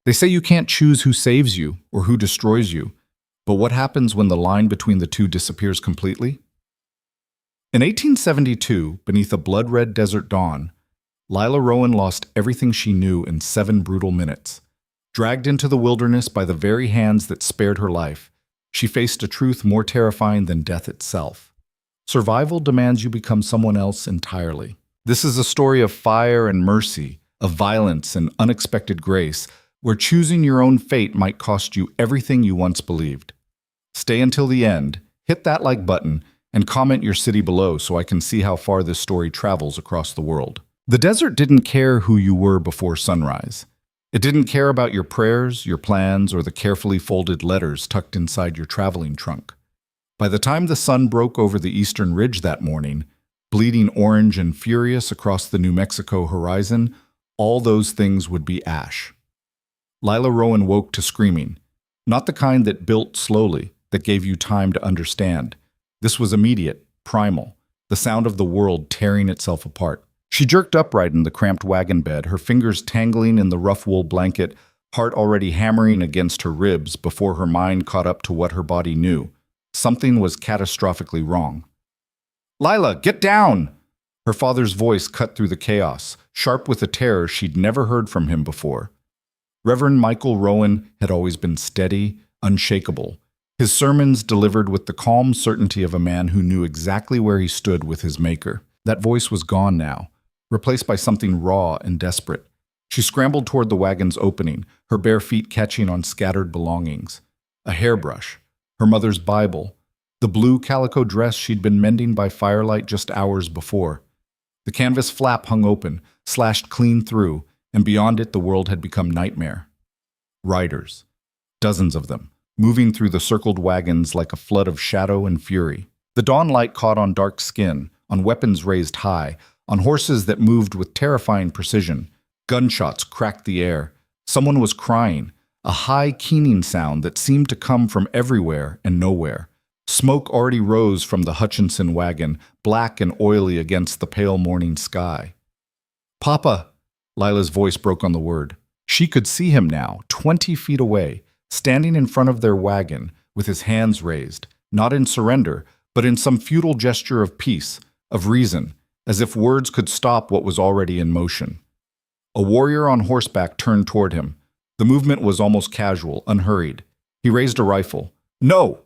They say you can't choose who saves you or who destroys you, but what happens when the line between the two disappears completely? In 1872, beneath a blood-red desert dawn, Lila Rowan lost everything she knew in 7 brutal minutes. Dragged into the wilderness by the very hands that spared her life, she faced a truth more terrifying than death itself. Survival demands you become someone else entirely. This is a story of fire and mercy, of violence and unexpected grace, where choosing your own fate might cost you everything you once believed. Stay until the end, hit that like button, and comment your city below so I can see how far this story travels across the world. The desert didn't care who you were before sunrise. It didn't care about your prayers, your plans, or the carefully folded letters tucked inside your traveling trunk. By the time the sun broke over the eastern ridge that morning, bleeding orange and furious across the New Mexico horizon, all those things would be ash. Lila Rowan woke to screaming, not the kind that built slowly, that gave you time to understand. This was immediate, primal, the sound of the world tearing itself apart. She jerked upright in the cramped wagon bed, her fingers tangling in the rough wool blanket, heart already hammering against her ribs before her mind caught up to what her body knew. Something was catastrophically wrong. "Lila, get down!" Her father's voice cut through the chaos, sharp with a terror she'd never heard from him before. Reverend Michael Rowan had always been steady, unshakable, his sermons delivered with the calm certainty of a man who knew exactly where he stood with his maker. That voice was gone now, replaced by something raw and desperate. She scrambled toward the wagon's opening, her bare feet catching on scattered belongings. A hairbrush, her mother's Bible, the blue calico dress she'd been mending by firelight just hours before. The canvas flap hung open, slashed clean through, and beyond it the world had become nightmare. Riders, dozens of them, moving through the circled wagons like a flood of shadow and fury. The dawn light caught on dark skin, on weapons raised high, on horses that moved with terrifying precision. Gunshots cracked the air. Someone was crying, a high, keening sound that seemed to come from everywhere and nowhere. Smoke already rose from the Hutchinson wagon, black and oily against the pale morning sky. "Papa!" Lila's voice broke on the word. She could see him now, 20 feet away, standing in front of their wagon, with his hands raised, not in surrender, but in some futile gesture of peace, of reason, as if words could stop what was already in motion. A warrior on horseback turned toward him. The movement was almost casual, unhurried. He raised a rifle. "No!"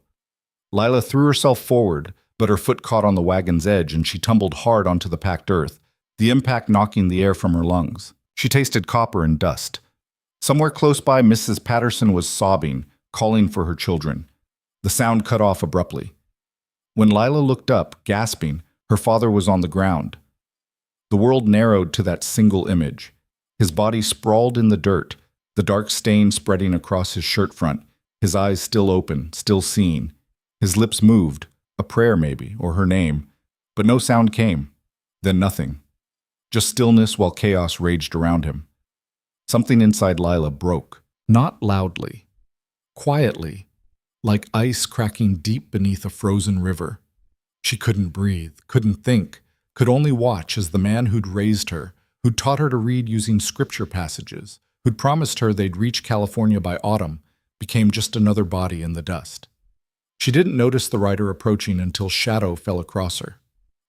Lila threw herself forward, but her foot caught on the wagon's edge and she tumbled hard onto the packed earth, the impact knocking the air from her lungs. She tasted copper and dust. Somewhere close by, Mrs. Patterson was sobbing, calling for her children. The sound cut off abruptly. When Lila looked up, gasping, her father was on the ground. The world narrowed to that single image. His body sprawled in the dirt, the dark stain spreading across his shirt front, his eyes still open, still seeing. His lips moved, a prayer maybe, or her name, but no sound came. Then nothing. Just stillness while chaos raged around him. Something inside Lila broke, not loudly, quietly, like ice cracking deep beneath a frozen river. She couldn't breathe, couldn't think, could only watch as the man who'd raised her, who'd taught her to read using scripture passages, who'd promised her they'd reach California by autumn, became just another body in the dust. She didn't notice the rider approaching until shadow fell across her.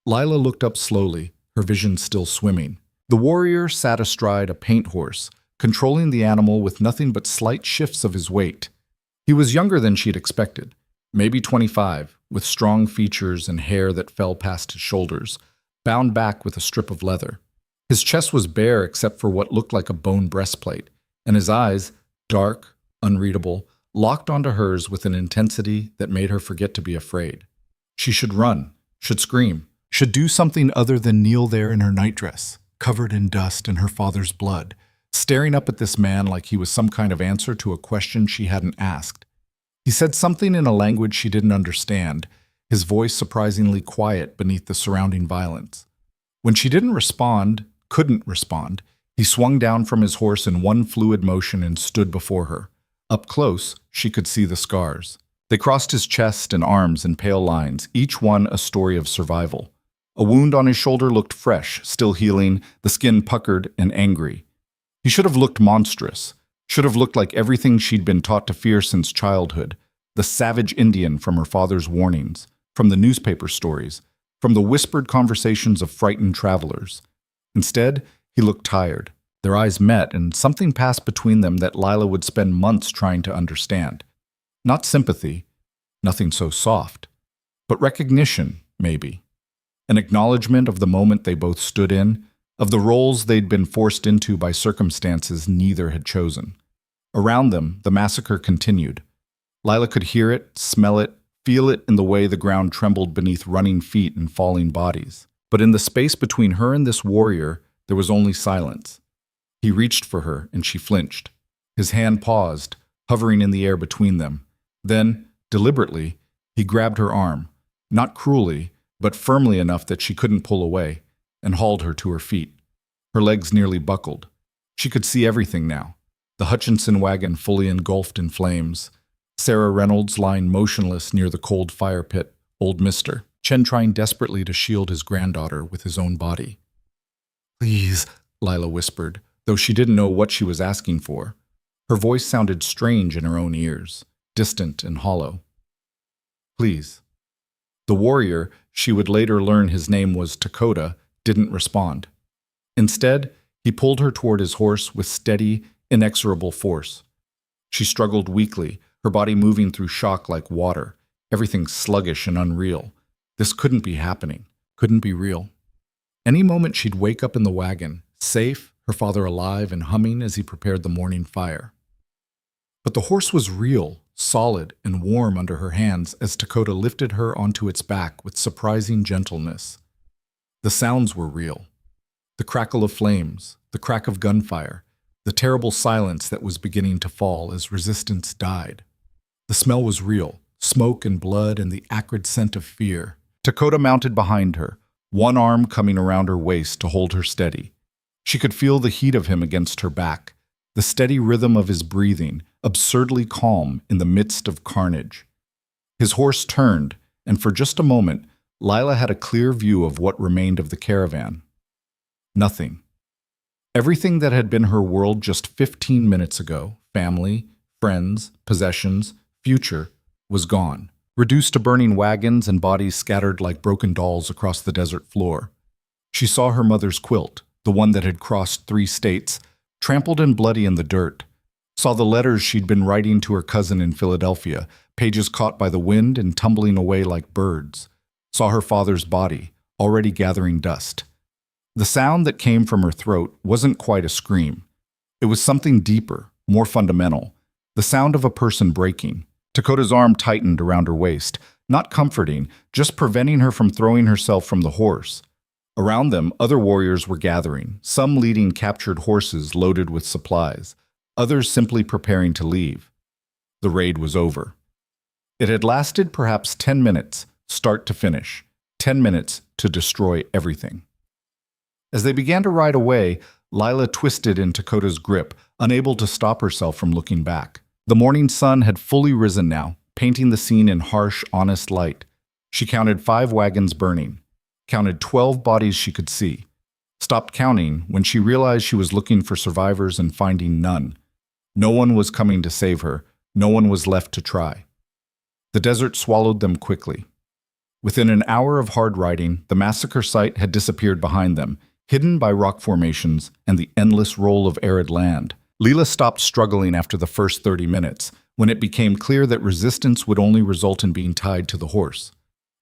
Lila looked up slowly, her vision still swimming. The warrior sat astride a paint horse, controlling the animal with nothing but slight shifts of his weight. He was younger than she'd expected, maybe 25, with strong features and hair that fell past his shoulders, bound back with a strip of leather. His chest was bare except for what looked like a bone breastplate, and his eyes, dark, unreadable, locked onto hers with an intensity that made her forget to be afraid. She should run, should scream, should do something other than kneel there in her nightdress, covered in dust and her father's blood, staring up at this man like he was some kind of answer to a question she hadn't asked. He said something in a language she didn't understand, his voice surprisingly quiet beneath the surrounding violence. When she couldn't respond, he swung down from his horse in one fluid motion and stood before her. Up close, she could see the scars. They crossed his chest and arms in pale lines, each one a story of survival. A wound on his shoulder looked fresh, still healing, the skin puckered and angry. He should have looked monstrous. Should have looked like everything she'd been taught to fear since childhood. The savage Indian from her father's warnings, from the newspaper stories, from the whispered conversations of frightened travelers. Instead, he looked tired. Their eyes met, and something passed between them that Lila would spend months trying to understand. Not sympathy, nothing so soft, but recognition, maybe. An acknowledgement of the moment they both stood in, of the roles they'd been forced into by circumstances neither had chosen. Around them, the massacre continued. Lila could hear it, smell it, feel it in the way the ground trembled beneath running feet and falling bodies. But in the space between her and this warrior, there was only silence. He reached for her, and she flinched. His hand paused, hovering in the air between them. Then, deliberately, he grabbed her arm, not cruelly, but firmly enough that she couldn't pull away, and hauled her to her feet. Her legs nearly buckled. She could see everything now. The Hutchinson wagon fully engulfed in flames. Sarah Reynolds lying motionless near the cold fire pit. Old Mister Chen trying desperately to shield his granddaughter with his own body. "Please," Lila whispered, though she didn't know what she was asking for. Her voice sounded strange in her own ears, distant and hollow. "Please." The warrior, she would later learn his name was Dakota, didn't respond. Instead, he pulled her toward his horse with steady, inexorable force. She struggled weakly, her body moving through shock like water, everything sluggish and unreal. This couldn't be happening, couldn't be real. Any moment she'd wake up in the wagon, safe, her father alive and humming as he prepared the morning fire. But the horse was real, solid and warm under her hands as Dakota lifted her onto its back with surprising gentleness. The sounds were real. The crackle of flames, the crack of gunfire, the terrible silence that was beginning to fall as resistance died. The smell was real, smoke and blood and the acrid scent of fear. Dakota mounted behind her, one arm coming around her waist to hold her steady. She could feel the heat of him against her back, the steady rhythm of his breathing, absurdly calm in the midst of carnage. His horse turned, and for just a moment, Lila had a clear view of what remained of the caravan. Nothing. Everything that had been her world just 15 minutes ago, family, friends, possessions, future, was gone, reduced to burning wagons and bodies scattered like broken dolls across the desert floor. She saw her mother's quilt, the one that had crossed 3 states, trampled and bloody in the dirt. Saw the letters she'd been writing to her cousin in Philadelphia, pages caught by the wind and tumbling away like birds. Saw her father's body, already gathering dust. The sound that came from her throat wasn't quite a scream. It was something deeper, more fundamental, the sound of a person breaking. Dakota's arm tightened around her waist, not comforting, just preventing her from throwing herself from the horse. Around them, other warriors were gathering, some leading captured horses loaded with supplies, others simply preparing to leave. The raid was over. It had lasted perhaps 10 minutes, start to finish, 10 minutes to destroy everything. As they began to ride away, Lila twisted in Dakota's grip, unable to stop herself from looking back. The morning sun had fully risen now, painting the scene in harsh, honest light. She counted 5 wagons burning, counted 12 bodies she could see. Stopped counting when she realized she was looking for survivors and finding none. No one was coming to save her. No one was left to try. The desert swallowed them quickly. Within an hour of hard riding, the massacre site had disappeared behind them, hidden by rock formations and the endless roll of arid land. Lila stopped struggling after the first 30 minutes, when it became clear that resistance would only result in being tied to the horse.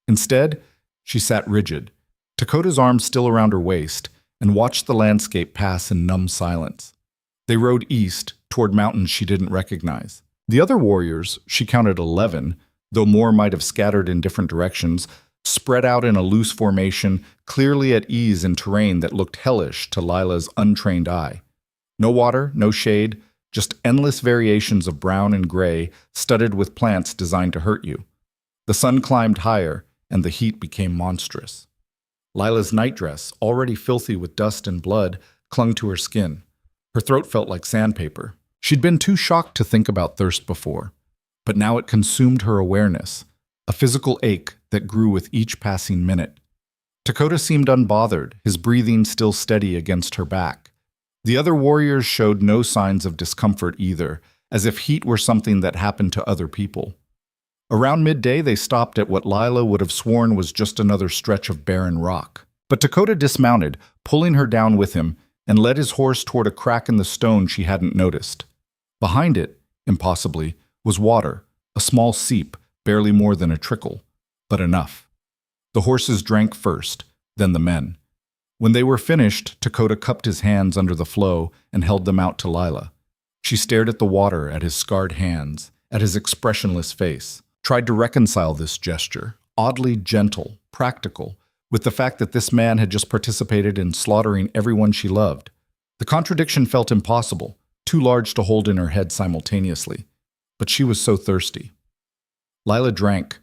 Instead, she sat rigid, Dakota's arms still around her waist, and watched the landscape pass in numb silence. They rode east, toward mountains she didn't recognize. The other warriors, she counted 11, though more might have scattered in different directions, spread out in a loose formation, clearly at ease in terrain that looked hellish to Lila's untrained eye. No water, no shade, just endless variations of brown and gray, studded with plants designed to hurt you. The sun climbed higher, and the heat became monstrous. Lila's nightdress, already filthy with dust and blood, clung to her skin. Her throat felt like sandpaper. She'd been too shocked to think about thirst before, but now it consumed her awareness, a physical ache that grew with each passing minute. Dakota seemed unbothered, his breathing still steady against her back. The other warriors showed no signs of discomfort either, as if heat were something that happened to other people. Around midday, they stopped at what Lila would have sworn was just another stretch of barren rock. But Dakota dismounted, pulling her down with him, and led his horse toward a crack in the stone she hadn't noticed. Behind it, impossibly, was water, a small seep, barely more than a trickle, but enough. The horses drank first, then the men. When they were finished, Dakota cupped his hands under the flow and held them out to Lila. She stared at the water, at his scarred hands, at his expressionless face, tried to reconcile this gesture, oddly gentle, practical, with the fact that this man had just participated in slaughtering everyone she loved. The contradiction felt impossible, too large to hold in her head simultaneously. But she was so thirsty. Lila drank.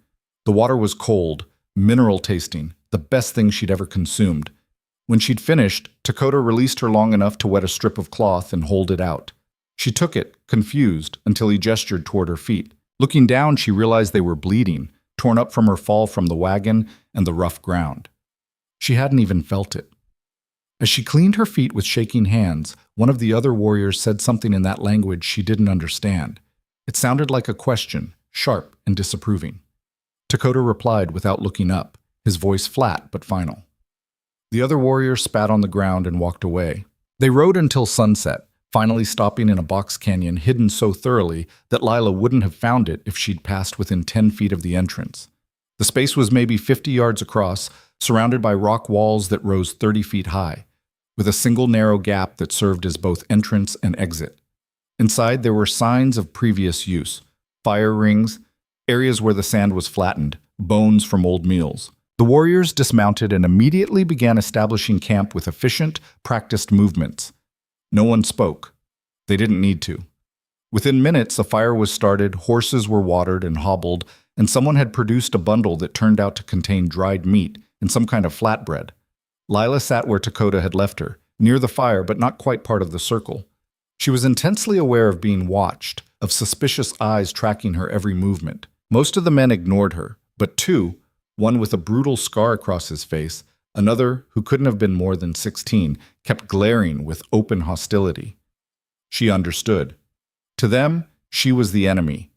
The water was cold, mineral tasting, the best thing she'd ever consumed. When she'd finished, Dakota released her long enough to wet a strip of cloth and hold it out. She took it, confused, until he gestured toward her feet. Looking down, she realized they were bleeding, torn up from her fall from the wagon and the rough ground. She hadn't even felt it. As she cleaned her feet with shaking hands, one of the other warriors said something in that language she didn't understand. It sounded like a question, sharp and disapproving. Dakota replied without looking up, his voice flat but final. The other warrior spat on the ground and walked away. They rode until sunset, finally stopping in a box canyon hidden so thoroughly that Lila wouldn't have found it if she'd passed within 10 feet of the entrance. The space was maybe 50 yards across, surrounded by rock walls that rose 30 feet high, with a single narrow gap that served as both entrance and exit. Inside, there were signs of previous use, fire rings, areas where the sand was flattened, bones from old meals. The warriors dismounted and immediately began establishing camp with efficient, practiced movements. No one spoke. They didn't need to. Within minutes, a fire was started, horses were watered and hobbled, and someone had produced a bundle that turned out to contain dried meat and some kind of flatbread. Lila sat where Dakota had left her, near the fire but not quite part of the circle. She was intensely aware of being watched, of suspicious eyes tracking her every movement. Most of the men ignored her, but two, one with a brutal scar across his face, another, who couldn't have been more than 16, kept glaring with open hostility. She understood. To them, she was the enemy,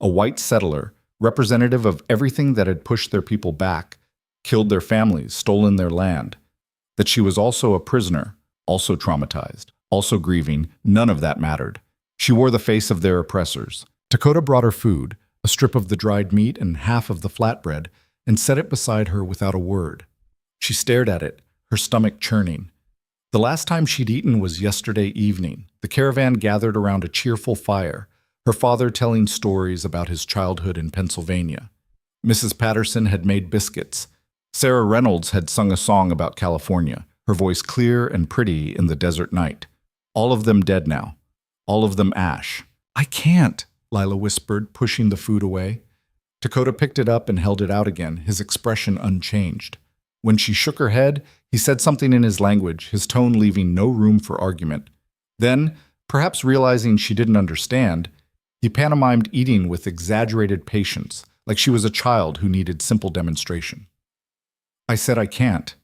a white settler, representative of everything that had pushed their people back, killed their families, stolen their land. That she was also a prisoner, also traumatized, also grieving, none of that mattered. She wore the face of their oppressors. Dakota brought her food, a strip of the dried meat and half of the flatbread, and set it beside her without a word. She stared at it, her stomach churning. The last time she'd eaten was yesterday evening. The caravan gathered around a cheerful fire, her father telling stories about his childhood in Pennsylvania. Mrs. Patterson had made biscuits. Sarah Reynolds had sung a song about California, her voice clear and pretty in the desert night. All of them dead now. All of them ash. "I can't," Lila whispered, pushing the food away. Dakota picked it up and held it out again, his expression unchanged. When she shook her head, he said something in his language, his tone leaving no room for argument. Then, perhaps realizing she didn't understand, he pantomimed eating with exaggerated patience, like she was a child who needed simple demonstration. "I said I can't."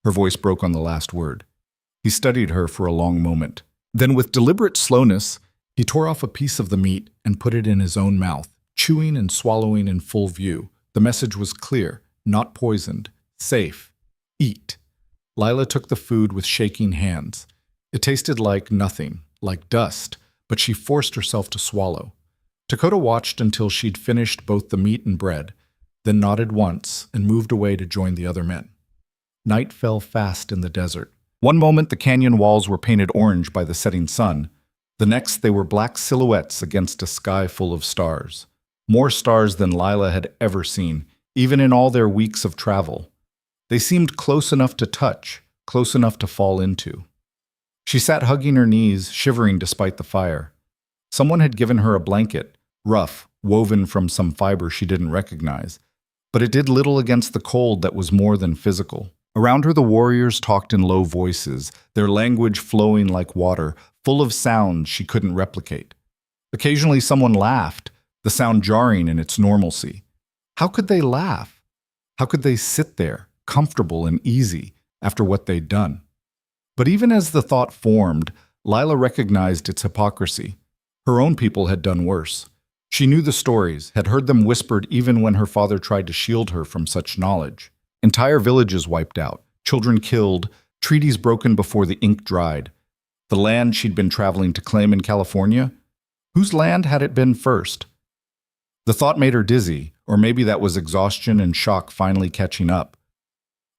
Her voice broke on the last word. He studied her for a long moment. Then, with deliberate slowness, he tore off a piece of the meat and put it in his own mouth, chewing and swallowing in full view. The message was clear, not poisoned, safe. Eat. Lila took the food with shaking hands. It tasted like nothing, like dust, but she forced herself to swallow. Dakota watched until she'd finished both the meat and bread, then nodded once and moved away to join the other men. Night fell fast in the desert. One moment the canyon walls were painted orange by the setting sun. The next they were black silhouettes against a sky full of stars. More stars than Lila had ever seen, even in all their weeks of travel. They seemed close enough to touch, close enough to fall into. She sat hugging her knees, shivering despite the fire. Someone had given her a blanket, rough, woven from some fiber she didn't recognize, but it did little against the cold that was more than physical. Around her the warriors talked in low voices, their language flowing like water, full of sounds she couldn't replicate. Occasionally someone laughed, the sound jarring in its normalcy. How could they laugh? How could they sit there, comfortable and easy, after what they'd done? But even as the thought formed, Lila recognized its hypocrisy. Her own people had done worse. She knew the stories, had heard them whispered even when her father tried to shield her from such knowledge. Entire villages wiped out, children killed, treaties broken before the ink dried. The land she'd been traveling to claim in California? Whose land had it been first? The thought made her dizzy, or maybe that was exhaustion and shock finally catching up.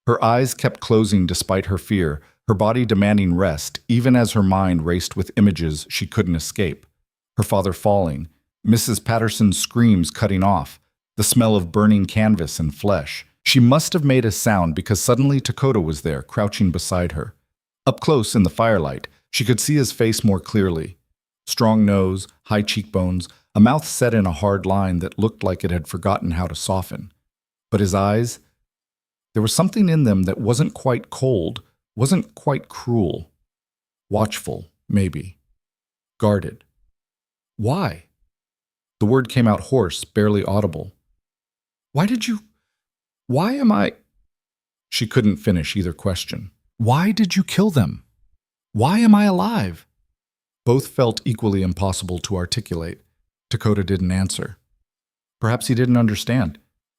Her eyes kept closing despite her fear, her body demanding rest, even as her mind raced with images she couldn't escape. Her father falling, Mrs. Patterson's screams cutting off, the smell of burning canvas and flesh. She must have made a sound because suddenly Dakota was there, crouching beside her. Up close in the firelight, she could see his face more clearly. Strong nose, high cheekbones, a mouth set in a hard line that looked like it had forgotten how to soften. But his eyes, there was something in them that wasn't quite cold, wasn't quite cruel. Watchful, maybe. Guarded. Why? The word came out hoarse, barely audible. Why am I? She couldn't finish either question. Why did you kill them? Why am I alive? Both felt equally impossible to articulate. Dakota didn't answer. Perhaps he didn't understand.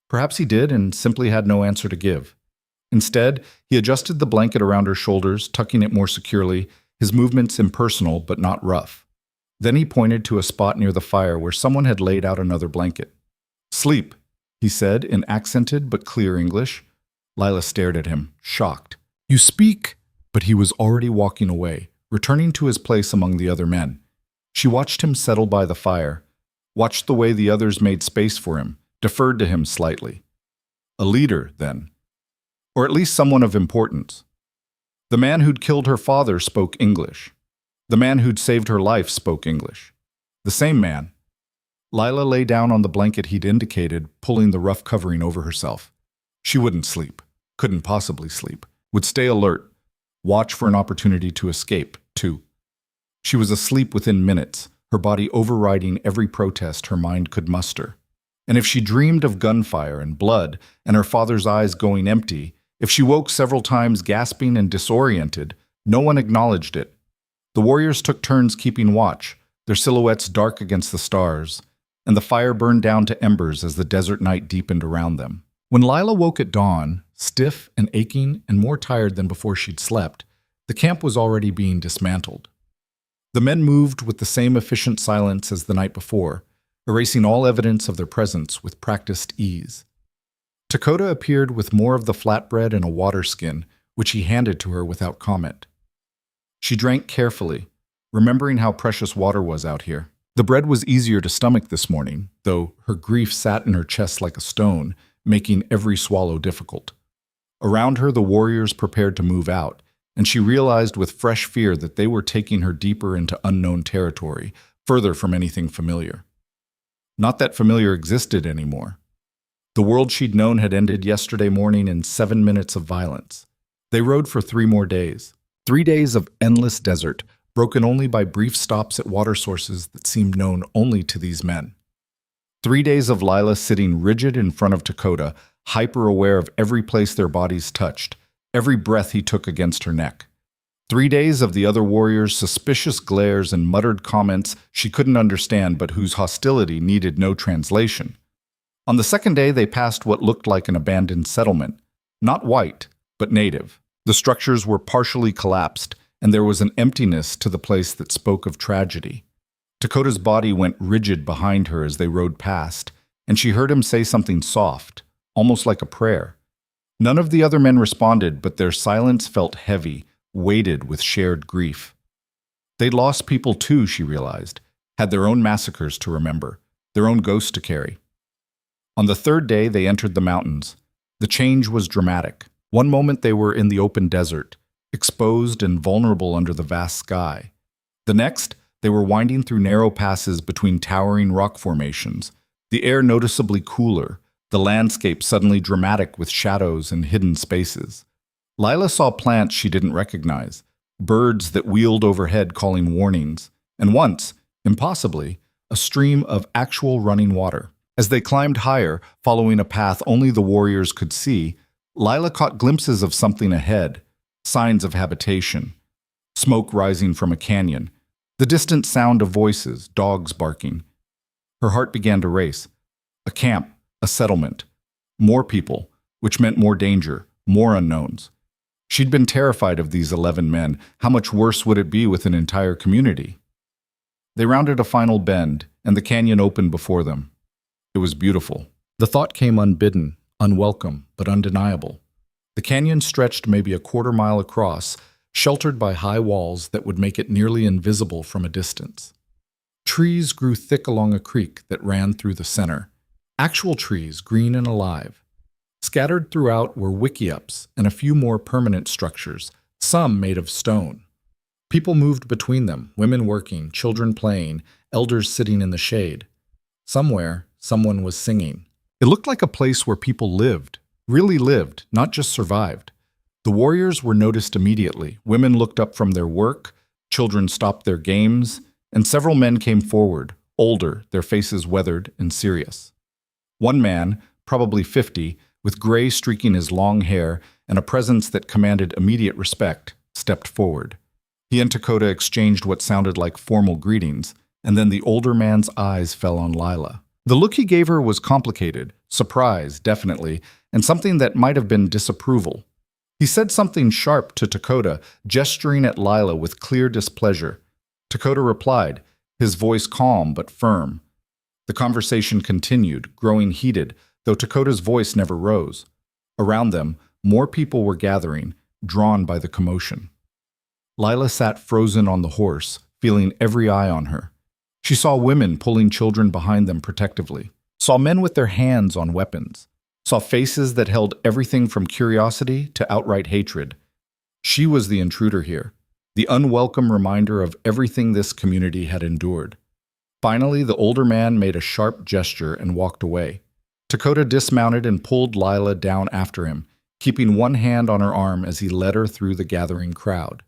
Perhaps he did and simply had no answer to give. Instead, he adjusted the blanket around her shoulders, tucking it more securely, his movements impersonal but not rough. Then he pointed to a spot near the fire where someone had laid out another blanket. Sleep, he said in accented but clear English. Lila stared at him, shocked. You speak? But he was already walking away, returning to his place among the other men. She watched him settle by the fire, watched the way the others made space for him, deferred to him slightly. A leader, then. Or at least someone of importance. The man who'd killed her father spoke English. The man who'd saved her life spoke English. The same man. Lila lay down on the blanket he'd indicated, pulling the rough covering over herself. She wouldn't sleep. Couldn't possibly sleep. Would stay alert. Watch for an opportunity to escape, too. She was asleep within minutes, her body overriding every protest her mind could muster. And if she dreamed of gunfire and blood, and her father's eyes going empty, if she woke several times gasping and disoriented, no one acknowledged it. The warriors took turns keeping watch, their silhouettes dark against the stars, and the fire burned down to embers as the desert night deepened around them. When Lila woke at dawn, stiff and aching and more tired than before she'd slept, the camp was already being dismantled. The men moved with the same efficient silence as the night before, erasing all evidence of their presence with practiced ease. Dakota appeared with more of the flatbread and a water skin, which he handed to her without comment. She drank carefully, remembering how precious water was out here. The bread was easier to stomach this morning, though her grief sat in her chest like a stone, making every swallow difficult. Around her, the warriors prepared to move out, and she realized with fresh fear that they were taking her deeper into unknown territory, further from anything familiar. Not that familiar existed anymore. The world she'd known had ended yesterday morning in 7 minutes of violence. They rode for 3 more days. 3 days of endless desert, broken only by brief stops at water sources that seemed known only to these men. 3 days of Lila sitting rigid in front of Dakota, hyper-aware of every place their bodies touched, every breath he took against her neck. 3 days of the other warriors' suspicious glares and muttered comments she couldn't understand but whose hostility needed no translation. On the second day, they passed what looked like an abandoned settlement. Not white, but native. The structures were partially collapsed, and there was an emptiness to the place that spoke of tragedy. Dakota's body went rigid behind her as they rode past, and she heard him say something soft, almost like a prayer. None of the other men responded, but their silence felt heavy, weighted with shared grief. They'd lost people too, she realized, had their own massacres to remember, their own ghosts to carry. On the third day, they entered the mountains. The change was dramatic. One moment they were in the open desert, exposed and vulnerable under the vast sky. The next, they were winding through narrow passes between towering rock formations, the air noticeably cooler, the landscape suddenly dramatic with shadows and hidden spaces. Lila saw plants she didn't recognize, birds that wheeled overhead calling warnings, and once, impossibly, a stream of actual running water. As they climbed higher, following a path only the warriors could see, Lila caught glimpses of something ahead, signs of habitation. smoke rising from a canyon, the distant sound of voices, dogs barking. Her heart began to race. A camp, a settlement, more people, which meant more danger, more unknowns. She'd been terrified of these 11 men. How much worse would it be with an entire community? They rounded a final bend, and the canyon opened before them. It was beautiful. The thought came unbidden, unwelcome, but undeniable. The canyon stretched maybe a quarter-mile across, sheltered by high walls that would make it nearly invisible from a distance. Trees grew thick along a creek that ran through the center. Actual trees, green and alive. Scattered throughout were wickiups and a few more permanent structures, some made of stone. People moved between them, women working, children playing, elders sitting in the shade. Somewhere, someone was singing. It looked like a place where people lived, really lived, not just survived. The warriors were noticed immediately. Women looked up from their work, children stopped their games, and several men came forward, older, their faces weathered and serious. One man, probably 50, with gray streaking his long hair and a presence that commanded immediate respect, stepped forward. He and Dakota exchanged what sounded like formal greetings, and then the older man's eyes fell on Lila. The look he gave her was complicated, surprise, definitely, and something that might have been disapproval. He said something sharp to Dakota, gesturing at Lila with clear displeasure. Dakota replied, his voice calm but firm. The conversation continued, growing heated, though Dakota's voice never rose. Around them, more people were gathering, drawn by the commotion. Lila sat frozen on the horse, feeling every eye on her. She saw women pulling children behind them protectively, saw men with their hands on weapons, saw faces that held everything from curiosity to outright hatred. She was the intruder here, the unwelcome reminder of everything this community had endured. Finally, the older man made a sharp gesture and walked away. Dakota dismounted and pulled Lila down after him, keeping one hand on her arm as he led her through the gathering crowd.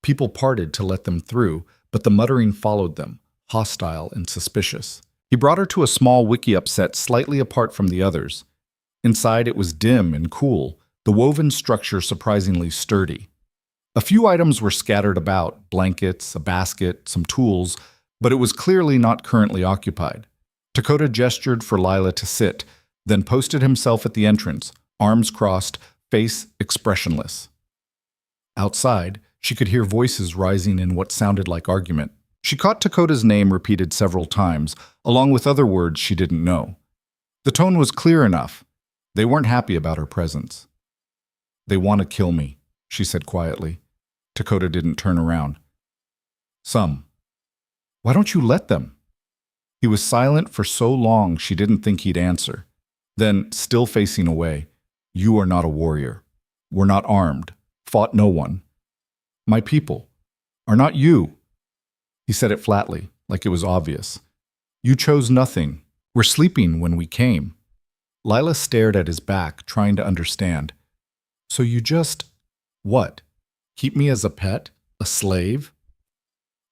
People parted to let them through, but the muttering followed them, hostile and suspicious. He brought her to a small wickiup set slightly apart from the others. Inside it was dim and cool, the woven structure surprisingly sturdy. A few items were scattered about, blankets, a basket, some tools, but it was clearly not currently occupied. Dakota gestured for Lila to sit, then posted himself at the entrance, arms crossed, face expressionless. Outside, she could hear voices rising in what sounded like argument. She caught Dakota's name repeated several times, along with other words she didn't know. The tone was clear enough. They weren't happy about her presence. "They want to kill me," she said quietly. Dakota didn't turn around. "Some. Why don't you let them?" He was silent for so long she didn't think he'd answer. Then, still facing away, "You are not a warrior. We're not armed. Fought no one. My people are not you." He said it flatly, like it was obvious. "You chose nothing. We're sleeping when we came." Lila stared at his back, trying to understand. "So you just... what? Keep me as a pet? A slave?"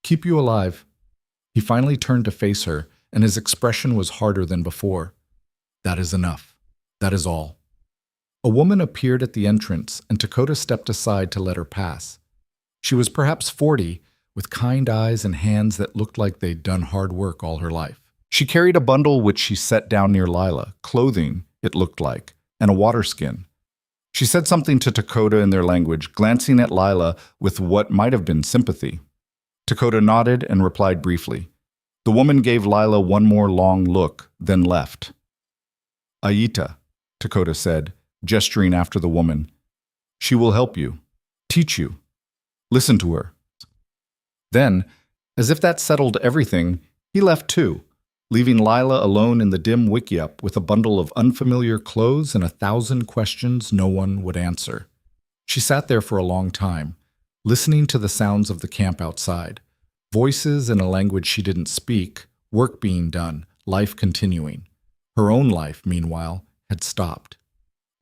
"Keep you alive." He finally turned to face her, and his expression was harder than before. "That is enough. That is all." A woman appeared at the entrance, and Dakota stepped aside to let her pass. She was perhaps 40, with kind eyes and hands that looked like they'd done hard work all her life. She carried a bundle which she set down near Lila, clothing, it looked like, and a water skin. She said something to Dakota in their language, glancing at Lila with what might have been sympathy. Dakota nodded and replied briefly. The woman gave Lila one more long look, then left. "Aita," Dakota said, gesturing after the woman. "She will help you, teach you. Listen to her." Then, as if that settled everything, he left too, leaving Lila alone in the dim wickiup with a bundle of unfamiliar clothes and 1,000 questions no one would answer. She sat there for a long time, listening to the sounds of the camp outside, voices in a language she didn't speak, work being done, life continuing. Her own life, meanwhile, had stopped.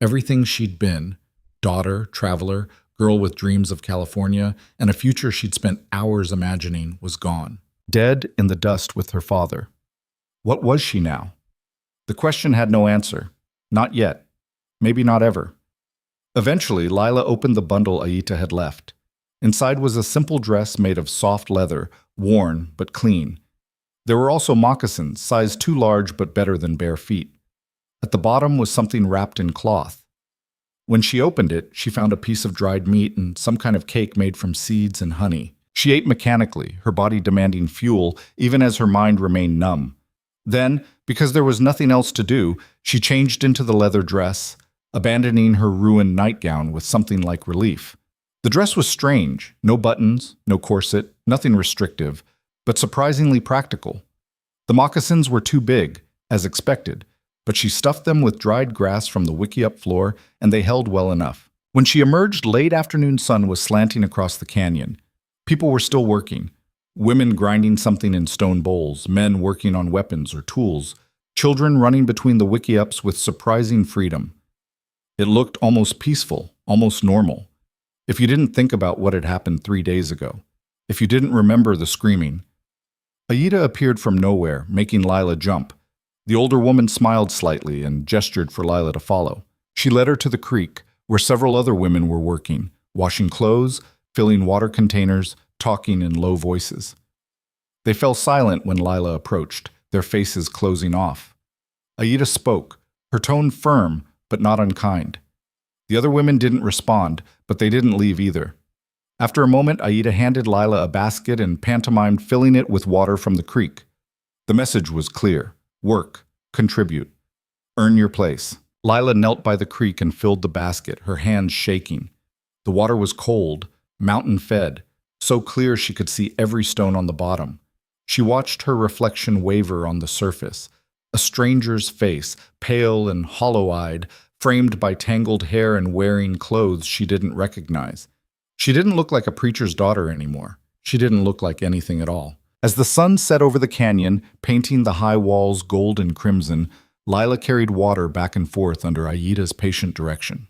Everything she'd been, daughter, traveler, girl with dreams of California, and a future she'd spent hours imagining, was gone. Dead in the dust with her father. What was she now? The question had no answer. Not yet. Maybe not ever. Eventually, Lila opened the bundle Aita had left. Inside was a simple dress made of soft leather, worn but clean. There were also moccasins, size too large but better than bare feet. At the bottom was something wrapped in cloth. When she opened it, she found a piece of dried meat and some kind of cake made from seeds and honey. She ate mechanically, her body demanding fuel, even as her mind remained numb. Then, because there was nothing else to do, she changed into the leather dress, abandoning her ruined nightgown with something like relief. The dress was strange, no buttons, no corset, nothing restrictive, but surprisingly practical. The moccasins were too big, as expected, but she stuffed them with dried grass from the wickiup floor, and they held well enough. When she emerged, late afternoon sun was slanting across the canyon. People were still working. Women grinding something in stone bowls, men working on weapons or tools, children running between the wickiups with surprising freedom. It looked almost peaceful, almost normal. If you didn't think about what had happened 3 days ago, if you didn't remember the screaming. Aida appeared from nowhere, making Lila jump. The older woman smiled slightly and gestured for Lila to follow. She led her to the creek, where several other women were working, washing clothes, filling water containers, talking in low voices. They fell silent when Lila approached, their faces closing off. Aida spoke, her tone firm but not unkind. The other women didn't respond, but they didn't leave either. After a moment, Aida handed Lila a basket and pantomimed filling it with water from the creek. The message was clear. Work, contribute, earn your place. Lila knelt by the creek and filled the basket, her hands shaking. The water was cold, mountain-fed, so clear she could see every stone on the bottom. She watched her reflection waver on the surface, a stranger's face, pale and hollow-eyed, framed by tangled hair and wearing clothes she didn't recognize. She didn't look like a preacher's daughter anymore. She didn't look like anything at all. As the sun set over the canyon, painting the high walls gold and crimson, Lila carried water back and forth under Aida's patient direction.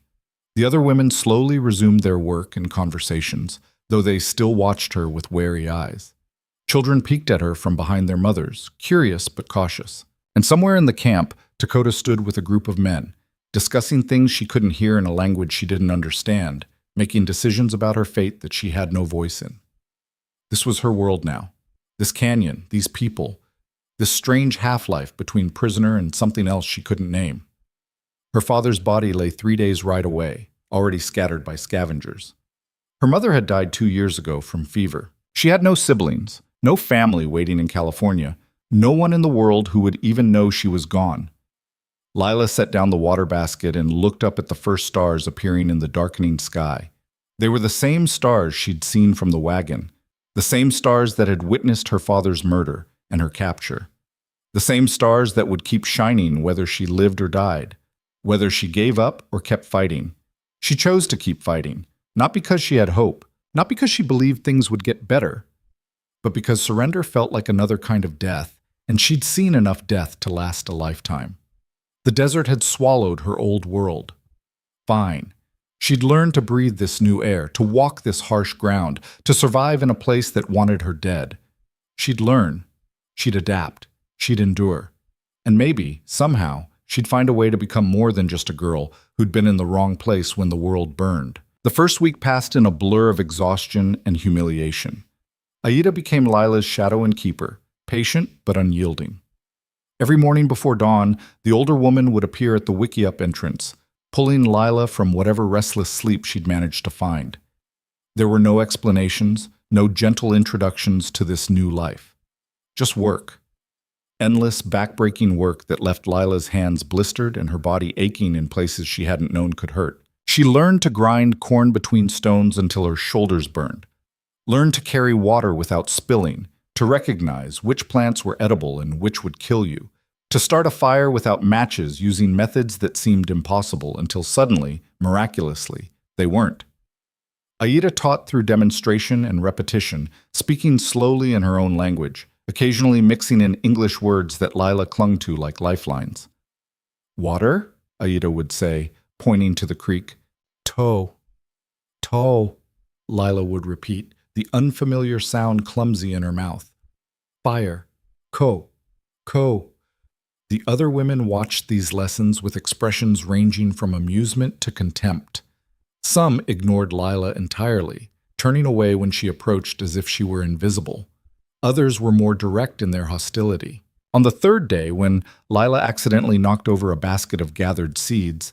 The other women slowly resumed their work and conversations, though they still watched her with wary eyes. Children peeked at her from behind their mothers, curious but cautious. And somewhere in the camp, Dakota stood with a group of men, discussing things she couldn't hear in a language she didn't understand, making decisions about her fate that she had no voice in. This was her world now. This canyon, these people, this strange half-life between prisoner and something else she couldn't name. Her father's body lay 3 days right away, already scattered by scavengers. Her mother had died 2 years ago from fever. She had no siblings, no family waiting in California, no one in the world who would even know she was gone. Lila set down the water basket and looked up at the first stars appearing in the darkening sky. They were the same stars she'd seen from the wagon, the same stars that had witnessed her father's murder and her capture, the same stars that would keep shining whether she lived or died, whether she gave up or kept fighting. She chose to keep fighting, not because she had hope, not because she believed things would get better, but because surrender felt like another kind of death, and she'd seen enough death to last a lifetime. The desert had swallowed her old world. Fine. She'd learned to breathe this new air, to walk this harsh ground, to survive in a place that wanted her dead. She'd learn. She'd adapt. She'd endure. And maybe, somehow, she'd find a way to become more than just a girl who'd been in the wrong place when the world burned. The first week passed in a blur of exhaustion and humiliation. Aida became Lila's shadow and keeper, patient but unyielding. Every morning before dawn, the older woman would appear at the wickiup entrance, pulling Lila from whatever restless sleep she'd managed to find. There were no explanations, no gentle introductions to this new life. Just work. Endless, back-breaking work that left Lila's hands blistered and her body aching in places she hadn't known could hurt. She learned to grind corn between stones until her shoulders burned, learned to carry water without spilling, to recognize which plants were edible and which would kill you, to start a fire without matches using methods that seemed impossible until suddenly, miraculously, they weren't. Aida taught through demonstration and repetition, speaking slowly in her own language, occasionally mixing in English words that Lila clung to like lifelines. "Water?" Aida would say, pointing to the creek. "Toe. Toe," Lila would repeat, the unfamiliar sound clumsy in her mouth. "Fire. Ko. Ko." The other women watched these lessons with expressions ranging from amusement to contempt. Some ignored Lila entirely, turning away when she approached as if she were invisible. Others were more direct in their hostility. On the third day, when Lila accidentally knocked over a basket of gathered seeds,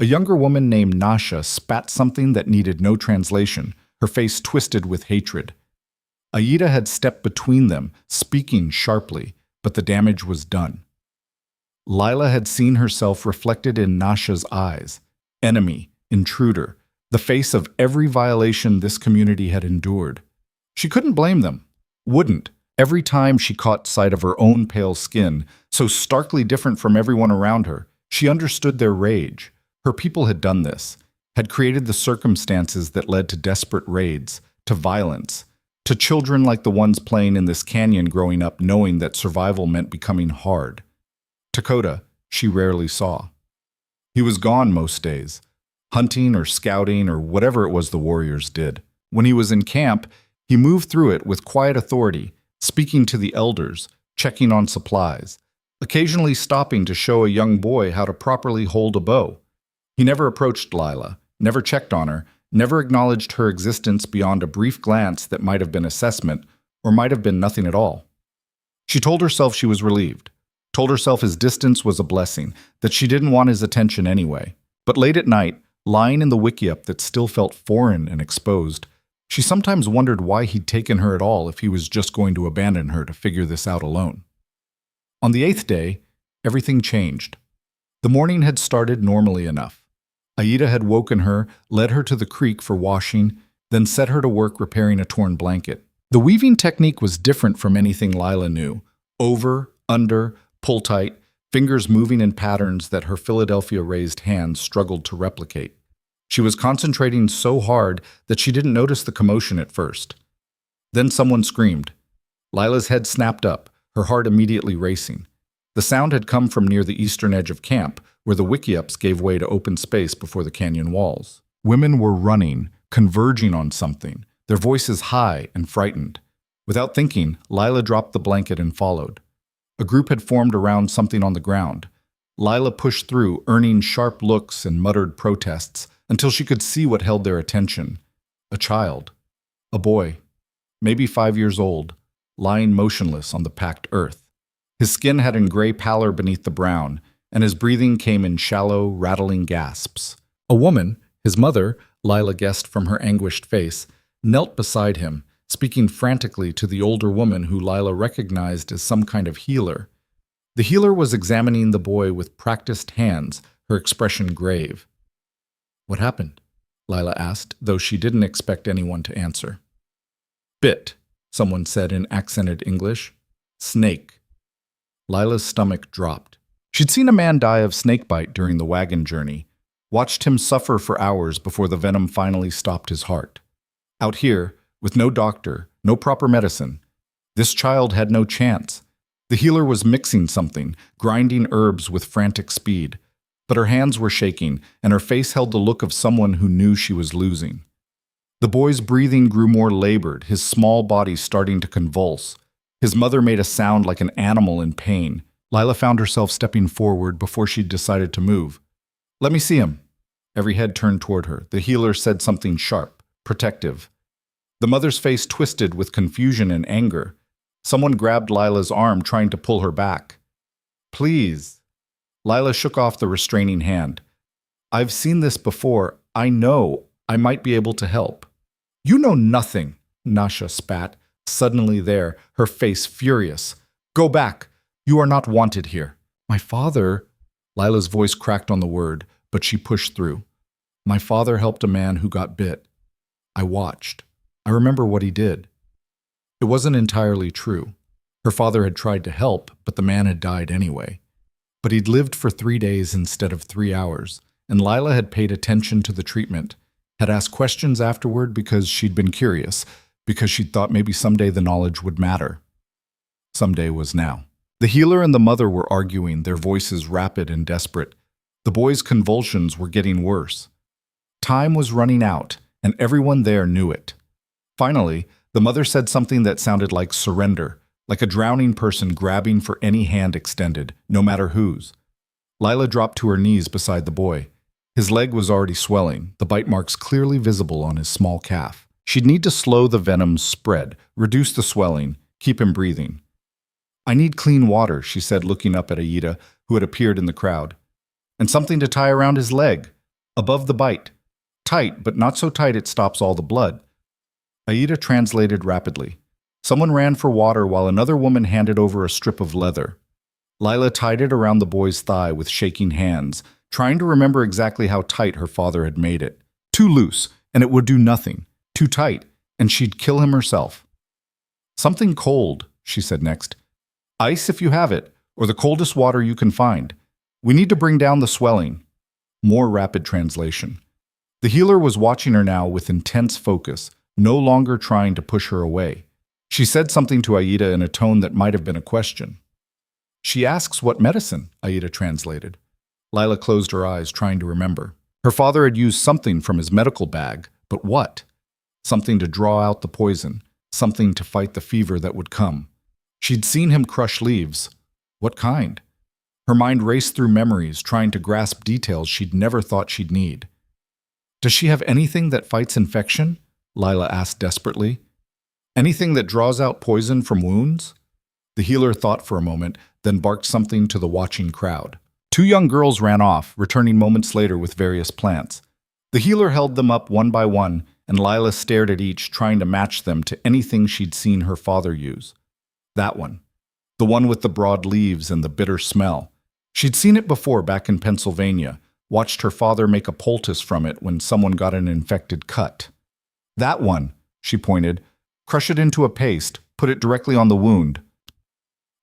a younger woman named Nasha spat something that needed no translation, her face twisted with hatred. Aida had stepped between them, speaking sharply, but the damage was done. Lila had seen herself reflected in Nasha's eyes. Enemy, intruder, the face of every violation this community had endured. She couldn't blame them. Wouldn't. Every time she caught sight of her own pale skin, so starkly different from everyone around her, she understood their rage. Her people had done this, had created the circumstances that led to desperate raids, to violence, to children like the ones playing in this canyon growing up knowing that survival meant becoming hard. Dakota, she rarely saw. He was gone most days, hunting or scouting or whatever it was the warriors did. When he was in camp, he moved through it with quiet authority, speaking to the elders, checking on supplies, occasionally stopping to show a young boy how to properly hold a bow. He never approached Lila, never checked on her, never acknowledged her existence beyond a brief glance that might have been assessment or might have been nothing at all. She told herself she was relieved, told herself his distance was a blessing, that she didn't want his attention anyway. But late at night, lying in the wickiup that still felt foreign and exposed, she sometimes wondered why he'd taken her at all if he was just going to abandon her to figure this out alone. On the 8th day, everything changed. The morning had started normally enough. Aida had woken her, led her to the creek for washing, then set her to work repairing a torn blanket. The weaving technique was different from anything Lila knew. Over, under, pull tight, fingers moving in patterns that her Philadelphia-raised hands struggled to replicate. She was concentrating so hard that she didn't notice the commotion at first. Then someone screamed. Lila's head snapped up, her heart immediately racing. The sound had come from near the eastern edge of camp, where the wickiups gave way to open space before the canyon walls. Women were running, converging on something, their voices high and frightened. Without thinking, Lila dropped the blanket and followed. A group had formed around something on the ground. Lila pushed through, earning sharp looks and muttered protests, until she could see what held their attention. A child. A boy. Maybe 5 years old, lying motionless on the packed earth. His skin had a gray pallor beneath the brown, and his breathing came in shallow, rattling gasps. A woman, his mother, Lila guessed from her anguished face, knelt beside him, speaking frantically to the older woman who Lila recognized as some kind of healer. The healer was examining the boy with practiced hands, her expression grave. "What happened?" Lila asked, though she didn't expect anyone to answer. "Bit," someone said in accented English. "Snake." Lila's stomach dropped. She'd seen a man die of snakebite during the wagon journey, watched him suffer for hours before the venom finally stopped his heart. Out here, with no doctor, no proper medicine, this child had no chance. The healer was mixing something, grinding herbs with frantic speed, but her hands were shaking, and her face held the look of someone who knew she was losing. The boy's breathing grew more labored, his small body starting to convulse. His mother made a sound like an animal in pain. Lila found herself stepping forward before she'd decided to move. "Let me see him." Every head turned toward her. The healer said something sharp, protective. The mother's face twisted with confusion and anger. Someone grabbed Lila's arm, trying to pull her back. "Please." Lila shook off the restraining hand. "I've seen this before. I know. I might be able to help." "You know nothing," Nasha spat, suddenly there, her face furious. "Go back. You are not wanted here." "My father—" Lila's voice cracked on the word, but she pushed through. "My father helped a man who got bit. I watched. I remember what he did." It wasn't entirely true. Her father had tried to help, but the man had died anyway. But he'd lived for 3 days instead of 3 hours, and Lila had paid attention to the treatment, had asked questions afterward because she'd been curious, because she'd thought maybe someday the knowledge would matter. Someday was now. The healer and the mother were arguing, their voices rapid and desperate. The boy's convulsions were getting worse. Time was running out, and everyone there knew it. Finally, the mother said something that sounded like surrender, like a drowning person grabbing for any hand extended, no matter whose. Lila dropped to her knees beside the boy. His leg was already swelling, the bite marks clearly visible on his small calf. She'd need to slow the venom's spread, reduce the swelling, keep him breathing. I need clean water, she said, looking up at Aida, who had appeared in the crowd. And something to tie around his leg, above the bite. Tight, but not so tight it stops all the blood. Aida translated rapidly. Someone ran for water while another woman handed over a strip of leather. Lila tied it around the boy's thigh with shaking hands, trying to remember exactly how tight her father had made it. Too loose, and it would do nothing. Too tight, and she'd kill him herself. Something cold, she said next. Ice if you have it, or the coldest water you can find. We need to bring down the swelling. More rapid translation. The healer was watching her now with intense focus, no longer trying to push her away. She said something to Aida in a tone that might have been a question. She asks what medicine, Aida translated. Lila closed her eyes, trying to remember. Her father had used something from his medical bag, but what? Something to draw out the poison, something to fight the fever that would come. She'd seen him crush leaves. What kind? Her mind raced through memories, trying to grasp details she'd never thought she'd need. Does she have anything that fights infection? Lila asked desperately. Anything that draws out poison from wounds? The healer thought for a moment, then barked something to the watching crowd. Two young girls ran off, returning moments later with various plants. The healer held them up one by one, and Lila stared at each, trying to match them to anything she'd seen her father use. That one. The one with the broad leaves and the bitter smell. She'd seen it before back in Pennsylvania, watched her father make a poultice from it when someone got an infected cut. That one, she pointed. Crush it into a paste, put it directly on the wound.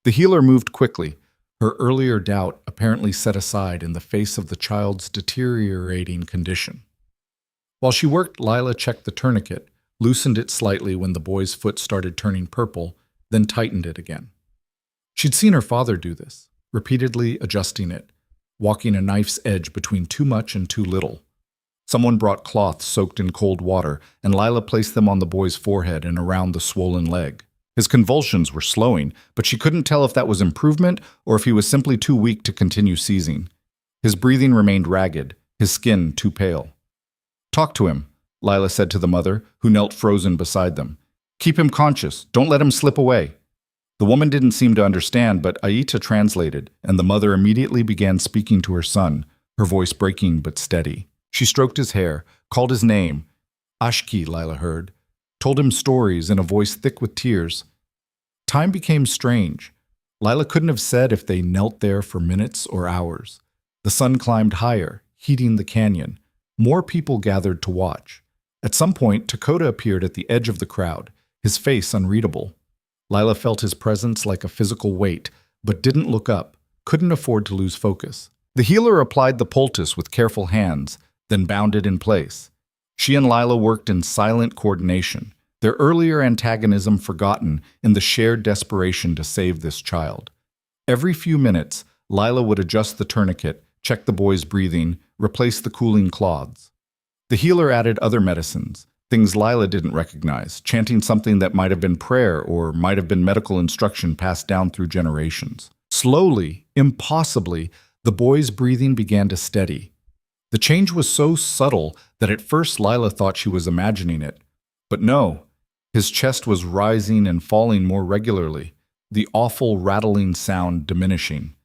The healer moved quickly, her earlier doubt apparently set aside in the face of the child's deteriorating condition. While she worked, Lila checked the tourniquet, loosened it slightly when the boy's foot started turning purple, then tightened it again. She'd seen her father do this, repeatedly adjusting it, walking a knife's edge between too much and too little. Someone brought cloths soaked in cold water, and Lila placed them on the boy's forehead and around the swollen leg. His convulsions were slowing, but she couldn't tell if that was improvement or if he was simply too weak to continue seizing. His breathing remained ragged, his skin too pale. Talk to him, Lila said to the mother, who knelt frozen beside them. Keep him conscious. Don't let him slip away. The woman didn't seem to understand, but Aida translated, and the mother immediately began speaking to her son, her voice breaking but steady. She stroked his hair, called his name. Ashki, Lila heard. Told him stories in a voice thick with tears. Time became strange. Lila couldn't have said if they knelt there for minutes or hours. The sun climbed higher, heating the canyon. More people gathered to watch. At some point, Dakota appeared at the edge of the crowd, his face unreadable. Lila felt his presence like a physical weight, but didn't look up, couldn't afford to lose focus. The healer applied the poultice with careful hands, then bound it in place. She and Lila worked in silent coordination, their earlier antagonism forgotten in the shared desperation to save this child. Every few minutes, Lila would adjust the tourniquet, check the boy's breathing, replace the cooling cloths. The healer added other medicines, things Lila didn't recognize, chanting something that might have been prayer or might have been medical instruction passed down through generations. Slowly, impossibly, the boy's breathing began to steady. The change was so subtle that at first Lila thought she was imagining it. But no, his chest was rising and falling more regularly, the awful rattling sound diminishing.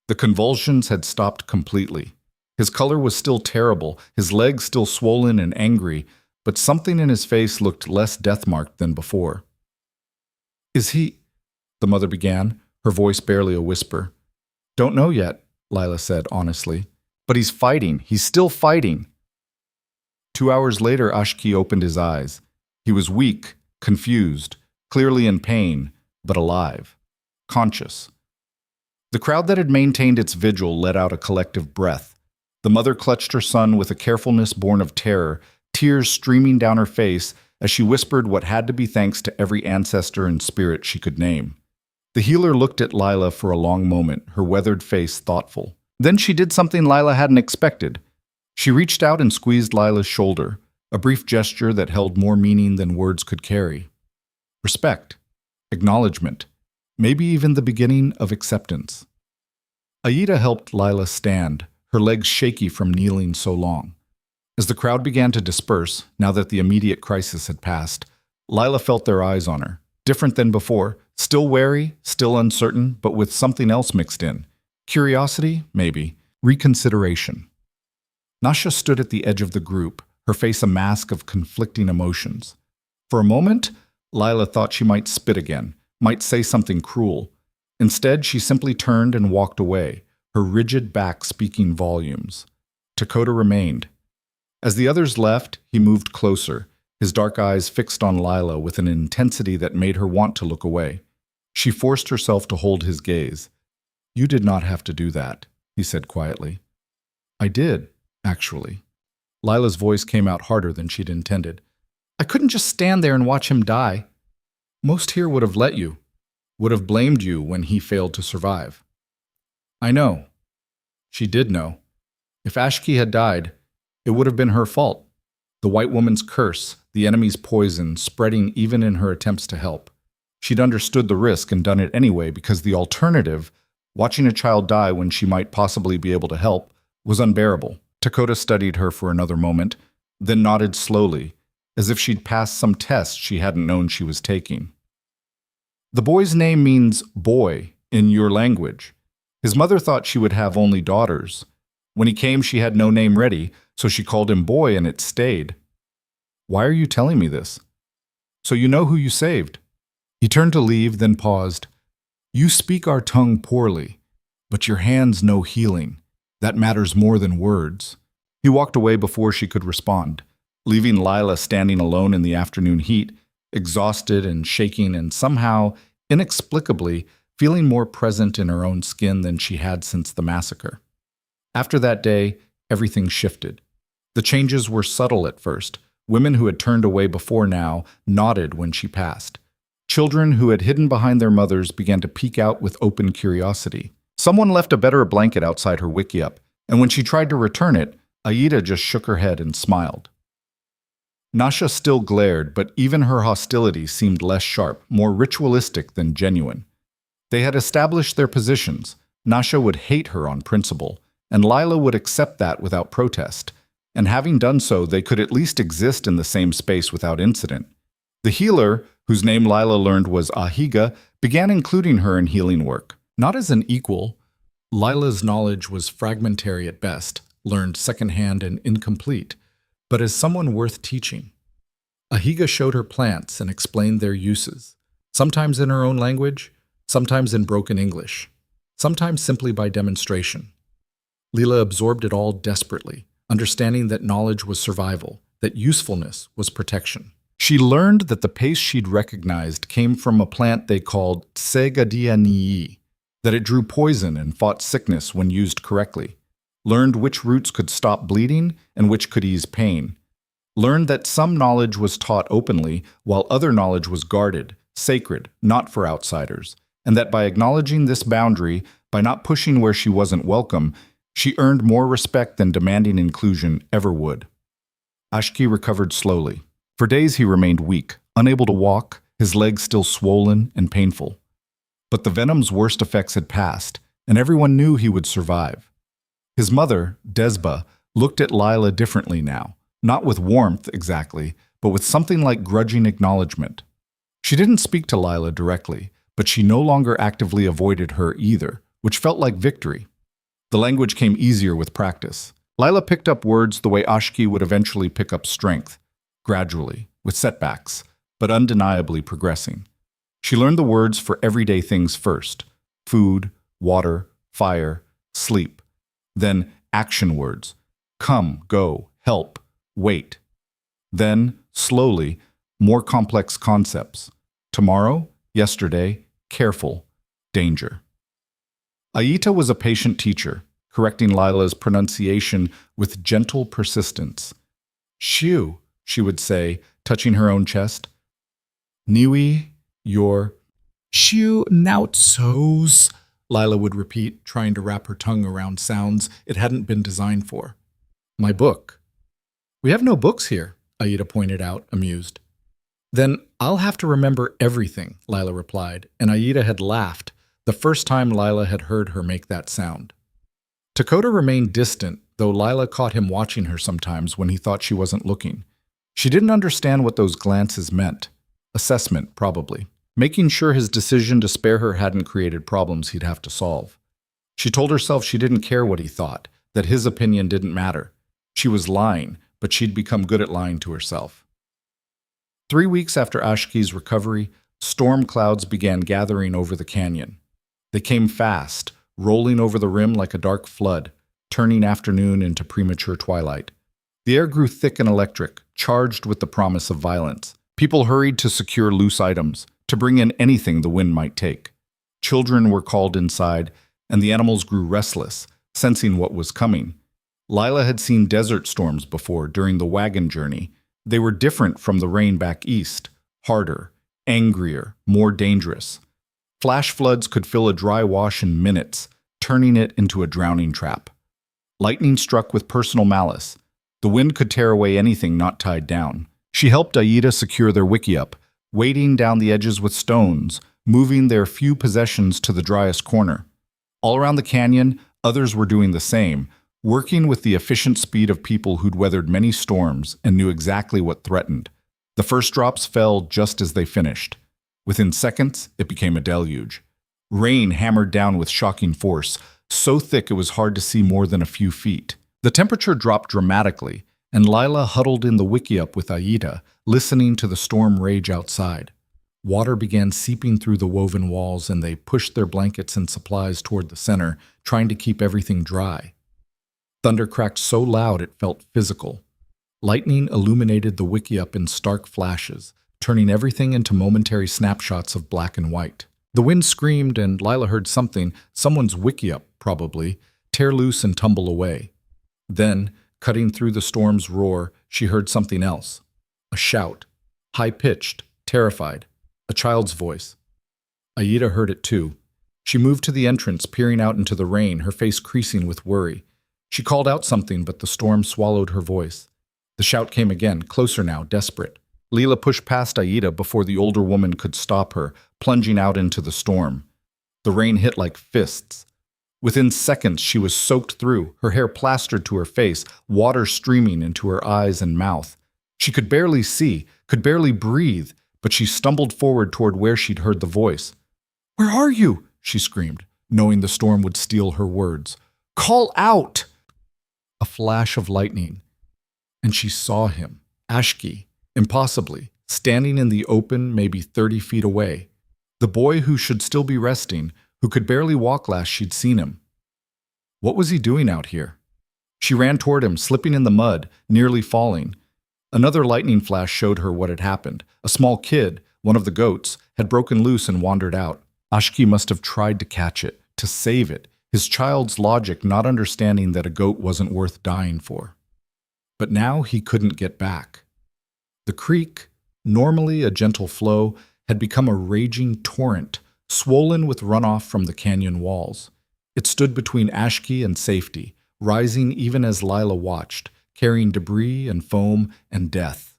The convulsions had stopped completely. His color was still terrible, his legs still swollen and angry, but something in his face looked less death-marked than before. Is he? The mother began, her voice barely a whisper. Don't know yet, Lila said honestly. But he's fighting. He's still fighting. 2 hours later, Ashki opened his eyes. He was weak, confused, clearly in pain, but alive, conscious. The crowd that had maintained its vigil let out a collective breath. The mother clutched her son with a carefulness born of terror, tears streaming down her face as she whispered what had to be thanks to every ancestor and spirit she could name. The healer looked at Lila for a long moment, her weathered face thoughtful. Then she did something Lila hadn't expected. She reached out and squeezed Lila's shoulder, a brief gesture that held more meaning than words could carry. Respect, acknowledgement, maybe even the beginning of acceptance. Aida helped Lila stand, her legs shaky from kneeling so long. As the crowd began to disperse, now that the immediate crisis had passed, Lila felt their eyes on her. Different than before, still wary, still uncertain, but with something else mixed in. Curiosity, maybe. Reconsideration. Nasha stood at the edge of the group, her face a mask of conflicting emotions. For a moment, Lila thought she might spit again, might say something cruel. Instead, she simply turned and walked away, her rigid back speaking volumes. Dakota remained. As the others left, he moved closer, his dark eyes fixed on Lila with an intensity that made her want to look away. She forced herself to hold his gaze. "You did not have to do that," he said quietly. "I did, actually." Lila's voice came out harder than she'd intended. "I couldn't just stand there and watch him die. Most here would have let you, would have blamed you when he failed to survive." "I know." She did know. If Ashki had died, it would have been her fault. The white woman's curse, the enemy's poison, spreading even in her attempts to help. She'd understood the risk and done it anyway because the alternative, watching a child die when she might possibly be able to help, was unbearable. Dakota studied her for another moment, then nodded slowly, as if she'd passed some test she hadn't known she was taking. "The boy's name means boy in your language. His mother thought she would have only daughters. When he came, she had no name ready, so she called him boy and it stayed." "Why are you telling me this?" "So you know who you saved." He turned to leave, then paused. "You speak our tongue poorly, but your hands know healing. That matters more than words." He walked away before she could respond, leaving Lila standing alone in the afternoon heat, exhausted and shaking and somehow, inexplicably, feeling more present in her own skin than she had since the massacre. After that day, everything shifted. The changes were subtle at first. Women who had turned away before now nodded when she passed. Children who had hidden behind their mothers began to peek out with open curiosity. Someone left a better blanket outside her wickiup, and when she tried to return it, Aida just shook her head and smiled. Nasha still glared, but even her hostility seemed less sharp, more ritualistic than genuine. They had established their positions. Nasha would hate her on principle, and Lila would accept that without protest. And having done so, they could at least exist in the same space without incident. The healer, whose name Lila learned was Ahiga, began including her in healing work. Not as an equal, Lila's knowledge was fragmentary at best, learned secondhand and incomplete, but as someone worth teaching. Ahiga showed her plants and explained their uses, sometimes in her own language, sometimes in broken English, sometimes simply by demonstration. Lila absorbed it all desperately, understanding that knowledge was survival, that usefulness was protection. She learned that the paste she'd recognized came from a plant they called Tsegadianii, that it drew poison and fought sickness when used correctly. Learned which roots could stop bleeding and which could ease pain. Learned that some knowledge was taught openly while other knowledge was guarded, sacred, not for outsiders, and that by acknowledging this boundary, by not pushing where she wasn't welcome, she earned more respect than demanding inclusion ever would. Ashki recovered slowly. For days he remained weak, unable to walk, his legs still swollen and painful. But the venom's worst effects had passed, and everyone knew he would survive. His mother, Desba, looked at Lila differently now, not with warmth exactly, but with something like grudging acknowledgement. She didn't speak to Lila directly, but she no longer actively avoided her either, which felt like victory. The language came easier with practice. Lila picked up words the way Ashki would eventually pick up strength, gradually, with setbacks, but undeniably progressing. She learned the words for everyday things first: food, water, fire, sleep. Then action words: come, go, help, wait. Then, slowly, more complex concepts: tomorrow, yesterday, careful, danger. Aita was a patient teacher, correcting Lila's pronunciation with gentle persistence. "Shiu," she would say, touching her own chest. "Niwi, your..." "Shiu nautsos," Lila would repeat, trying to wrap her tongue around sounds it hadn't been designed for. "My book." "We have no books here," Aida pointed out, amused. "Then I'll have to remember everything," Lila replied, and Aida had laughed, the first time Lila had heard her make that sound. Dakota remained distant, though Lila caught him watching her sometimes when he thought she wasn't looking. She didn't understand what those glances meant. Assessment, probably. Making sure his decision to spare her hadn't created problems he'd have to solve. She told herself she didn't care what he thought, that his opinion didn't matter. She was lying, but she'd become good at lying to herself. 3 weeks after Ashki's recovery, storm clouds began gathering over the canyon. They came fast, rolling over the rim like a dark flood, turning afternoon into premature twilight. The air grew thick and electric, charged with the promise of violence. People hurried to secure loose items, to bring in anything the wind might take. Children were called inside, and the animals grew restless, sensing what was coming. Lila had seen desert storms before during the wagon journey. They were different from the rain back east, harder, angrier, more dangerous. Flash floods could fill a dry wash in minutes, turning it into a drowning trap. Lightning struck with personal malice. The wind could tear away anything not tied down. She helped Aida secure their wickiup, weighting down the edges with stones, moving their few possessions to the driest corner. All around the canyon, others were doing the same, working with the efficient speed of people who'd weathered many storms and knew exactly what threatened. The first drops fell just as they finished. Within seconds, it became a deluge. Rain hammered down with shocking force, so thick it was hard to see more than a few feet. The temperature dropped dramatically, and Lila huddled in the wickiup with Aida, listening to the storm rage outside. Water began seeping through the woven walls, and they pushed their blankets and supplies toward the center, trying to keep everything dry. Thunder cracked so loud it felt physical. Lightning illuminated the wickiup in stark flashes, turning everything into momentary snapshots of black and white. The wind screamed, and Lila heard something, someone's wickiup, probably, tear loose and tumble away. Then, cutting through the storm's roar, she heard something else. A shout, high-pitched, terrified, a child's voice. Aida heard it too. She moved to the entrance, peering out into the rain, her face creasing with worry. She called out something, but the storm swallowed her voice. The shout came again, closer now, desperate. Lila pushed past Aida before the older woman could stop her, plunging out into the storm. The rain hit like fists. Within seconds, she was soaked through, her hair plastered to her face, water streaming into her eyes and mouth. She could barely see, could barely breathe, but she stumbled forward toward where she'd heard the voice. "Where are you?" she screamed, knowing the storm would steal her words. "Call out!" A flash of lightning, and she saw him, Ashki, impossibly, standing in the open maybe 30 feet away. The boy who should still be resting, who could barely walk last she'd seen him. What was he doing out here? She ran toward him, slipping in the mud, nearly falling. Another lightning flash showed her what had happened. A small kid, one of the goats, had broken loose and wandered out. Ashki must have tried to catch it, to save it, his child's logic not understanding that a goat wasn't worth dying for. But now he couldn't get back. The creek, normally a gentle flow, had become a raging torrent, swollen with runoff from the canyon walls. It stood between Ashki and safety, rising even as Lila watched, carrying debris and foam and death.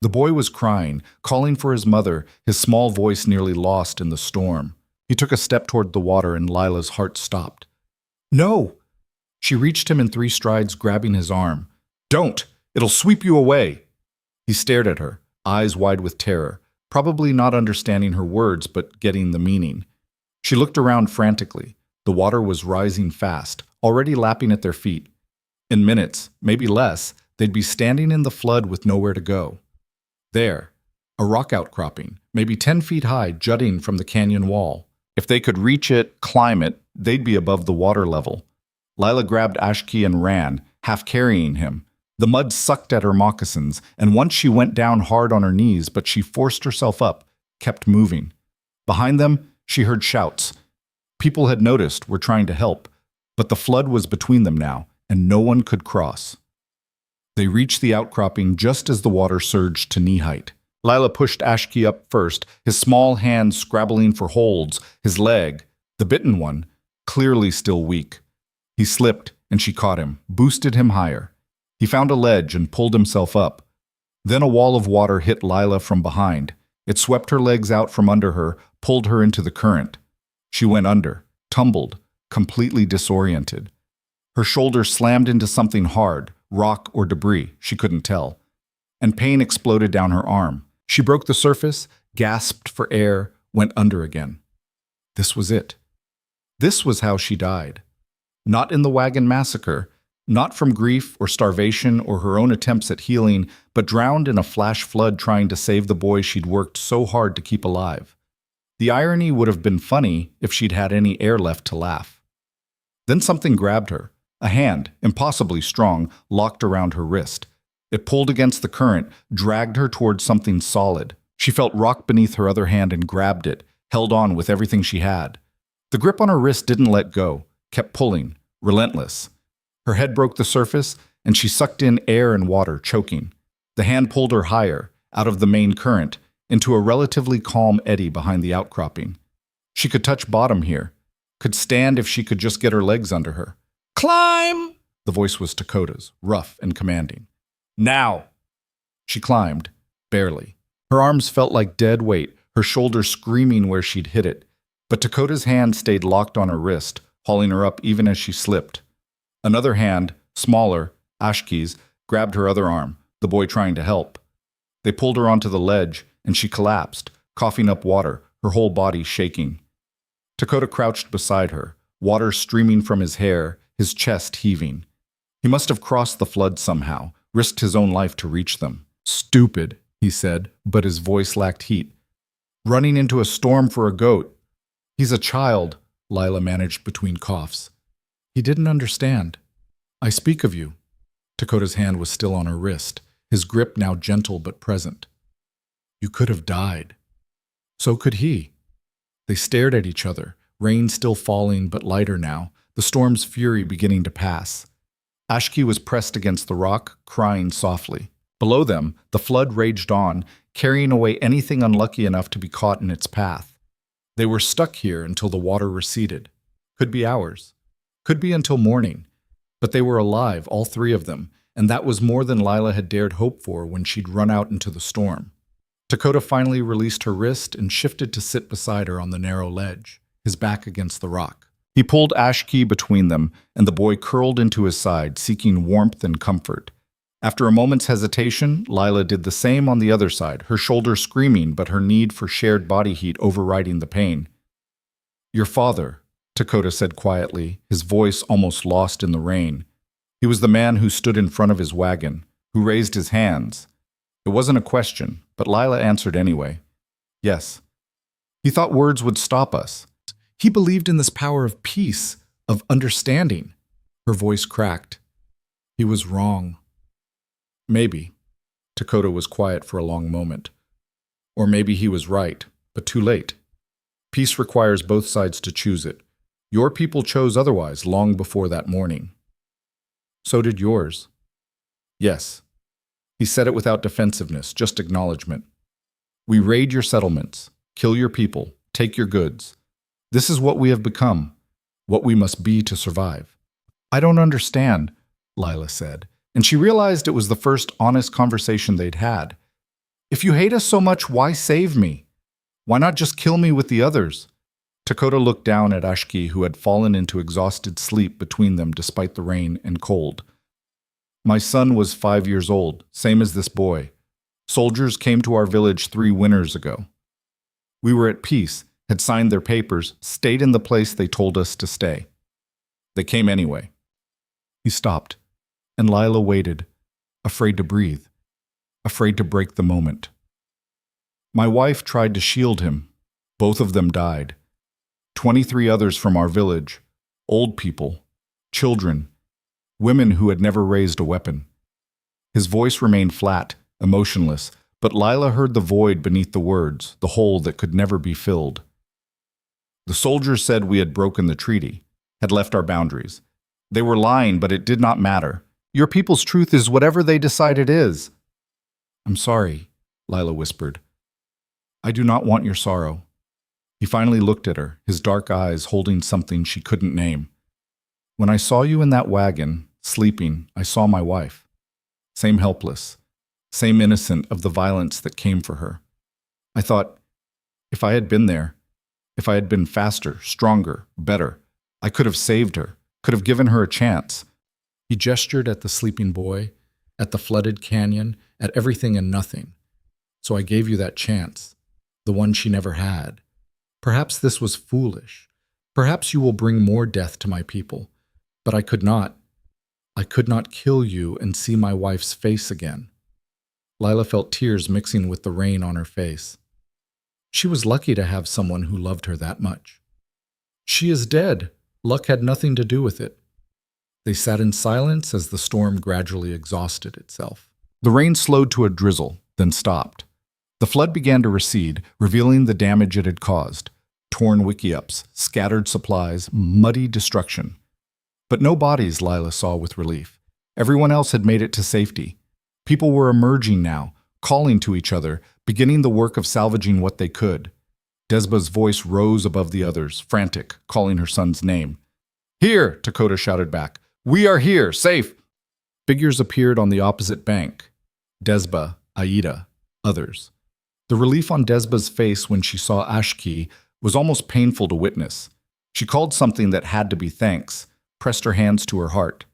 The boy was crying, calling for his mother, his small voice nearly lost in the storm. He took a step toward the water and Lila's heart stopped. "No!" She reached him in 3 strides, grabbing his arm. "Don't! It'll sweep you away!" He stared at her, eyes wide with terror, probably not understanding her words but getting the meaning. She looked around frantically. The water was rising fast, already lapping at their feet. In minutes, maybe less, they'd be standing in the flood with nowhere to go. There, a rock outcropping, maybe 10 feet high, jutting from the canyon wall. If they could reach it, climb it, they'd be above the water level. Lila grabbed Ashki and ran, half carrying him. The mud sucked at her moccasins, and once she went down hard on her knees, but she forced herself up, kept moving. Behind them, she heard shouts. People had noticed, were trying to help, but the flood was between them now, and no one could cross. They reached the outcropping just as the water surged to knee height. Lila pushed Ashki up first, his small hand scrabbling for holds, his leg, the bitten one, clearly still weak. He slipped, and she caught him, boosted him higher. He found a ledge and pulled himself up. Then a wall of water hit Lila from behind. It swept her legs out from under her, pulled her into the current. She went under, tumbled, completely disoriented. Her shoulder slammed into something hard, rock or debris, she couldn't tell, and pain exploded down her arm. She broke the surface, gasped for air, went under again. This was it. This was how she died. Not in the wagon massacre, not from grief or starvation or her own attempts at healing, but drowned in a flash flood trying to save the boy she'd worked so hard to keep alive. The irony would have been funny if she'd had any air left to laugh. Then something grabbed her. A hand, impossibly strong, locked around her wrist. It pulled against the current, dragged her towards something solid. She felt rock beneath her other hand and grabbed it, held on with everything she had. The grip on her wrist didn't let go, kept pulling, relentless. Her head broke the surface, and she sucked in air and water, choking. The hand pulled her higher, out of the main current, into a relatively calm eddy behind the outcropping. She could touch bottom here, could stand if she could just get her legs under her. "Climb!" The voice was Dakota's, rough and commanding. "Now!" She climbed, barely. Her arms felt like dead weight, her shoulder screaming where she'd hit it. But Dakota's hand stayed locked on her wrist, hauling her up even as she slipped. Another hand, smaller, Ashki's, grabbed her other arm, the boy trying to help. They pulled her onto the ledge, and she collapsed, coughing up water, her whole body shaking. Dakota crouched beside her, water streaming from his hair, his chest heaving. He must have crossed the flood somehow, risked his own life to reach them. "Stupid," he said, but his voice lacked heat. "Running into a storm for a goat." "He's a child," Lila managed between coughs. He didn't understand. "I speak of you." Dakota's hand was still on her wrist, his grip now gentle but present. "You could have died." So could he. They stared at each other, rain still falling but lighter now, the storm's fury beginning to pass. Ashki was pressed against the rock, crying softly. Below them, the flood raged on, carrying away anything unlucky enough to be caught in its path. They were stuck here until the water receded. Could be hours. Could be until morning. But they were alive, all three of them, and that was more than Lila had dared hope for when she'd run out into the storm. Dakota finally released her wrist and shifted to sit beside her on the narrow ledge, his back against the rock. He pulled Ashki between them, and the boy curled into his side, seeking warmth and comfort. After a moment's hesitation, Lila did the same on the other side, her shoulder screaming but her need for shared body heat overriding the pain. "Your father," Dakota said quietly, his voice almost lost in the rain. He was the man who stood in front of his wagon, who raised his hands. It wasn't a question, but Lila answered anyway. "Yes." He thought words would stop us. He believed in this power of peace, of understanding. Her voice cracked. He was wrong. Maybe. Dakota was quiet for a long moment. Or maybe he was right, but too late. Peace requires both sides to choose it. Your people chose otherwise long before that morning. So did yours. Yes. He said it without defensiveness, just acknowledgement. We raid your settlements, kill your people, take your goods. This is what we have become, what we must be to survive. "I don't understand," Lila said, and she realized it was the first honest conversation they'd had. "If you hate us so much, why save me? Why not just kill me with the others?" Dakota looked down at Ashki, who had fallen into exhausted sleep between them despite the rain and cold. "My son was 5 years old, same as this boy. Soldiers came to our village 3 winters ago. We were at peace, had signed their papers, stayed in the place they told us to stay. They came anyway." He stopped, and Lila waited, afraid to breathe, afraid to break the moment. "My wife tried to shield him. Both of them died. 23 others from our village, old people, children, women who had never raised a weapon." His voice remained flat, emotionless, but Lila heard the void beneath the words, the hole that could never be filled. "The soldiers said we had broken the treaty, had left our boundaries. They were lying, but it did not matter. Your people's truth is whatever they decide it is." "I'm sorry," Lila whispered. "I do not want your sorrow." He finally looked at her, his dark eyes holding something she couldn't name. "When I saw you in that wagon, sleeping, I saw my wife. Same helpless, same innocent of the violence that came for her. I thought, if I had been there, if I had been faster, stronger, better, I could have saved her, could have given her a chance. He gestured at the sleeping boy, at the flooded canyon, at everything and nothing. So I gave you that chance, the one she never had. Perhaps this was foolish. Perhaps you will bring more death to my people. But I could not. I could not kill you and see my wife's face again. Lila felt tears mixing with the rain on her face. She was lucky to have someone who loved her that much. She is dead. Luck had nothing to do with it. They sat in silence as the storm gradually exhausted itself. The rain slowed to a drizzle, then stopped. The flood began to recede, revealing the damage it had caused. Torn wickiups, scattered supplies, muddy destruction. But no bodies, Lila saw with relief. Everyone else had made it to safety. People were emerging now, calling to each other, beginning the work of salvaging what they could. Desba's voice rose above the others, frantic, calling her son's name. "Here!" Dakota shouted back. "We are here, safe!" Figures appeared on the opposite bank. Desba, Aida, others. The relief on Desba's face when she saw Ashki was almost painful to witness. She called something that had to be thanks, pressed her hands to her heart.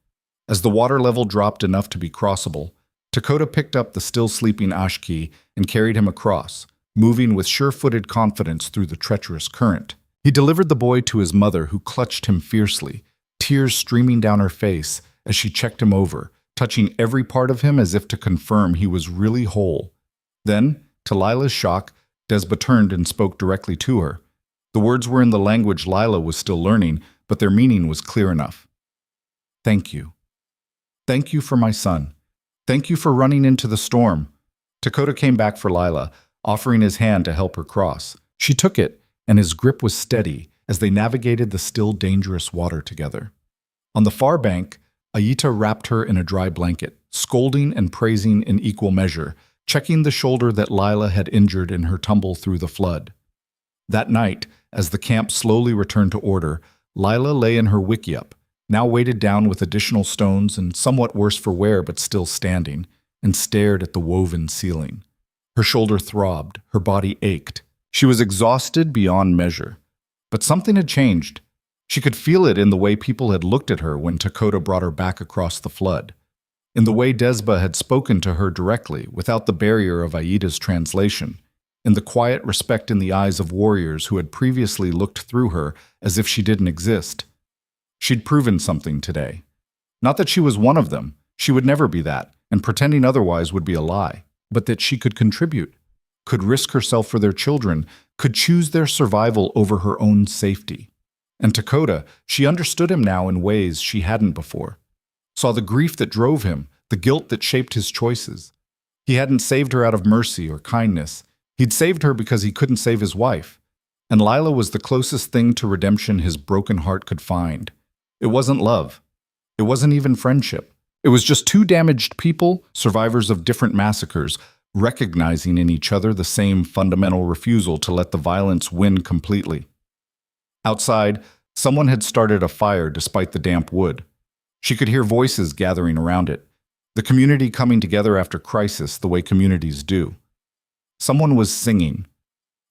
As the water level dropped enough to be crossable, Dakota picked up the still sleeping Ashki and carried him across, moving with sure-footed confidence through the treacherous current. He delivered the boy to his mother, who clutched him fiercely, tears streaming down her face as she checked him over, touching every part of him as if to confirm he was really whole. Then, to Lila's shock, Desba turned and spoke directly to her. The words were in the language Lila was still learning, but their meaning was clear enough. "Thank you. Thank you for my son. Thank you for running into the storm." Dakota came back for Lila, offering his hand to help her cross. She took it, and his grip was steady as they navigated the still dangerous water together. On the far bank, Aida wrapped her in a dry blanket, scolding and praising in equal measure, checking the shoulder that Lila had injured in her tumble through the flood. That night, as the camp slowly returned to order, Lila lay in her wickiup, now weighted down with additional stones and somewhat worse for wear but still standing, and stared at the woven ceiling. Her shoulder throbbed, her body ached. She was exhausted beyond measure. But something had changed. She could feel it in the way people had looked at her when Dakota brought her back across the flood, in the way Desba had spoken to her directly without the barrier of Aida's translation, in the quiet respect in the eyes of warriors who had previously looked through her as if she didn't exist. She'd proven something today. Not that she was one of them, she would never be that, and pretending otherwise would be a lie, but that she could contribute, could risk herself for their children, could choose their survival over her own safety. And Dakota, she understood him now in ways she hadn't before. Saw the grief that drove him, the guilt that shaped his choices. He hadn't saved her out of mercy or kindness. He'd saved her because he couldn't save his wife. And Lila was the closest thing to redemption his broken heart could find. It wasn't love. It wasn't even friendship. It was just two damaged people, survivors of different massacres, recognizing in each other the same fundamental refusal to let the violence win completely. Outside, someone had started a fire despite the damp wood. She could hear voices gathering around it, the community coming together after crisis the way communities do. Someone was singing,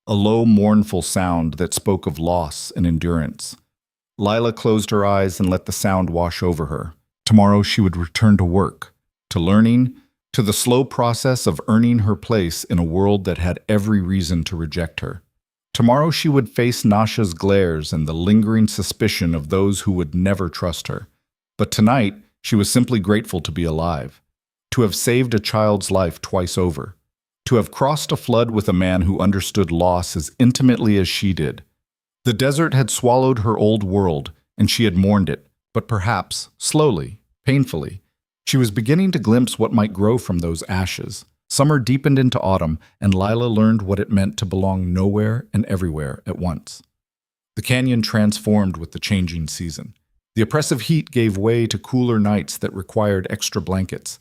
a low, mournful sound that spoke of loss and endurance. Lila closed her eyes and let the sound wash over her. Tomorrow she would return to work, to learning, to the slow process of earning her place in a world that had every reason to reject her. Tomorrow she would face Nasha's glares and the lingering suspicion of those who would never trust her. But tonight, she was simply grateful to be alive, to have saved a child's life twice over, to have crossed a flood with a man who understood loss as intimately as she did. The desert had swallowed her old world, and she had mourned it, but perhaps, slowly, painfully, she was beginning to glimpse what might grow from those ashes. Summer deepened into autumn, and Lila learned what it meant to belong nowhere and everywhere at once. The canyon transformed with the changing season. The oppressive heat gave way to cooler nights that required extra blankets.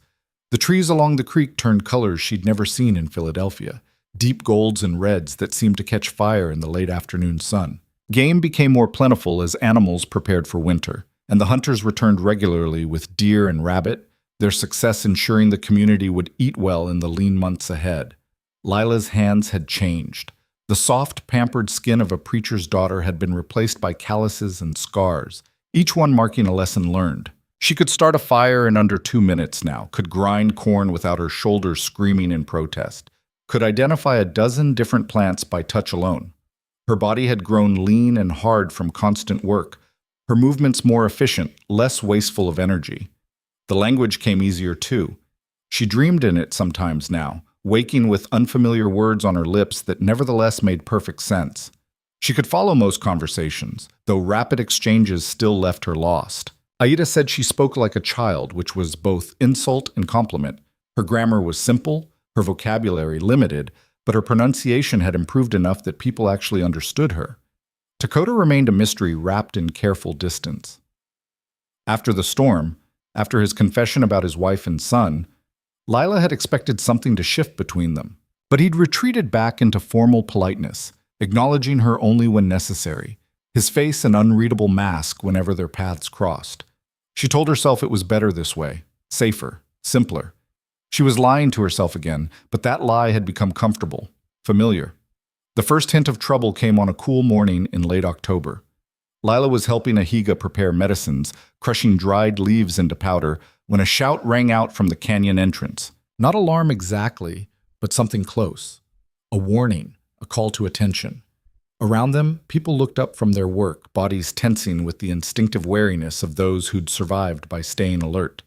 The trees along the creek turned colors she'd never seen in Philadelphia, deep golds and reds that seemed to catch fire in the late afternoon sun. Game became more plentiful as animals prepared for winter, and the hunters returned regularly with deer and rabbit, their success ensuring the community would eat well in the lean months ahead. Lila's hands had changed. The soft, pampered skin of a preacher's daughter had been replaced by calluses and scars, each one marking a lesson learned. She could start a fire in under 2 minutes now, could grind corn without her shoulders screaming in protest, could identify a dozen different plants by touch alone. Her body had grown lean and hard from constant work, her movements more efficient, less wasteful of energy. The language came easier too. She dreamed in it sometimes now, waking with unfamiliar words on her lips that nevertheless made perfect sense. She could follow most conversations, though rapid exchanges still left her lost. Aida said she spoke like a child, which was both insult and compliment. Her grammar was simple, her vocabulary limited, but her pronunciation had improved enough that people actually understood her. Dakota remained a mystery wrapped in careful distance. After the storm, after his confession about his wife and son, Lila had expected something to shift between them. But he'd retreated back into formal politeness, acknowledging her only when necessary, his face an unreadable mask whenever their paths crossed. She told herself it was better this way, safer, simpler. She was lying to herself again, but that lie had become comfortable, familiar. The first hint of trouble came on a cool morning in late October. Lila was helping Ahiga prepare medicines, crushing dried leaves into powder, when a shout rang out from the canyon entrance. Not alarm exactly, but something close. A warning, a call to attention. Around them, people looked up from their work, bodies tensing with the instinctive wariness of those who'd survived by staying alert.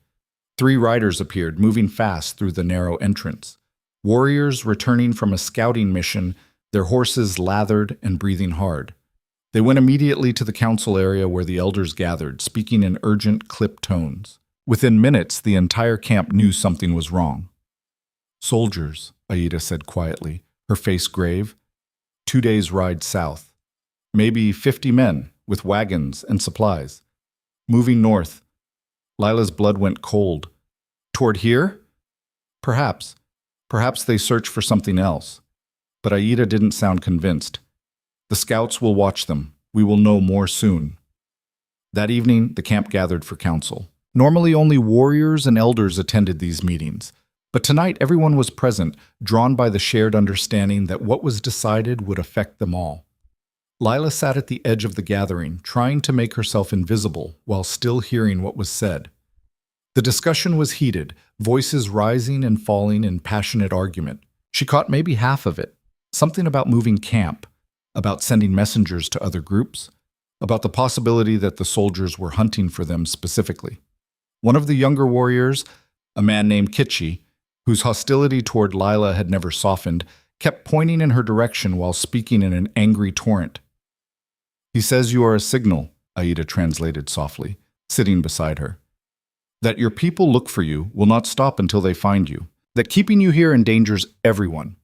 3 riders appeared, moving fast through the narrow entrance. Warriors returning from a scouting mission, their horses lathered and breathing hard. They went immediately to the council area where the elders gathered, speaking in urgent, clipped tones. Within minutes, the entire camp knew something was wrong. "Soldiers," Aida said quietly, her face grave. 2 days' ride south. Maybe 50 men, with wagons and supplies. Moving north. Lila's blood went cold. Toward here? Perhaps. Perhaps they search for something else. But Aida didn't sound convinced. "The scouts will watch them. We will know more soon." That evening, the camp gathered for council. Normally, only warriors and elders attended these meetings. But tonight, everyone was present, drawn by the shared understanding that what was decided would affect them all. Lila sat at the edge of the gathering, trying to make herself invisible while still hearing what was said. The discussion was heated, voices rising and falling in passionate argument. She caught maybe half of it. Something about moving camp, about sending messengers to other groups, about the possibility that the soldiers were hunting for them specifically. One of the younger warriors, a man named Kitchi, whose hostility toward Lila had never softened, kept pointing in her direction while speaking in an angry torrent. "He says you are a signal," Aida translated softly, sitting beside her. "That your people look for you, will not stop until they find you. That keeping you here endangers everyone."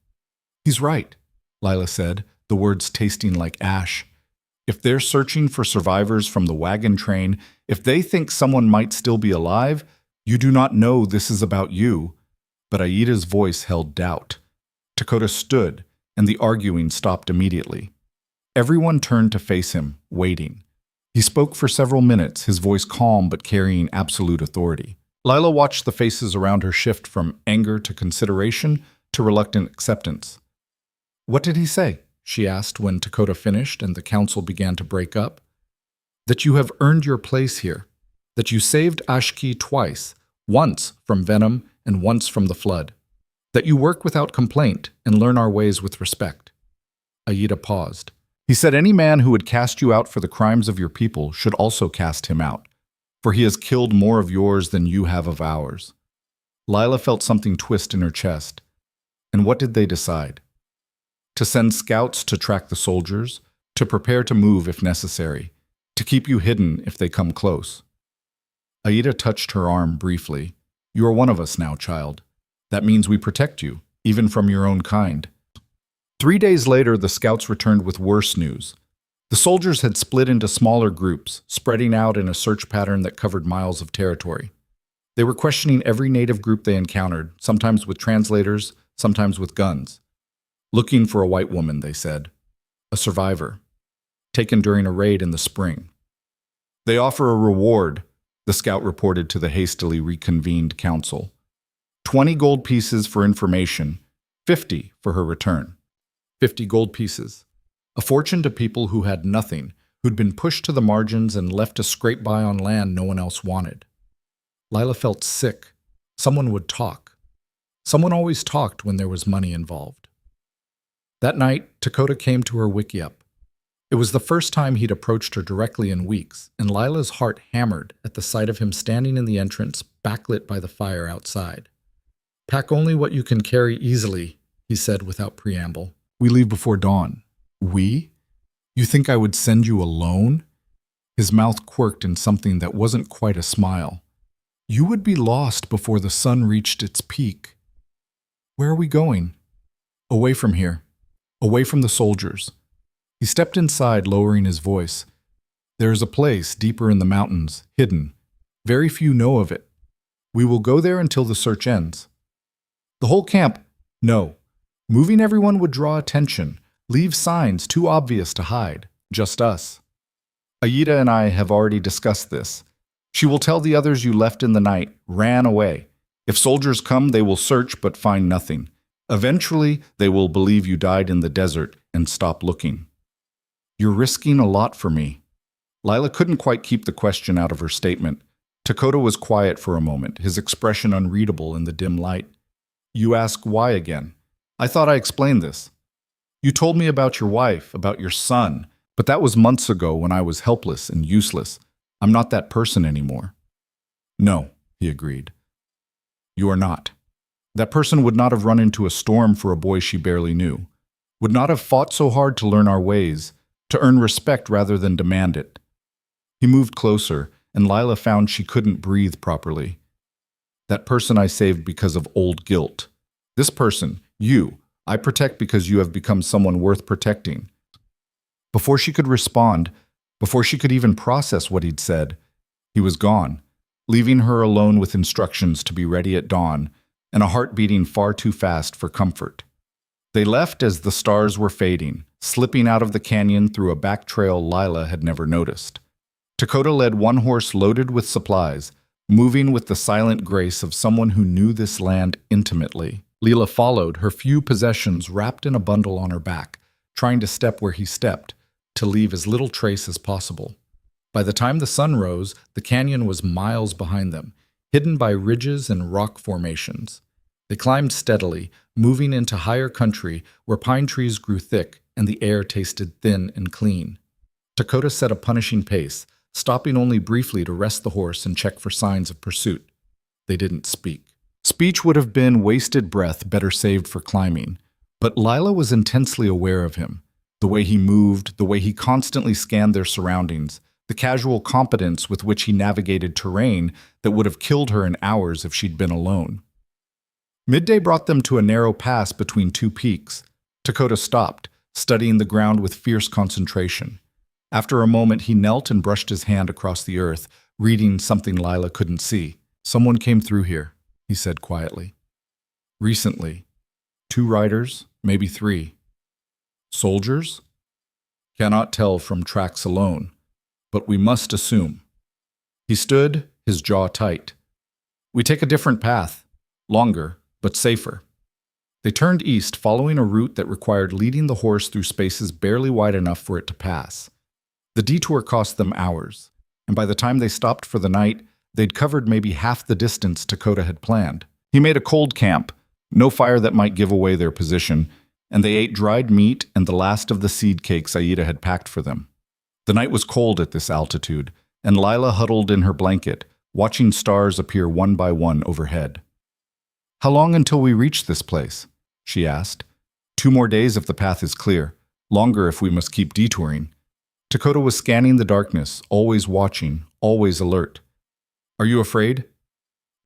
"He's right," Lila said, the words tasting like ash. "If they're searching for survivors from the wagon train, if they think someone might still be alive, you do not know this is about you." But Aida's voice held doubt. Dakota stood, and the arguing stopped immediately. Everyone turned to face him, waiting. He spoke for several minutes, his voice calm but carrying absolute authority. Lila watched the faces around her shift from anger to consideration to reluctant acceptance. "What did he say?" she asked when Dakota finished and the council began to break up. "That you have earned your place here. That you saved Ashki twice, once from venom and once from the flood. That you work without complaint and learn our ways with respect." Aida paused. "He said any man who would cast you out for the crimes of your people should also cast him out, for he has killed more of yours than you have of ours." Lila felt something twist in her chest. And what did they decide? To send scouts to track the soldiers, to prepare to move if necessary, to keep you hidden if they come close. Aida touched her arm briefly. "You are one of us now, child. That means we protect you, even from your own kind." 3 days later, the scouts returned with worse news. The soldiers had split into smaller groups, spreading out in a search pattern that covered miles of territory. They were questioning every native group they encountered, sometimes with translators, sometimes with guns. "Looking for a white woman," they said. "A survivor. Taken during a raid in the spring." "They offer a reward," the scout reported to the hastily reconvened council. 20 gold pieces for information, 50 for her return. 50 gold pieces. A fortune to people who had nothing, who'd been pushed to the margins and left to scrape by on land no one else wanted. Lila felt sick. Someone would talk. Someone always talked when there was money involved. That night, Dakota came to her wickiup. It was the first time he'd approached her directly in weeks, and Lila's heart hammered at the sight of him standing in the entrance, backlit by the fire outside. "Pack only what you can carry easily," he said without preamble. "We leave before dawn." "We? You think I would send you alone?" His mouth quirked in something that wasn't quite a smile. "You would be lost before the sun reached its peak." "Where are we going?" "Away from here. Away from the soldiers." He stepped inside, lowering his voice. "There is a place deeper in the mountains, hidden. Very few know of it. We will go there until the search ends." "The whole camp?" "No. Moving everyone would draw attention, leave signs too obvious to hide. Just us. Aida and I have already discussed this. She will tell the others you left in the night, ran away. If soldiers come, they will search but find nothing. Eventually, they will believe you died in the desert and stop looking." "You're risking a lot for me." Lila couldn't quite keep the question out of her statement. Dakota was quiet for a moment, his expression unreadable in the dim light. "You ask why again? I thought I explained this. You told me about your wife, about your son, but that was months ago when I was helpless and useless. I'm not that person anymore." "No," he agreed. "You are not. That person would not have run into a storm for a boy she barely knew, would not have fought so hard to learn our ways, to earn respect rather than demand it." He moved closer, and Lila found she couldn't breathe properly. "That person I saved because of old guilt. This person, you, I protect because you have become someone worth protecting." Before she could respond, before she could even process what he'd said, he was gone, leaving her alone with instructions to be ready at dawn and a heart beating far too fast for comfort. They left as the stars were fading, slipping out of the canyon through a back trail Lila had never noticed. Dakota led one horse loaded with supplies, moving with the silent grace of someone who knew this land intimately. Lila followed, her few possessions wrapped in a bundle on her back, trying to step where he stepped, to leave as little trace as possible. By the time the sun rose, the canyon was miles behind them, hidden by ridges and rock formations. They climbed steadily, moving into higher country where pine trees grew thick and the air tasted thin and clean. Dakota set a punishing pace, stopping only briefly to rest the horse and check for signs of pursuit. They didn't speak. Speech would have been wasted breath better saved for climbing, but Lila was intensely aware of him. The way he moved, the way he constantly scanned their surroundings, the casual competence with which he navigated terrain that would have killed her in hours if she'd been alone. Midday brought them to a narrow pass between two peaks. Dakota stopped, studying the ground with fierce concentration. After a moment, he knelt and brushed his hand across the earth, reading something Lila couldn't see. "Someone came through here," he said quietly. "Recently. 2 riders, maybe 3. Soldiers? Cannot tell from tracks alone, but we must assume." He stood, his jaw tight. "We take a different path, longer, but safer." They turned east, following a route that required leading the horse through spaces barely wide enough for it to pass. The detour cost them hours, and by the time they stopped for the night, they'd covered maybe half the distance Dakota had planned. He made a cold camp, no fire that might give away their position, and they ate dried meat and the last of the seed cakes Aida had packed for them. The night was cold at this altitude, and Lila huddled in her blanket, watching stars appear one by one overhead. "How long until we reach this place?" she asked. "2 more days if the path is clear, longer if we must keep detouring." Dakota was scanning the darkness, always watching, always alert. "Are you afraid?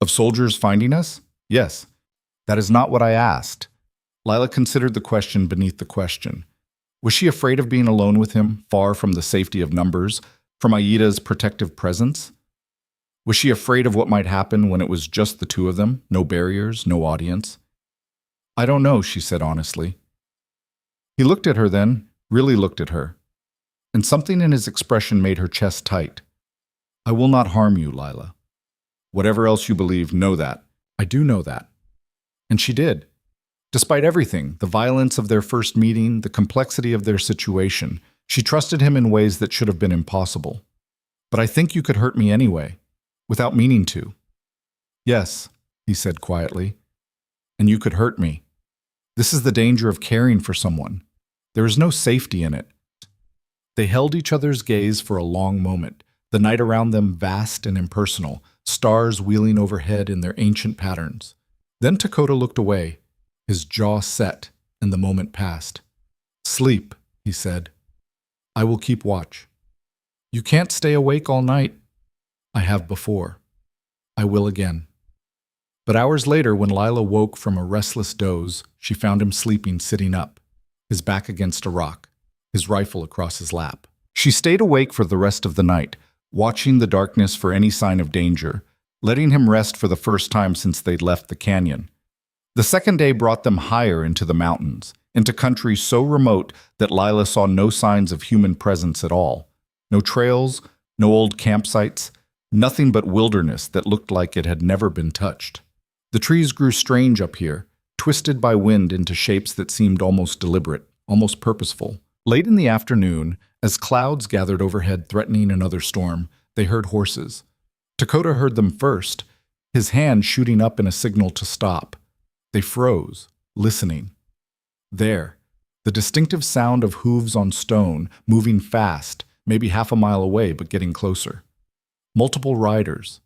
Of soldiers finding us?" "Yes." "That is not what I asked." Lila considered the question beneath the question. Was she afraid of being alone with him, far from the safety of numbers, from Aida's protective presence? Was she afraid of what might happen when it was just the 2 of them, no barriers, no audience? "I don't know," she said honestly. He looked at her then, really looked at her, and something in his expression made her chest tight. "I will not harm you, Lila. Whatever else you believe, know that. I do know that." And she did. Despite everything, the violence of their first meeting, the complexity of their situation, she trusted him in ways that should have been impossible. "But I think you could hurt me anyway, without meaning to." Yes, he said quietly, and you could hurt me. This is the danger of caring for someone. There is no safety in it. They held each other's gaze for a long moment, the night around them vast and impersonal, stars wheeling overhead in their ancient patterns. Then Dakota looked away, his jaw set, and the moment passed. Sleep, he said. I will keep watch. You can't stay awake all night. I have before. I will again. But hours later, when Lila woke from a restless doze, she found him sleeping sitting up, his back against a rock, his rifle across his lap. She stayed awake for the rest of the night, watching the darkness for any sign of danger, letting him rest for the first time since they'd left the canyon. The second day brought them higher into the mountains, into country so remote that Lila saw no signs of human presence at all. No trails, no old campsites, nothing but wilderness that looked like it had never been touched. The trees grew strange up here, twisted by wind into shapes that seemed almost deliberate, almost purposeful. Late in the afternoon, as clouds gathered overhead threatening another storm, they heard horses. Dakota heard them first, his hand shooting up in a signal to stop. They froze, listening. There, the distinctive sound of hooves on stone, moving fast, maybe half a mile away but getting closer. Multiple riders.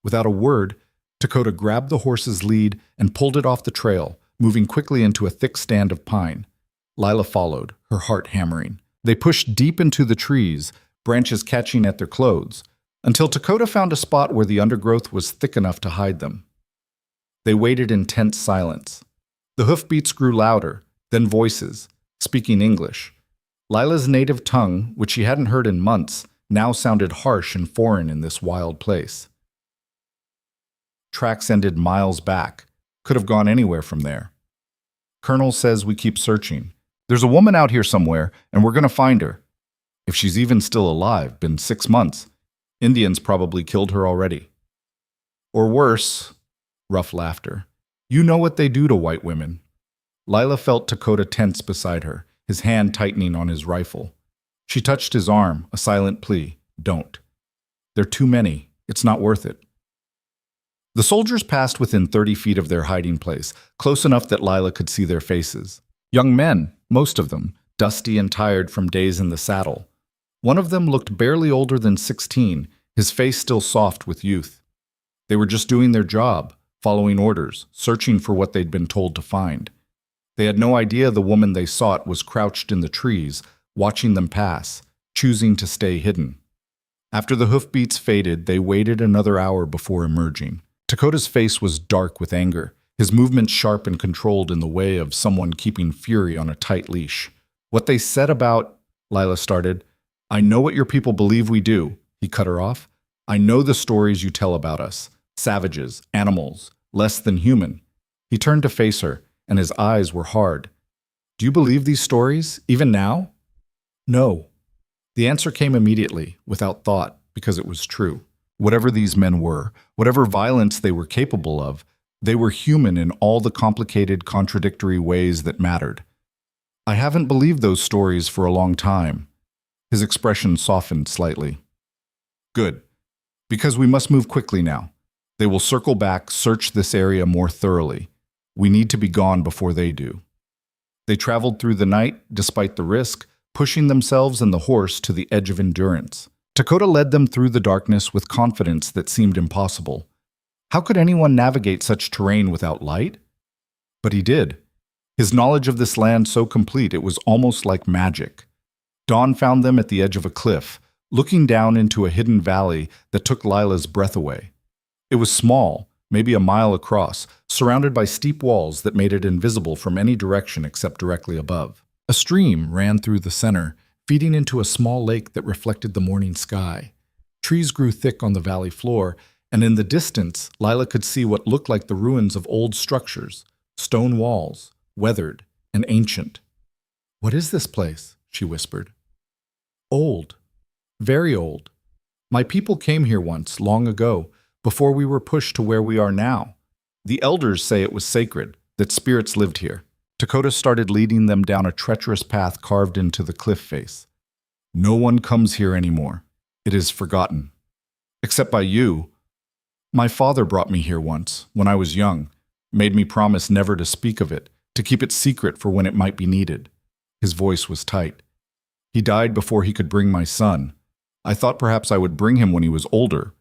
Without a word, Dakota grabbed the horse's lead and pulled it off the trail, moving quickly into a thick stand of pine. Lila followed, her heart hammering. They pushed deep into the trees, branches catching at their clothes, until Dakota found a spot where the undergrowth was thick enough to hide them. They waited in tense silence. The hoofbeats grew louder, then voices, speaking English. Lila's native tongue, which she hadn't heard in months, now sounded harsh and foreign in this wild place. Tracks ended miles back. Could have gone anywhere from there. Colonel says we keep searching. There's a woman out here somewhere, and we're going to find her. If she's even still alive, been 6 months. Indians probably killed her already. Or worse, rough laughter. You know what they do to white women. Lila felt Dakota tense beside her, his hand tightening on his rifle. She touched his arm, a silent plea. Don't. They're too many. It's not worth it. The soldiers passed within 30 feet of their hiding place, close enough that Lila could see their faces. Young men, most of them, dusty and tired from days in the saddle. One of them looked barely older than 16, his face still soft with youth. They were just doing their job, following orders, searching for what they'd been told to find. They had no idea the woman they sought was crouched in the trees, watching them pass, choosing to stay hidden. After the hoofbeats faded, they waited another hour before emerging. Dakota's face was dark with anger, his movements sharp and controlled in the way of someone keeping fury on a tight leash. What they said about, Lila started. I know what your people believe we do, he cut her off. I know the stories you tell about us. Savages, animals, less than human. He turned to face her, and his eyes were hard. Do you believe these stories, even now? No. The answer came immediately, without thought, because it was true. Whatever these men were, whatever violence they were capable of, they were human in all the complicated, contradictory ways that mattered. I haven't believed those stories for a long time. His expression softened slightly. Good. Because we must move quickly now. They will circle back, search this area more thoroughly. We need to be gone before they do. They traveled through the night, despite the risk, pushing themselves and the horse to the edge of endurance. Dakota led them through the darkness with confidence that seemed impossible. How could anyone navigate such terrain without light? But he did. His knowledge of this land so complete it was almost like magic. Dawn found them at the edge of a cliff, looking down into a hidden valley that took Lila's breath away. It was small, maybe a mile across, surrounded by steep walls that made it invisible from any direction except directly above. A stream ran through the center, feeding into a small lake that reflected the morning sky. Trees grew thick on the valley floor, and in the distance, Lila could see what looked like the ruins of old structures, stone walls, weathered and ancient. What is this place? She whispered. Old. Very old. My people came here once, long ago, before we were pushed to where we are now. The elders say it was sacred, that spirits lived here. Dakota started leading them down a treacherous path carved into the cliff face. No one comes here anymore. It is forgotten. Except by you. My father brought me here once, when I was young, made me promise never to speak of it, to keep it secret for when it might be needed. His voice was tight. He died before he could bring my son. I thought perhaps I would bring him when he was older,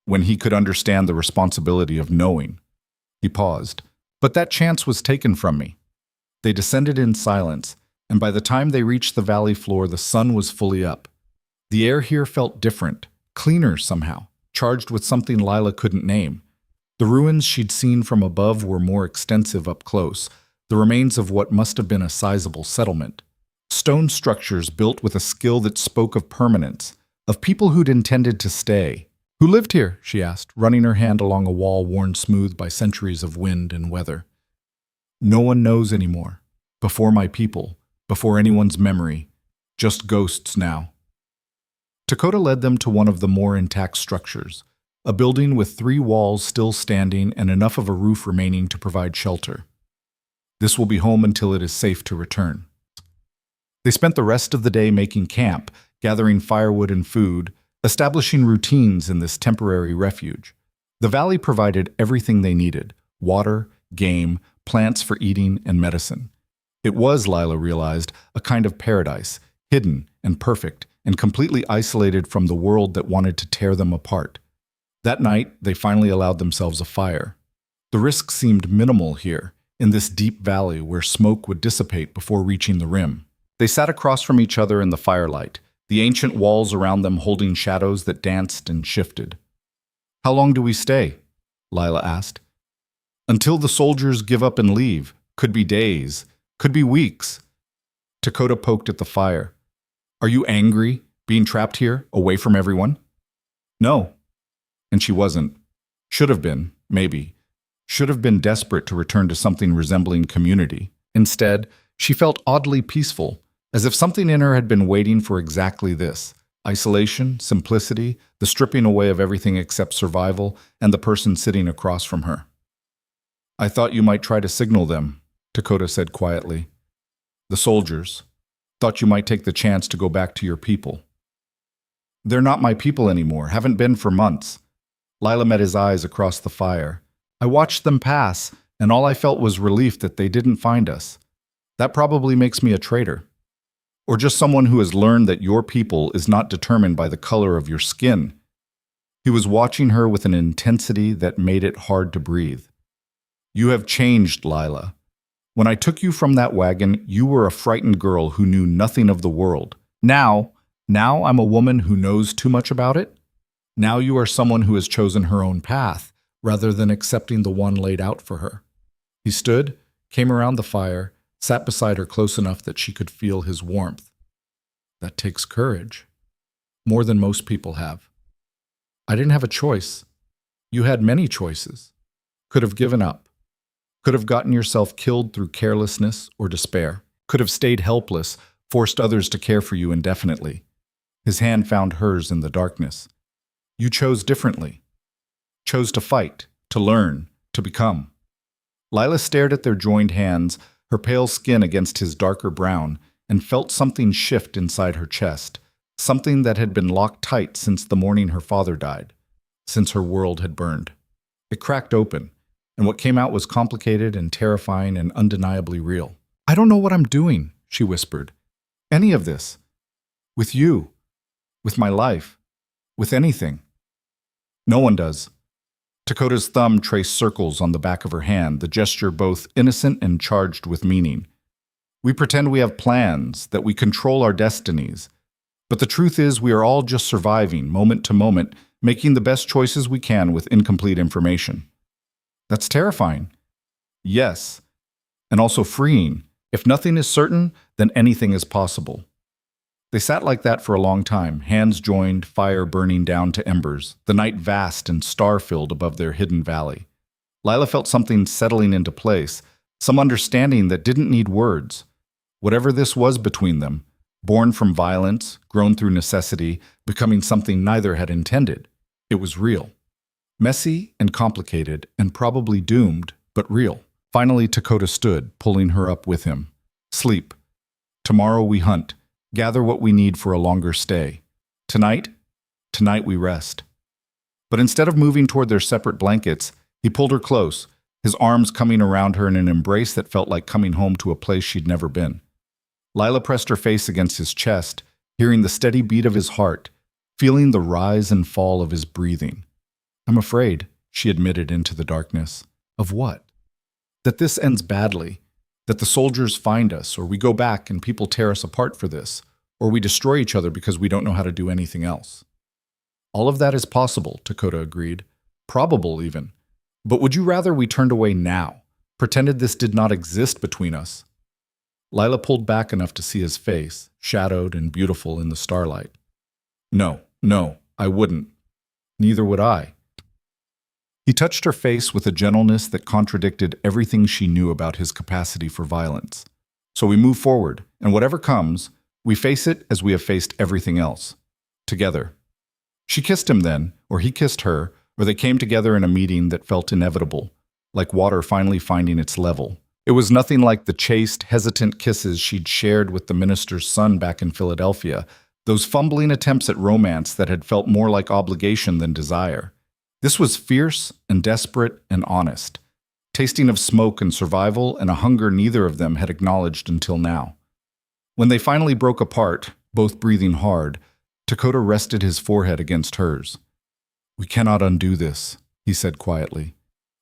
when he could understand the responsibility of knowing. He paused. But that chance was taken from me. They descended in silence, and by the time they reached the valley floor, the sun was fully up. The air here felt different, cleaner somehow, charged with something Lila couldn't name. The ruins she'd seen from above were more extensive up close, the remains of what must have been a sizable settlement. Stone structures built with a skill that spoke of permanence, of people who'd intended to stay. "Who lived here?" she asked, running her hand along a wall worn smooth by centuries of wind and weather. "No one knows anymore. Before my people, before anyone's memory, just ghosts now." Dakota led them to one of the more intact structures, a building with 3 walls still standing and enough of a roof remaining to provide shelter. "This will be home until it is safe to return." They spent the rest of the day making camp, gathering firewood and food, establishing routines in this temporary refuge. The valley provided everything they needed: water, game, plants for eating, and medicine. It was, Lila realized, a kind of paradise, hidden and perfect, and completely isolated from the world that wanted to tear them apart. That night, they finally allowed themselves a fire. The risk seemed minimal here, in this deep valley where smoke would dissipate before reaching the rim. They sat across from each other in the firelight, the ancient walls around them holding shadows that danced and shifted. "How long do we stay?" Lila asked. "Until the soldiers give up and leave. Could be days, could be weeks." Dakota poked at the fire. "Are you angry, being trapped here, away from everyone?" "No." And she wasn't. Should have been, maybe. Should have been desperate to return to something resembling community. Instead, she felt oddly peaceful, as if something in her had been waiting for exactly this: isolation, simplicity, the stripping away of everything except survival, and the person sitting across from her. "I thought you might try to signal them," Dakota said quietly. "The soldiers. Thought you might take the chance to go back to your people." "They're not my people anymore, haven't been for months." Lila met his eyes across the fire. "I watched them pass, and all I felt was relief that they didn't find us. That probably makes me a traitor. Or just someone who has learned that your people is not determined by the color of your skin." He was watching her with an intensity that made it hard to breathe. "You have changed, Lila. When I took you from that wagon, you were a frightened girl who knew nothing of the world. Now I'm a woman who knows too much about it. Now you are someone who has chosen her own path, rather than accepting the one laid out for her." He stood, came around the fire, sat beside her close enough that she could feel his warmth. "That takes courage. More than most people have. I didn't have a choice. You had many choices. Could have given up. Could have gotten yourself killed through carelessness or despair. Could have stayed helpless, forced others to care for you indefinitely." His hand found hers in the darkness. "You chose differently. Chose to fight, to learn, to become." Lila stared at their joined hands, her pale skin against his darker brown, and felt something shift inside her chest, something that had been locked tight since the morning her father died, since her world had burned. It cracked open, and what came out was complicated and terrifying and undeniably real. "I don't know what I'm doing," she whispered. "Any of this. With you. With my life. With anything." "No one does." Dakota's thumb traced circles on the back of her hand, the gesture both innocent and charged with meaning. "We pretend we have plans, that we control our destinies. But the truth is we are all just surviving, moment to moment, making the best choices we can with incomplete information." "That's terrifying." "Yes. And also freeing. If nothing is certain, then anything is possible." They sat like that for a long time, hands joined, fire burning down to embers, the night vast and star-filled above their hidden valley. Lila felt something settling into place, some understanding that didn't need words. Whatever this was between them, born from violence, grown through necessity, becoming something neither had intended, it was real. Messy and complicated, and probably doomed, but real. Finally, Dakota stood, pulling her up with him. "Sleep. Tomorrow we hunt. Gather what we need for a longer stay. Tonight we rest." But instead of moving toward their separate blankets, he pulled her close, his arms coming around her in an embrace that felt like coming home to a place she'd never been. Lila pressed her face against his chest, hearing the steady beat of his heart, feeling the rise and fall of his breathing. "I'm afraid," she admitted into the darkness. "Of what?" "That this ends badly. That the soldiers find us, or we go back and people tear us apart for this, or we destroy each other because we don't know how to do anything else." "All of that is possible," Dakota agreed. "Probable, even. But would you rather we turned away now, pretended this did not exist between us?" Lila pulled back enough to see his face, shadowed and beautiful in the starlight. No, I wouldn't. Neither would I." He touched her face with a gentleness that contradicted everything she knew about his capacity for violence. "So we move forward, and whatever comes, we face it as we have faced everything else. Together." She kissed him then, or he kissed her, or they came together in a meeting that felt inevitable, like water finally finding its level. It was nothing like the chaste, hesitant kisses she'd shared with the minister's son back in Philadelphia, those fumbling attempts at romance that had felt more like obligation than desire. This was fierce and desperate and honest, tasting of smoke and survival and a hunger neither of them had acknowledged until now. When they finally broke apart, both breathing hard, Dakota rested his forehead against hers. "We cannot undo this," he said quietly.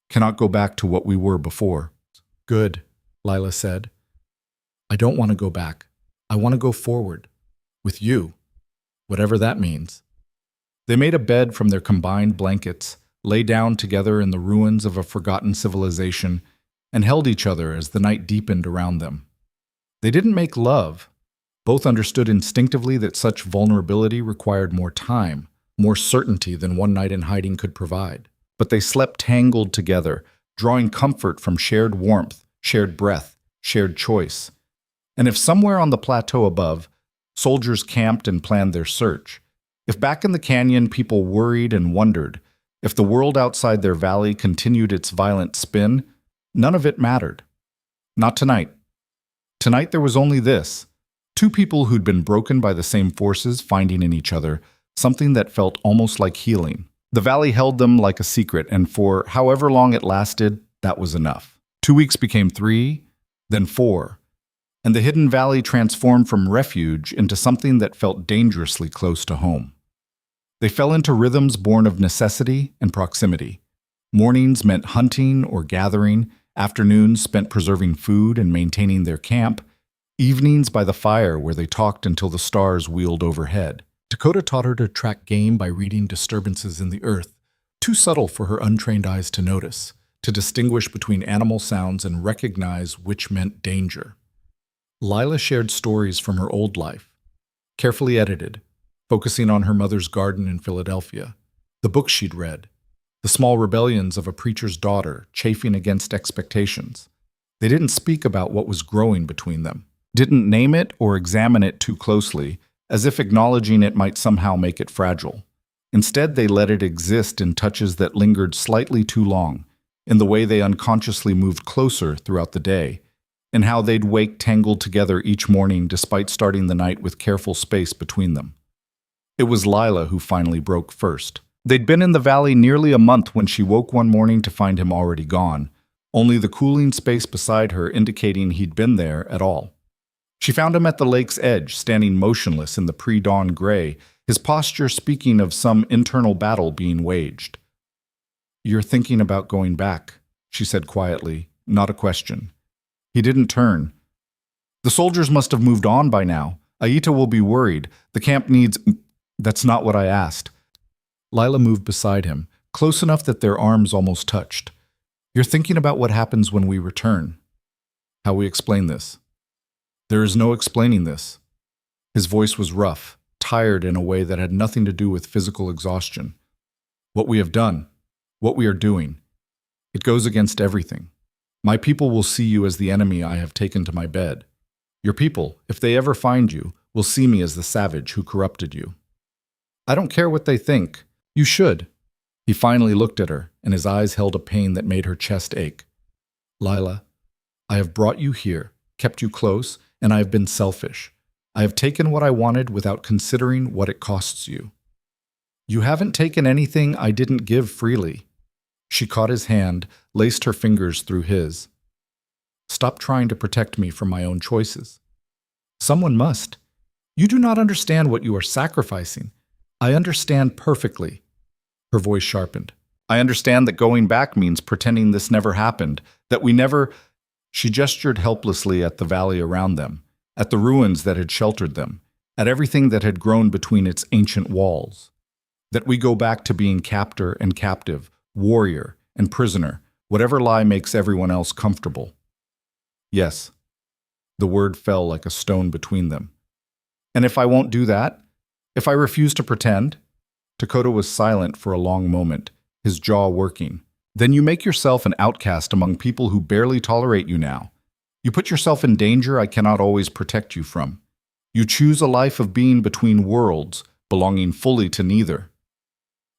"Cannot go back to what we were before." "Good," Lila said. "I don't want to go back. I want to go forward. With you. Whatever that means." They made a bed from their combined blankets, lay down together in the ruins of a forgotten civilization, and held each other as the night deepened around them. They didn't make love. Both understood instinctively that such vulnerability required more time, more certainty than one night in hiding could provide. But they slept tangled together, drawing comfort from shared warmth, shared breath, shared choice. And if somewhere on the plateau above, soldiers camped and planned their search, if back in the canyon people worried and wondered, if the world outside their valley continued its violent spin, none of it mattered. Not tonight. Tonight there was only this: two people who'd been broken by the same forces finding in each other something that felt almost like healing. The valley held them like a secret, and for however long it lasted, that was enough. 2 weeks became 3, then 4, and the hidden valley transformed from refuge into something that felt dangerously close to home. They fell into rhythms born of necessity and proximity. Mornings meant hunting or gathering, afternoons spent preserving food and maintaining their camp, evenings by the fire where they talked until the stars wheeled overhead. Dakota taught her to track game by reading disturbances in the earth, too subtle for her untrained eyes to notice, to distinguish between animal sounds and recognize which meant danger. Lila shared stories from her old life, carefully edited, focusing on her mother's garden in Philadelphia, the books she'd read, the small rebellions of a preacher's daughter chafing against expectations. They didn't speak about what was growing between them, didn't name it or examine it too closely, as if acknowledging it might somehow make it fragile. Instead, they let it exist in touches that lingered slightly too long, in the way they unconsciously moved closer throughout the day, and how they'd wake tangled together each morning despite starting the night with careful space between them. It was Lila who finally broke first. They'd been in the valley nearly a month when she woke one morning to find him already gone, only the cooling space beside her indicating he'd been there at all. She found him at the lake's edge, standing motionless in the pre-dawn gray, his posture speaking of some internal battle being waged. "You're thinking about going back," she said quietly, not a question. He didn't turn. "The soldiers must have moved on by now. Aita will be worried. The camp needs—" "That's not what I asked." Lila moved beside him, close enough that their arms almost touched. "You're thinking about what happens when we return. How we explain this." "There is no explaining this." His voice was rough, tired in a way that had nothing to do with physical exhaustion. "What we have done, what we are doing, it goes against everything. My people will see you as the enemy I have taken to my bed. Your people, if they ever find you, will see me as the savage who corrupted you. I don't care what they think. You should." He finally looked at her, and his eyes held a pain that made her chest ache. "Lila, I have brought you here, kept you close, and I have been selfish. I have taken what I wanted without considering what it costs you." You haven't taken anything I didn't give freely. She caught his hand, laced her fingers through his. Stop trying to protect me from my own choices. Someone must. You do not understand what you are sacrificing. I understand perfectly. Her voice sharpened. I understand that going back means pretending this never happened, that we never... She gestured helplessly at the valley around them, at the ruins that had sheltered them, at everything that had grown between its ancient walls. That we go back to being captor and captive, warrior and prisoner, whatever lie makes everyone else comfortable. Yes. The word fell like a stone between them. And if I won't do that? If I refuse to pretend? Dakota was silent for a long moment, his jaw working. Then you make yourself an outcast among people who barely tolerate you now. You put yourself in danger I cannot always protect you from. You choose a life of being between worlds, belonging fully to neither.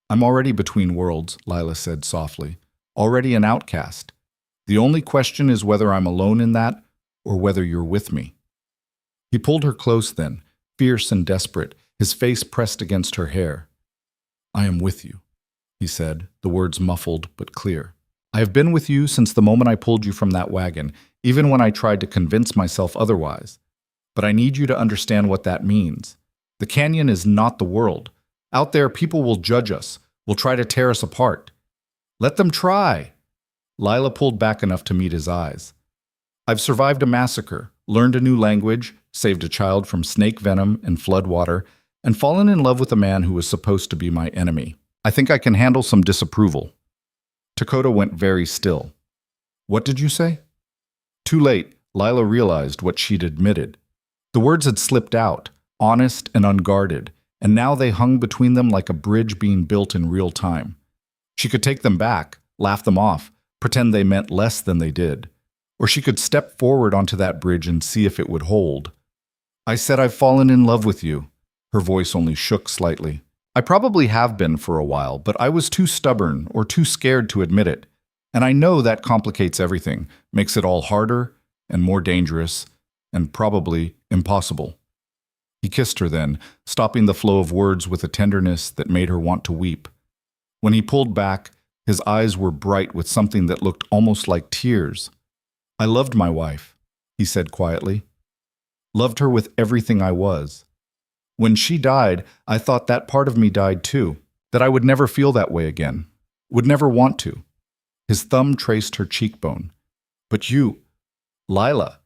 I'm already between worlds, Lila said softly. Already an outcast. The only question is whether I'm alone in that or whether you're with me. He pulled her close then, fierce and desperate, his face pressed against her hair. I am with you, he said, the words muffled but clear. I have been with you since the moment I pulled you from that wagon, even when I tried to convince myself otherwise. But I need you to understand what that means. The canyon is not the world. Out there, people will judge us, will try to tear us apart. Let them try. Lila pulled back enough to meet his eyes. I've survived a massacre, learned a new language, saved a child from snake venom and flood water, and fallen in love with a man who was supposed to be my enemy. I think I can handle some disapproval. Dakota went very still. What did you say? Too late, Lila realized what she'd admitted. The words had slipped out, honest and unguarded, and now they hung between them like a bridge being built in real time. She could take them back, laugh them off, pretend they meant less than they did. Or she could step forward onto that bridge and see if it would hold. I said I've fallen in love with you. Her voice only shook slightly. I probably have been for a while, but I was too stubborn or too scared to admit it. And I know that complicates everything, makes it all harder and more dangerous, and probably impossible. He kissed her then, stopping the flow of words with a tenderness that made her want to weep. When he pulled back, his eyes were bright with something that looked almost like tears. I loved my wife, he said quietly. Loved her with everything I was. When she died, I thought that part of me died too, that I would never feel that way again, would never want to. His thumb traced her cheekbone. But you, Lila,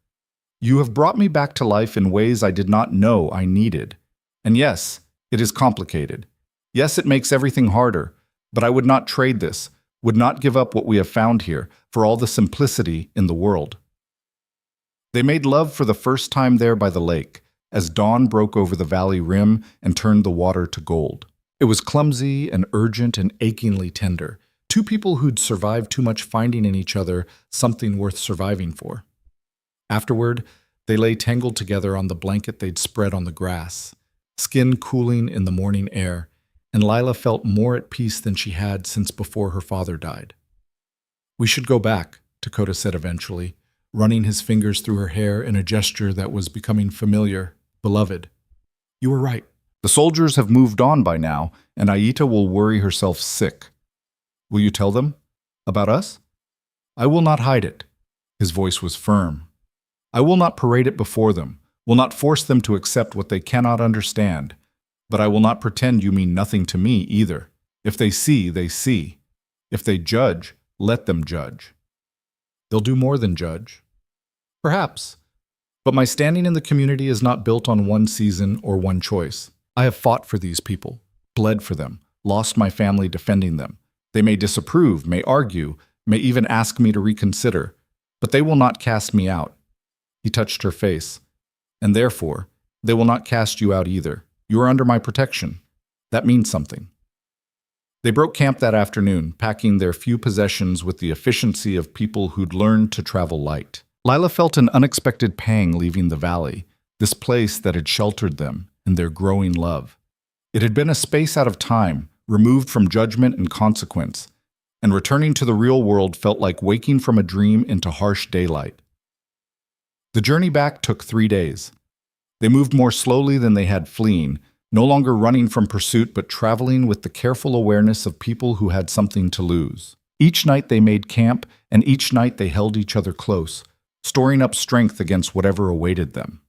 you have brought me back to life in ways I did not know I needed. And yes, it is complicated. Yes, it makes everything harder, but I would not trade this, would not give up what we have found here for all the simplicity in the world. They made love for the first time there by the lake, as dawn broke over the valley rim and turned the water to gold. It was clumsy and urgent and achingly tender, two people who'd survived too much finding in each other something worth surviving for. Afterward, they lay tangled together on the blanket they'd spread on the grass, skin cooling in the morning air, and Lila felt more at peace than she had since before her father died. We should go back, Dakota said eventually, running his fingers through her hair in a gesture that was becoming familiar, beloved. You were right. The soldiers have moved on by now, and Aita will worry herself sick. Will you tell them? About us? I will not hide it. His voice was firm. I will not parade it before them, will not force them to accept what they cannot understand. But I will not pretend you mean nothing to me either. If they see, they see. If they judge, let them judge. They'll do more than judge. Perhaps. But my standing in the community is not built on one season or one choice. I have fought for these people, bled for them, lost my family defending them. They may disapprove, may argue, may even ask me to reconsider, but they will not cast me out. He touched her face. And therefore, they will not cast you out either. You are under my protection. That means something. They broke camp that afternoon, packing their few possessions with the efficiency of people who'd learned to travel light. Lila felt an unexpected pang leaving the valley, this place that had sheltered them and their growing love. It had been a space out of time, removed from judgment and consequence, and returning to the real world felt like waking from a dream into harsh daylight. The journey back took 3 days. They moved more slowly than they had fleeing, no longer running from pursuit but traveling with the careful awareness of people who had something to lose. Each night they made camp, and each night they held each other close, storing up strength against whatever awaited them.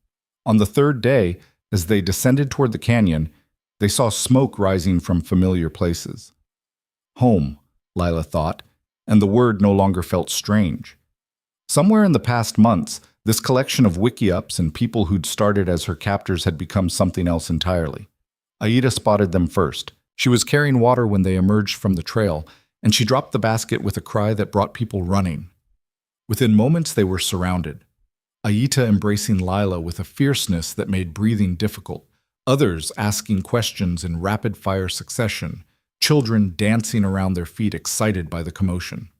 On the third day, as they descended toward the canyon, they saw smoke rising from familiar places. Home, Lila thought, and the word no longer felt strange. Somewhere in the past months, this collection of wiki-ups and people who'd started as her captors had become something else entirely. Aida spotted them first. She was carrying water when they emerged from the trail, and she dropped the basket with a cry that brought people running. Within moments, they were surrounded. Aida embracing Lila with a fierceness that made breathing difficult, others asking questions in rapid-fire succession, children dancing around their feet excited by the commotion.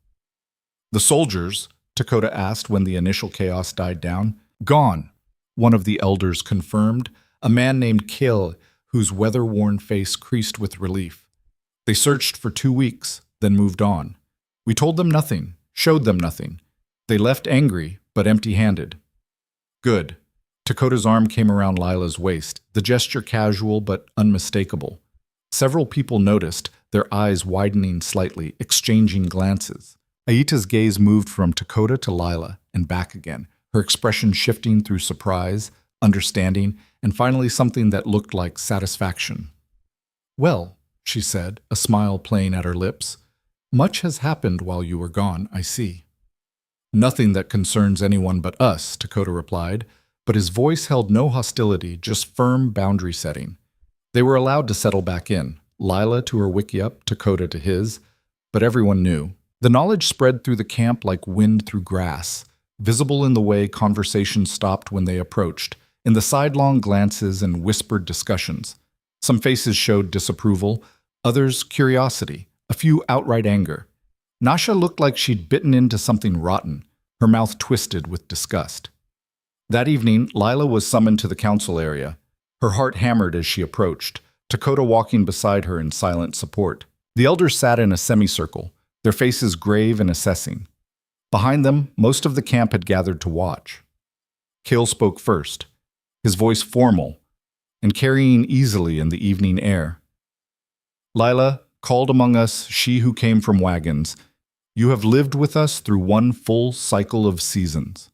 The soldiers, Dakota asked when the initial chaos died down. Gone, one of the elders confirmed, a man named Kil, whose weather-worn face creased with relief. They searched for 2 weeks, then moved on. We told them nothing, showed them nothing. They left angry, but empty-handed. Good. Dakota's arm came around Lila's waist, the gesture casual but unmistakable. Several people noticed, their eyes widening slightly, exchanging glances. Aida's gaze moved from Dakota to Lila and back again, her expression shifting through surprise, understanding, and finally something that looked like satisfaction. Well, she said, a smile playing at her lips, much has happened while you were gone, I see. Nothing that concerns anyone but us, Dakota replied, but his voice held no hostility, just firm boundary setting. They were allowed to settle back in, Lila to her wiki-up, Dakota to his, but everyone knew. The knowledge spread through the camp like wind through grass, visible in the way conversation stopped when they approached, in the sidelong glances and whispered discussions. Some faces showed disapproval, others curiosity, a few outright anger. Nasha looked like she'd bitten into something rotten, her mouth twisted with disgust. That evening, Lila was summoned to the council area. Her heart hammered as she approached, Dakota walking beside her in silent support. The elders sat in a semicircle, their faces grave and assessing. Behind them, most of the camp had gathered to watch. Kale spoke first, his voice formal and carrying easily in the evening air. Lila, called among us she who came from wagons, you have lived with us through one full cycle of seasons.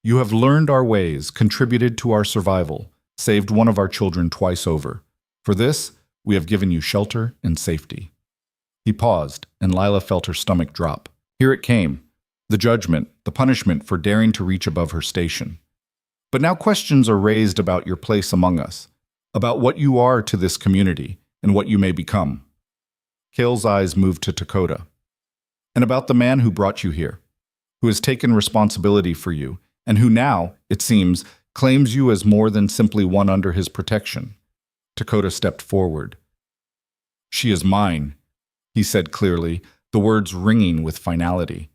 You have learned our ways, contributed to our survival, saved one of our children twice over. For this, we have given you shelter and safety. He paused, and Lila felt her stomach drop. Here it came, the judgment, the punishment for daring to reach above her station. But now questions are raised about your place among us, about what you are to this community, and what you may become. Kale's eyes moved to Dakota. And about the man who brought you here, who has taken responsibility for you, and who now, it seems, claims you as more than simply one under his protection. Dakota stepped forward. She is mine, he said clearly, the words ringing with finality.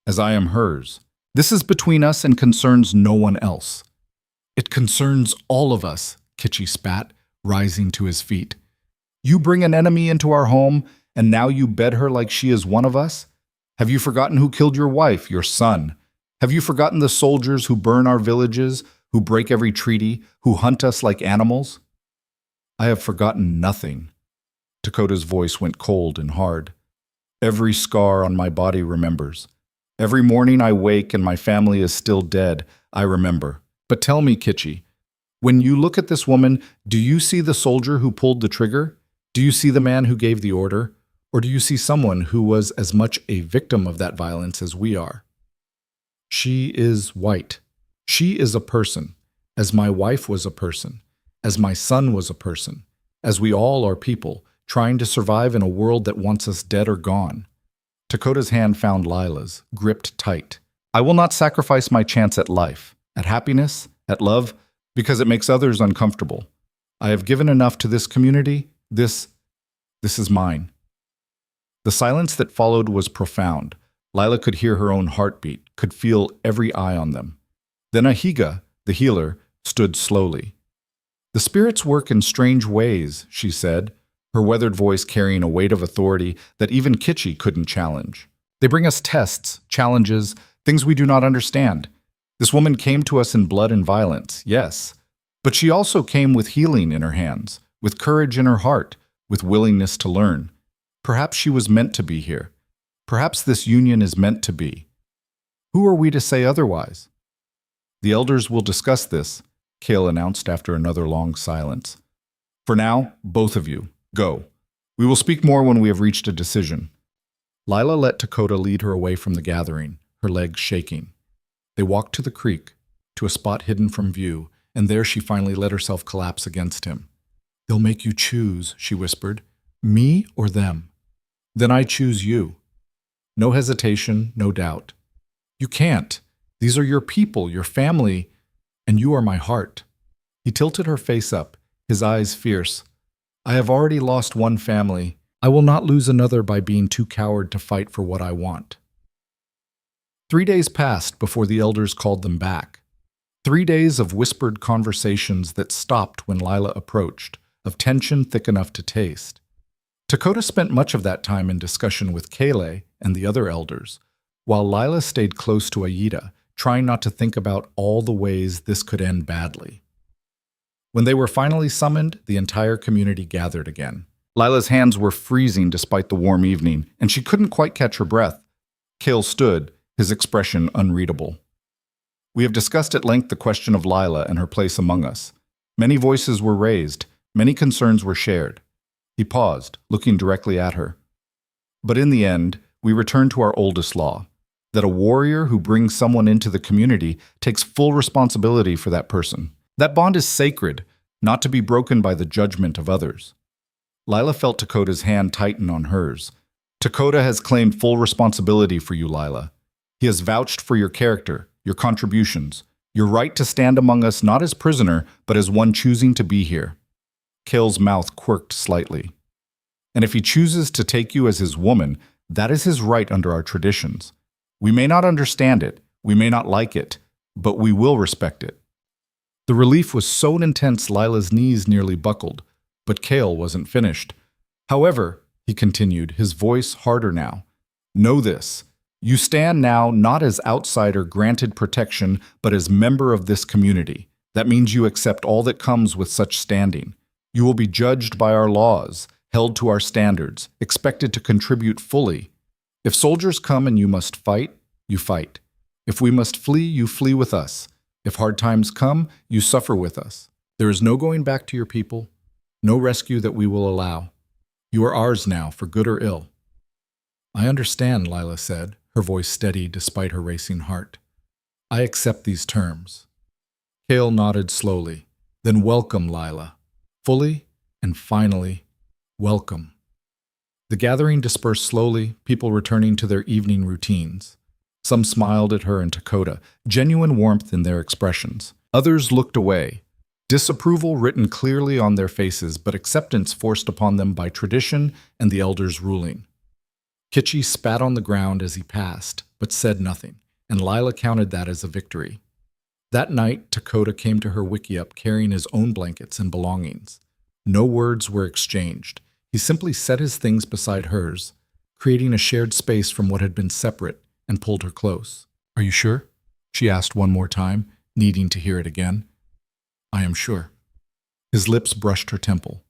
As I am hers. This is between us and concerns no one else. It concerns all of us, Kitchi spat, rising to his feet. You bring an enemy into our home, and now you bed her like she is one of us? Have you forgotten who killed your wife, your son? Have you forgotten the soldiers who burn our villages, who break every treaty, who hunt us like animals? I have forgotten nothing. Dakota's voice went cold and hard. Every scar on my body remembers. Every morning I wake and my family is still dead, I remember. But tell me, Kitchi, when you look at this woman, do you see the soldier who pulled the trigger? Do you see the man who gave the order? Or do you see someone who was as much a victim of that violence as we are? She is white. She is a person, as my wife was a person, as my son was a person, as we all are people, trying to survive in a world that wants us dead or gone. Dakota's hand found Lila's, gripped tight. I will not sacrifice my chance at life, at happiness, at love, because it makes others uncomfortable. I have given enough to this community. This is mine. The silence that followed was profound. Lila could hear her own heartbeat, could feel every eye on them. Then Ahiga, the healer, stood slowly. The spirits work in strange ways, she said, her weathered voice carrying a weight of authority that even Kitchi couldn't challenge. They bring us tests, challenges, things we do not understand. This woman came to us in blood and violence, yes, but she also came with healing in her hands, with courage in her heart, with willingness to learn. Perhaps she was meant to be here. Perhaps this union is meant to be. Who are we to say otherwise? The elders will discuss this, Cale announced after another long silence. For now, both of you, go. We will speak more when we have reached a decision. Lila let Dakota lead her away from the gathering, her legs shaking. They walked to the creek, to a spot hidden from view, and there she finally let herself collapse against him. They'll make you choose, she whispered. Me or them? Then I choose you. No hesitation, no doubt. You can't. These are your people, your family, and you are my heart. He tilted her face up, his eyes fierce. I have already lost one family. I will not lose another by being too coward to fight for what I want. 3 days passed before the elders called them back. 3 days of whispered conversations that stopped when Lila approached, of tension thick enough to taste. Dakota spent much of that time in discussion with Cale and the other elders, while Lila stayed close to Aida, trying not to think about all the ways this could end badly. When they were finally summoned, the entire community gathered again. Lila's hands were freezing despite the warm evening, and she couldn't quite catch her breath. Cale stood, his expression unreadable. We have discussed at length the question of Lila and her place among us. Many voices were raised, many concerns were shared. He paused, looking directly at her. But in the end, we return to our oldest law, that a warrior who brings someone into the community takes full responsibility for that person. That bond is sacred, not to be broken by the judgment of others. Lila felt Dakota's hand tighten on hers. Dakota has claimed full responsibility for you, Lila. He has vouched for your character, your contributions, your right to stand among us not as prisoner, but as one choosing to be here. Cale's mouth quirked slightly. And if he chooses to take you as his woman, that is his right under our traditions. We may not understand it, we may not like it, but we will respect it. The relief was so intense Lila's knees nearly buckled, but Cale wasn't finished. However, he continued, his voice harder now, know this. You stand now not as outsider granted protection, but as member of this community. That means you accept all that comes with such standing. You will be judged by our laws, held to our standards, expected to contribute fully. If soldiers come and you must fight, you fight. If we must flee, you flee with us. If hard times come, you suffer with us. There is no going back to your people, no rescue that we will allow. You are ours now, for good or ill. I understand, Lila said, her voice steady despite her racing heart. I accept these terms. Cale nodded slowly. Then welcome, Lila. Fully and finally, welcome. The gathering dispersed slowly, people returning to their evening routines. Some smiled at her and Dakota, genuine warmth in their expressions. Others looked away, disapproval written clearly on their faces, but acceptance forced upon them by tradition and the elders' ruling. Kitchi spat on the ground as he passed, but said nothing, and Lila counted that as a victory. That night, Dakota came to her wickiup carrying his own blankets and belongings. No words were exchanged. He simply set his things beside hers, creating a shared space from what had been separate, and pulled her close. Are you sure? She asked one more time, needing to hear it again. I am sure. His lips brushed her temple.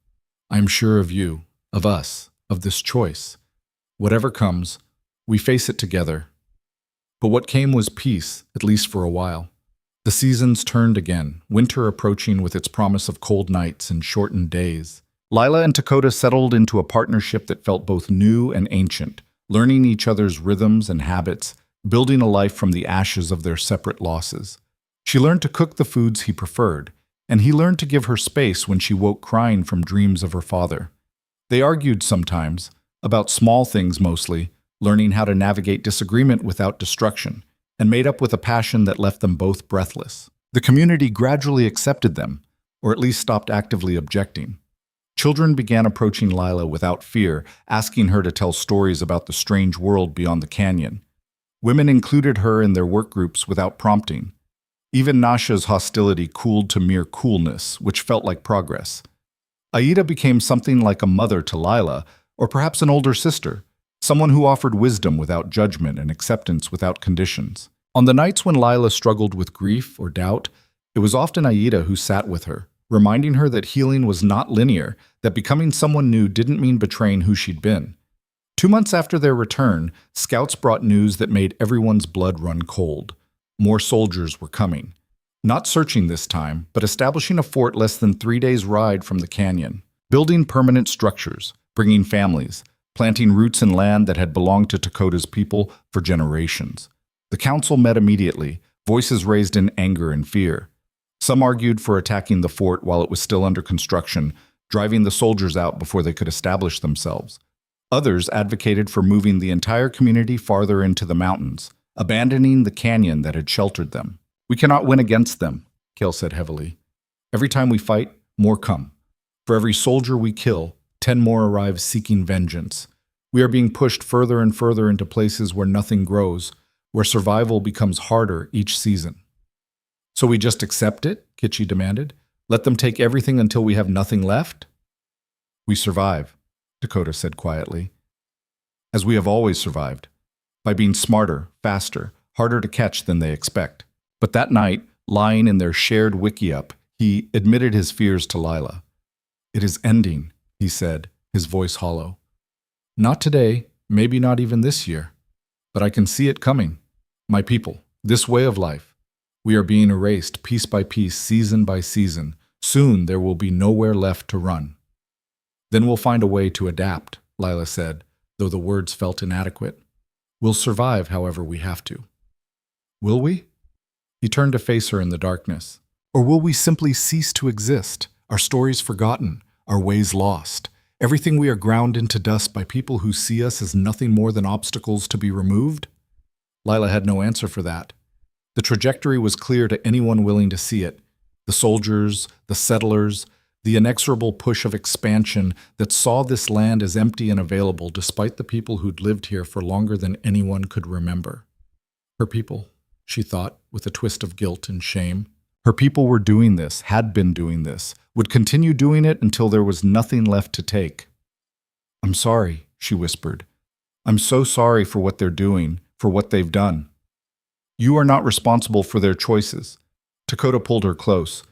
I am sure of you, of us, of this choice. Whatever comes, we face it together. But what came was peace, at least for a while. The seasons turned again, winter approaching with its promise of cold nights and shortened days. Lila and Dakota settled into a partnership that felt both new and ancient, learning each other's rhythms and habits, building a life from the ashes of their separate losses. She learned to cook the foods he preferred, and he learned to give her space when she woke crying from dreams of her father. They argued sometimes, about small things mostly, learning how to navigate disagreement without destruction, and made up with a passion that left them both breathless. The community gradually accepted them, or at least stopped actively objecting. Children began approaching Lila without fear, asking her to tell stories about the strange world beyond the canyon. Women included her in their work groups without prompting. Even Nasha's hostility cooled to mere coolness, which felt like progress. Aida became something like a mother to Lila, or perhaps an older sister, someone who offered wisdom without judgment and acceptance without conditions. On the nights when Lila struggled with grief or doubt, it was often Aida who sat with her, reminding her that healing was not linear, that becoming someone new didn't mean betraying who she'd been. 2 months after their return, scouts brought news that made everyone's blood run cold. More soldiers were coming. Not searching this time, but establishing a fort less than 3 days' ride from the canyon. Building permanent structures, bringing families, planting roots in land that had belonged to Dakota's people for generations. The council met immediately, voices raised in anger and fear. Some argued for attacking the fort while it was still under construction, driving the soldiers out before they could establish themselves. Others advocated for moving the entire community farther into the mountains, abandoning the canyon that had sheltered them. "We cannot win against them," Kale said heavily. "Every time we fight, more come. For every soldier we kill, 10 more arrive seeking vengeance. We are being pushed further and further into places where nothing grows, where survival becomes harder each season." "So we just accept it?" Kitchi demanded. "Let them take everything until we have nothing left?" "We survive," Dakota said quietly. "As we have always survived, by being smarter, faster, harder to catch than they expect." But that night, lying in their shared wickiup, he admitted his fears to Lila. "It is ending," he said, his voice hollow. "Not today, maybe not even this year. But I can see it coming. My people, this way of life. We are being erased piece by piece, season by season. Soon there will be nowhere left to run." "Then we'll find a way to adapt," Lila said, though the words felt inadequate. "We'll survive however we have to." "Will we?" He turned to face her in the darkness. "Or will we simply cease to exist, our stories forgotten, our ways lost, everything we are ground into dust by people who see us as nothing more than obstacles to be removed?" Lila had no answer for that. The trajectory was clear to anyone willing to see it. The soldiers, the settlers, the inexorable push of expansion that saw this land as empty and available despite the people who'd lived here for longer than anyone could remember. Her people, she thought, with a twist of guilt and shame. Her people were doing this, had been doing this, would continue doing it until there was nothing left to take. "I'm sorry," she whispered. "I'm so sorry for what they're doing, for what they've done. You are not responsible for their choices." Dakota pulled her close.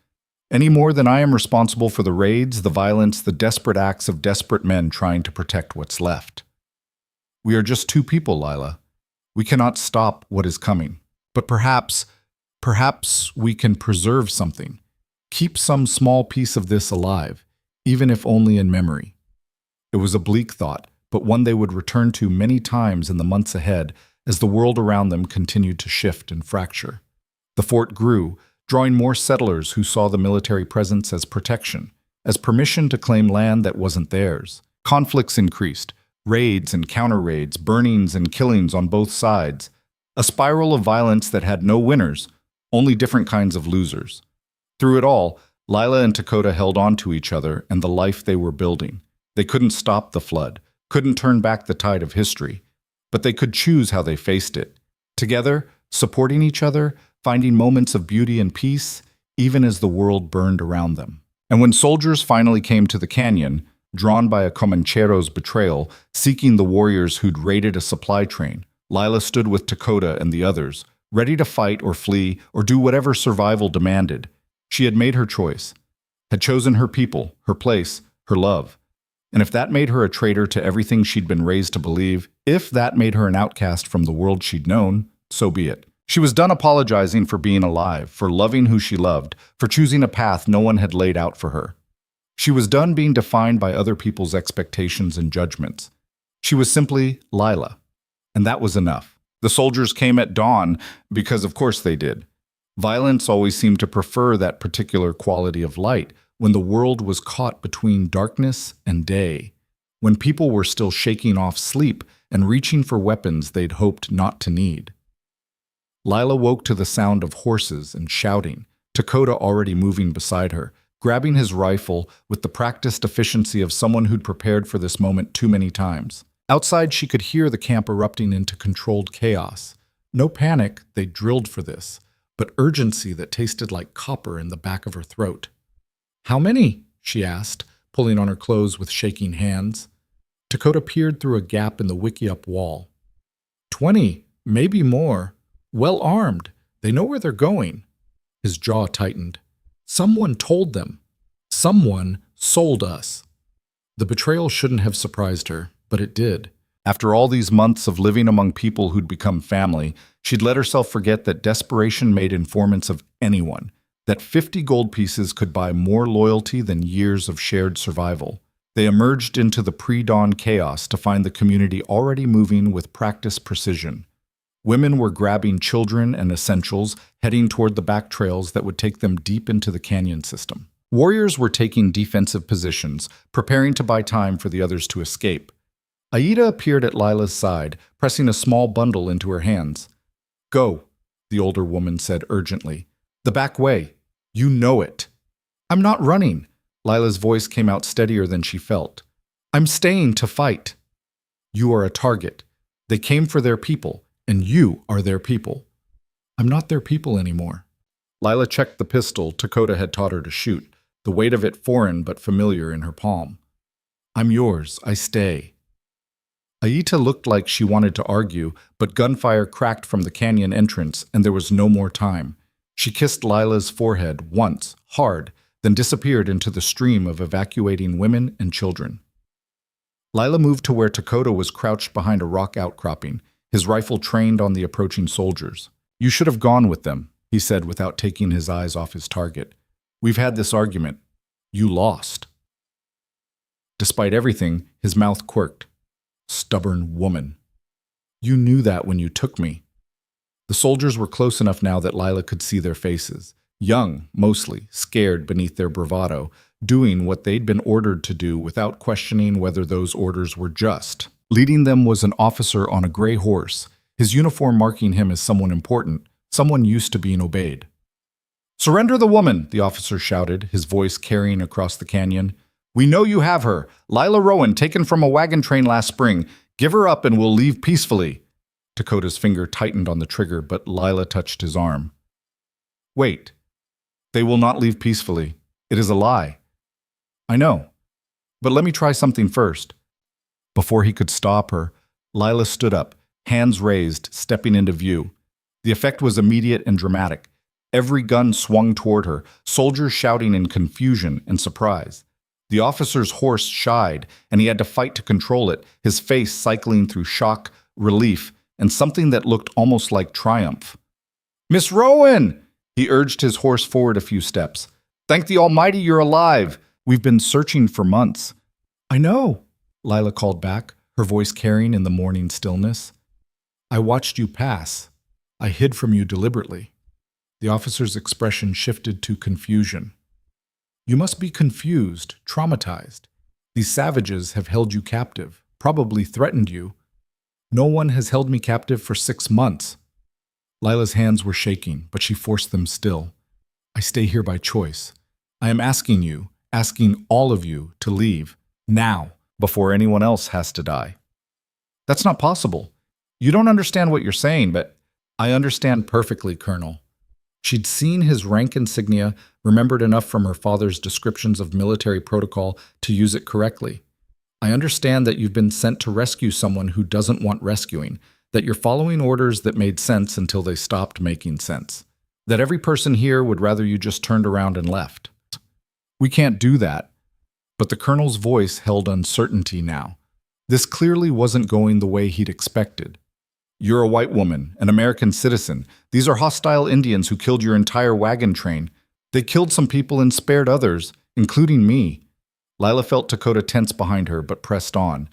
"Any more than I am responsible for the raids, the violence, the desperate acts of desperate men trying to protect what's left. We are just two people, Lila. We cannot stop what is coming. But perhaps we can preserve something. Keep some small piece of this alive, even if only in memory." It was a bleak thought, but one they would return to many times in the months ahead as the world around them continued to shift and fracture. The fort grew, drawing more settlers who saw the military presence as protection, as permission to claim land that wasn't theirs. Conflicts increased, raids and counter-raids, burnings and killings on both sides, a spiral of violence that had no winners, only different kinds of losers. Through it all, Lila and Dakota held on to each other and the life they were building. They couldn't stop the flood, couldn't turn back the tide of history, but they could choose how they faced it. Together, supporting each other, finding moments of beauty and peace, even as the world burned around them. And when soldiers finally came to the canyon, drawn by a Comanchero's betrayal, seeking the warriors who'd raided a supply train, Lila stood with Dakota and the others, ready to fight or flee or do whatever survival demanded. She had made her choice, had chosen her people, her place, her love. And if that made her a traitor to everything she'd been raised to believe, if that made her an outcast from the world she'd known, so be it. She was done apologizing for being alive, for loving who she loved, for choosing a path no one had laid out for her. She was done being defined by other people's expectations and judgments. She was simply Lila. And that was enough. The soldiers came at dawn because of course they did. Violence always seemed to prefer that particular quality of light, when the world was caught between darkness and day, when people were still shaking off sleep and reaching for weapons they'd hoped not to need. Lila woke to the sound of horses and shouting, Dakota already moving beside her, grabbing his rifle with the practiced efficiency of someone who'd prepared for this moment too many times. Outside, she could hear the camp erupting into controlled chaos. No panic, they drilled for this, but urgency that tasted like copper in the back of her throat. "How many?" she asked, pulling on her clothes with shaking hands. Dakota peered through a gap in the wickiup wall. 20, maybe more. Well armed. They know where they're going." His jaw tightened. "Someone told them." Someone sold us. The betrayal shouldn't have surprised her, but it did. After all these months of living among people who'd become family, she'd let herself forget that desperation made informants of anyone, that 50 gold pieces could buy more loyalty than years of shared survival. They emerged into the pre-dawn chaos to find the community already moving with practiced precision. Women were grabbing children and essentials, heading toward the back trails that would take them deep into the canyon system. Warriors were taking defensive positions, preparing to buy time for the others to escape. Aida appeared at Lila's side, pressing a small bundle into her hands. "Go," the older woman said urgently. "The back way. You know it." "I'm not running." Lila's voice came out steadier than she felt. "I'm staying to fight." "You are a target. They came for their people, and you are their people." "I'm not their people anymore." Lila checked the pistol Dakota had taught her to shoot, the weight of it foreign but familiar in her palm. "I'm yours. I stay." Aida looked like she wanted to argue, but gunfire cracked from the canyon entrance, and there was no more time. She kissed Lila's forehead once, hard, then disappeared into the stream of evacuating women and children. Lila moved to where Dakota was crouched behind a rock outcropping, his rifle trained on the approaching soldiers. "You should have gone with them," he said without taking his eyes off his target. "We've had this argument. You lost." Despite everything, his mouth quirked. "Stubborn woman. You knew that when you took me." The soldiers were close enough now that Lila could see their faces. Young, mostly, scared beneath their bravado, doing what they'd been ordered to do without questioning whether those orders were just. Leading them was an officer on a gray horse, his uniform marking him as someone important, someone used to being obeyed. "Surrender the woman," the officer shouted, his voice carrying across the canyon. "We know you have her. Lila Rowan, taken from a wagon train last spring. Give her up and we'll leave peacefully." Dakota's finger tightened on the trigger, but Lila touched his arm. "Wait. They will not leave peacefully. It is a lie." "I know. But let me try something first." Before he could stop her, Lila stood up, hands raised, stepping into view. The effect was immediate and dramatic. Every gun swung toward her, soldiers shouting in confusion and surprise. The officer's horse shied, and he had to fight to control it, his face cycling through shock, relief, and something that looked almost like triumph. "Miss Rowan!" He urged his horse forward a few steps. "Thank the Almighty you're alive. We've been searching for months." "I know," Lila called back, her voice carrying in the morning stillness. "I watched you pass. I hid from you deliberately." The officer's expression shifted to confusion. "You must be confused, traumatized. These savages have held you captive, probably threatened you. No one has held me captive for 6 months." Lila's hands were shaking, but she forced them still. "I stay here by choice. I am asking you, asking all of you, to leave, now, before anyone else has to die." "That's not possible. You don't understand what you're saying, but—" "I understand perfectly, Colonel." She'd seen his rank insignia, remembered enough from her father's descriptions of military protocol to use it correctly. "I understand that you've been sent to rescue someone who doesn't want rescuing, that you're following orders that made sense until they stopped making sense, that every person here would rather you just turned around and left." "We can't do that." But the colonel's voice held uncertainty now. This clearly wasn't going the way he'd expected. "You're a white woman, an American citizen. These are hostile Indians who killed your entire wagon train. They killed some people and spared others, including me." Lila felt Dakota tense behind her, but pressed on.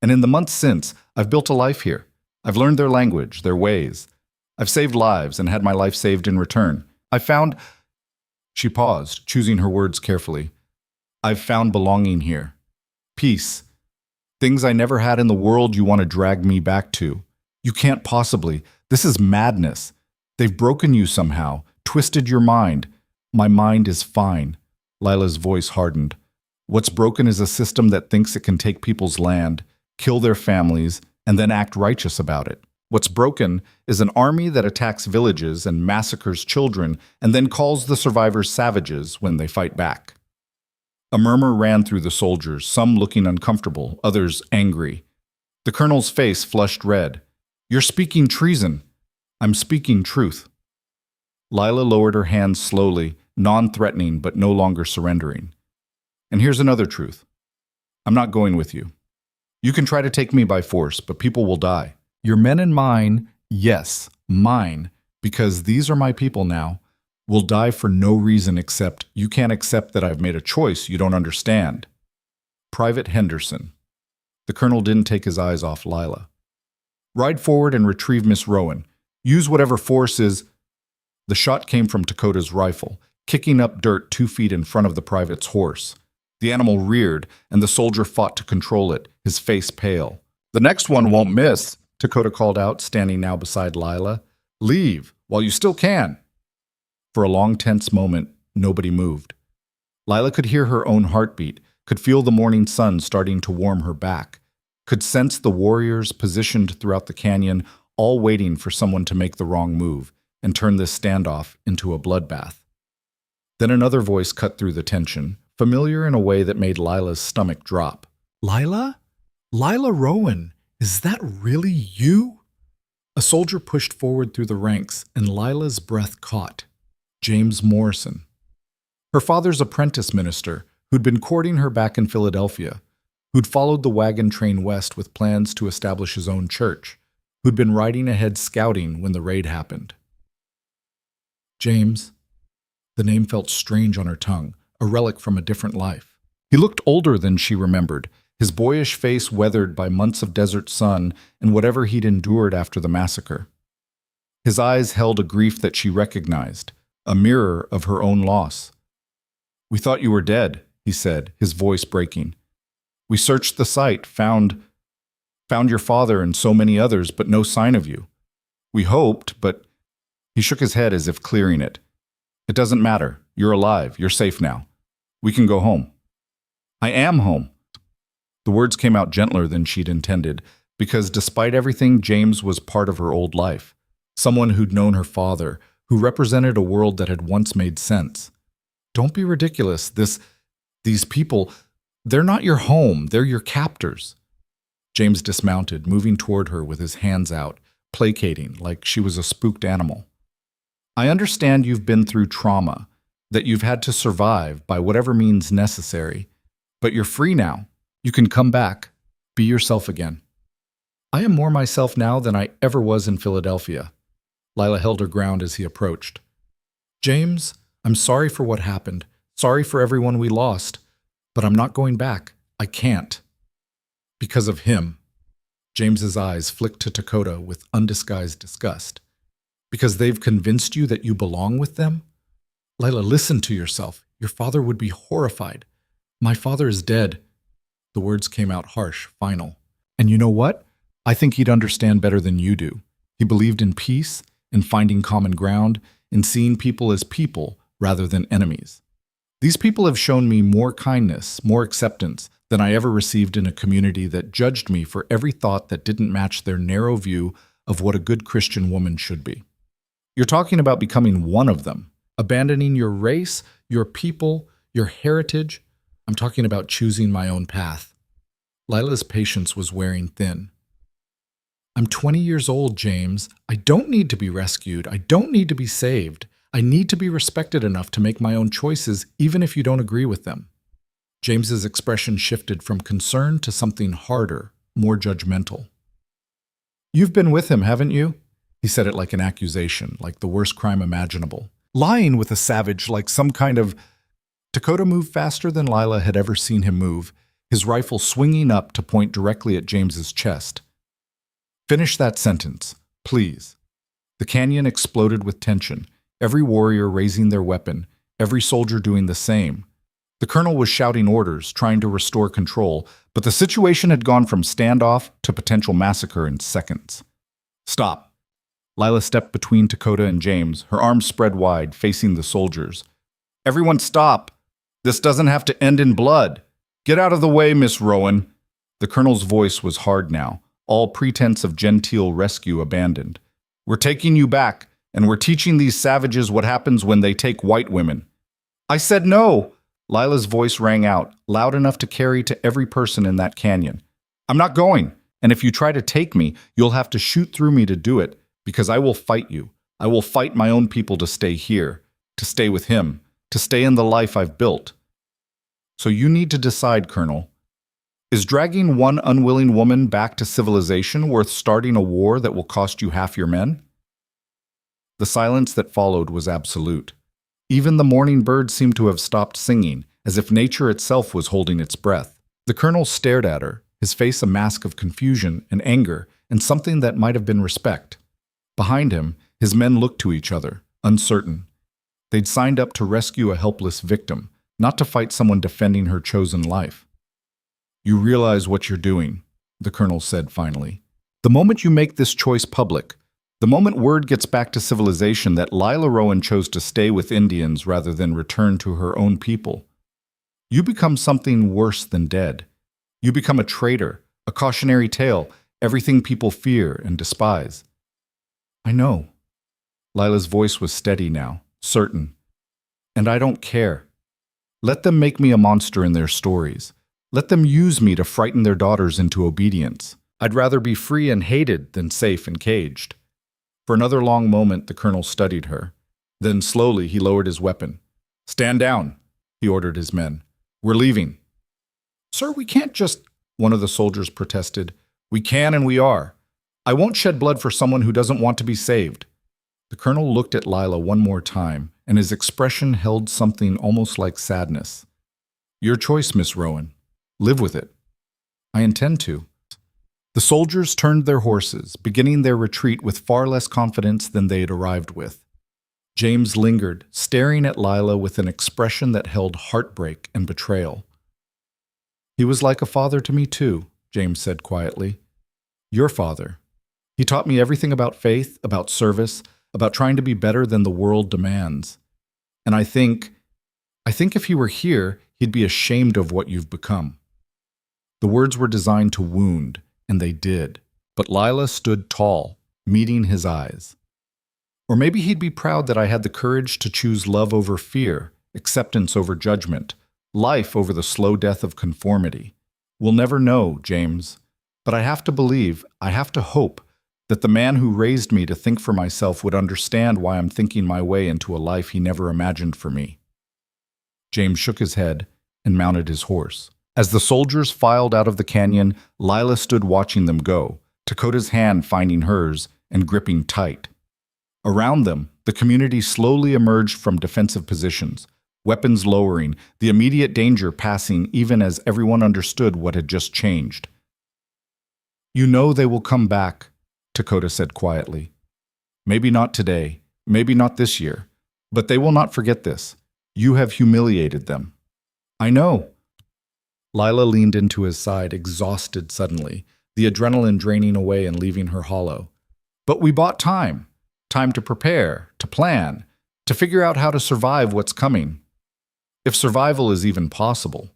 "And in the months since, I've built a life here. I've learned their language, their ways. I've saved lives and had my life saved in return. I've found—" She paused, choosing her words carefully. "I've found belonging here. Peace. Things I never had in the world you want to drag me back to. You can't possibly. This is madness. They've broken you somehow, twisted your mind. My mind is fine." Lila's voice hardened. "What's broken is a system that thinks it can take people's land, kill their families, and then act righteous about it. What's broken is an army that attacks villages and massacres children and then calls the survivors savages when they fight back." A murmur ran through the soldiers, some looking uncomfortable, others angry. The colonel's face flushed red. "You're speaking treason." "I'm speaking truth." Lila lowered her hands slowly, non-threatening but no longer surrendering. And here's another truth. I'm not going with you. You can try to take me by force, but people will die. Your men and mine, yes, mine, because these are my people now, will die for no reason except you can't accept that I've made a choice you don't understand. Private Henderson. The colonel didn't take his eyes off Lila. Ride forward and retrieve Miss Rowan. Use whatever force is. The shot came from Dakota's rifle, kicking up dirt 2 feet in front of the private's horse. The animal reared, and the soldier fought to control it, his face pale. The next one won't miss, Dakota called out, standing now beside Lila. Leave, while you still can. For a long, tense moment, nobody moved. Lila could hear her own heartbeat, could feel the morning sun starting to warm her back, could sense the warriors positioned throughout the canyon, all waiting for someone to make the wrong move and turn this standoff into a bloodbath. Then another voice cut through the tension, familiar in a way that made Lila's stomach drop. Lila? Lila Rowan, is that really you? A soldier pushed forward through the ranks, and Lila's breath caught. James Morrison. Her father's apprentice minister, who'd been courting her back in Philadelphia, who'd followed the wagon train west with plans to establish his own church, who'd been riding ahead scouting when the raid happened. James. The name felt strange on her tongue, a relic from a different life. He looked older than she remembered, his boyish face weathered by months of desert sun and whatever he'd endured after the massacre. His eyes held a grief that she recognized, a mirror of her own loss. We thought you were dead, he said, his voice breaking. We searched the site, found your father and so many others, but no sign of you. We hoped, but... He shook his head as if clearing it. It doesn't matter. You're alive. You're safe now. We can go home. I am home. The words came out gentler than she'd intended, because despite everything, James was part of her old life. Someone who'd known her father, who represented a world that had once made sense. Don't be ridiculous. These people, they're not your home. They're your captors. James dismounted, moving toward her with his hands out, placating like she was a spooked animal. I understand you've been through trauma, that you've had to survive by whatever means necessary, but you're free now. You can come back, be yourself again. I am more myself now than I ever was in Philadelphia. Lila held her ground as he approached. James, I'm sorry for what happened, sorry for everyone we lost, but I'm not going back. I can't. Because of him. James's eyes flicked to Dakota with undisguised disgust. Because they've convinced you that you belong with them? Lila, listen to yourself. Your father would be horrified. My father is dead. The words came out harsh, final. And you know what? I think he'd understand better than you do. He believed in peace, in finding common ground, in seeing people as people rather than enemies. These people have shown me more kindness, more acceptance than I ever received in a community that judged me for every thought that didn't match their narrow view of what a good Christian woman should be. You're talking about becoming one of them, abandoning your race, your people, your heritage. I'm talking about choosing my own path. Lila's patience was wearing thin. I'm 20 years old, James. I don't need to be rescued. I don't need to be saved. I need to be respected enough to make my own choices, even if you don't agree with them. James's expression shifted from concern to something harder, more judgmental. You've been with him, haven't you? He said it like an accusation, like the worst crime imaginable. Lying with a savage like some kind of... Dakota moved faster than Lila had ever seen him move, his rifle swinging up to point directly at James's chest. Finish that sentence, please. The canyon exploded with tension, every warrior raising their weapon, every soldier doing the same. The colonel was shouting orders, trying to restore control, but the situation had gone from standoff to potential massacre in seconds. Stop. Lila stepped between Dakota and James, her arms spread wide, facing the soldiers. Everyone stop! This doesn't have to end in blood. Get out of the way, Miss Rowan. The colonel's voice was hard now, all pretense of genteel rescue abandoned. We're taking you back, and we're teaching these savages what happens when they take white women. I said no! Lila's voice rang out, loud enough to carry to every person in that canyon. I'm not going, and if you try to take me, you'll have to shoot through me to do it, because I will fight you. I will fight my own people to stay here, to stay with him, to stay in the life I've built. So you need to decide, Colonel. Is dragging one unwilling woman back to civilization worth starting a war that will cost you half your men? The silence that followed was absolute. Even the morning birds seemed to have stopped singing, as if nature itself was holding its breath. The colonel stared at her, his face a mask of confusion and anger and something that might have been respect. Behind him, his men looked to each other, uncertain. They'd signed up to rescue a helpless victim, not to fight someone defending her chosen life. You realize what you're doing, the colonel said finally. The moment you make this choice public, the moment word gets back to civilization that Lila Rowan chose to stay with Indians rather than return to her own people, you become something worse than dead. You become a traitor, a cautionary tale, everything people fear and despise. I know. Lila's voice was steady now, certain. And I don't care. Let them make me a monster in their stories. Let them use me to frighten their daughters into obedience. I'd rather be free and hated than safe and caged. For another long moment, the colonel studied her. Then slowly he lowered his weapon. Stand down, he ordered his men. We're leaving. Sir, we can't just, one of the soldiers protested. We can and we are. I won't shed blood for someone who doesn't want to be saved. The colonel looked at Lila one more time, and his expression held something almost like sadness. Your choice, Miss Rowan. Live with it. I intend to. The soldiers turned their horses, beginning their retreat with far less confidence than they had arrived with. James lingered, staring at Lila with an expression that held heartbreak and betrayal. He was like a father to me too, James said quietly. Your father. He taught me everything about faith, about service, about trying to be better than the world demands. And I think if he were here, he'd be ashamed of what you've become. The words were designed to wound, and they did. But Lila stood tall, meeting his eyes. Or maybe he'd be proud that I had the courage to choose love over fear, acceptance over judgment, life over the slow death of conformity. We'll never know, James. But I have to believe, I have to hope, that the man who raised me to think for myself would understand why I'm thinking my way into a life he never imagined for me. James shook his head and mounted his horse. As the soldiers filed out of the canyon, Lila stood watching them go, Dakota's hand finding hers and gripping tight. Around them, the community slowly emerged from defensive positions, weapons lowering, the immediate danger passing even as everyone understood what had just changed. You know they will come back, Dakota said quietly. Maybe not today, maybe not this year, but they will not forget this. You have humiliated them. I know. Lila leaned into his side, exhausted suddenly, the adrenaline draining away and leaving her hollow. But we bought time. Time to prepare, to plan, to figure out how to survive what's coming. If survival is even possible.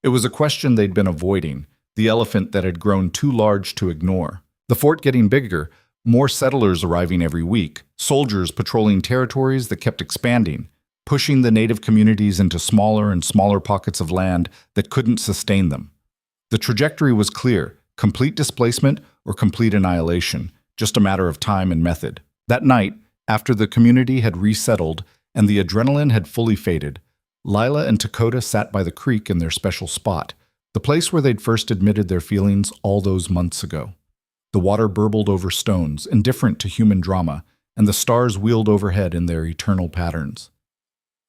It was a question they'd been avoiding, the elephant that had grown too large to ignore. The fort getting bigger, more settlers arriving every week, soldiers patrolling territories that kept expanding, pushing the native communities into smaller and smaller pockets of land that couldn't sustain them. The trajectory was clear, complete displacement or complete annihilation, just a matter of time and method. That night, after the community had resettled and the adrenaline had fully faded, Lila and Dakota sat by the creek in their special spot, the place where they'd first admitted their feelings all those months ago. The water burbled over stones, indifferent to human drama, and the stars wheeled overhead in their eternal patterns.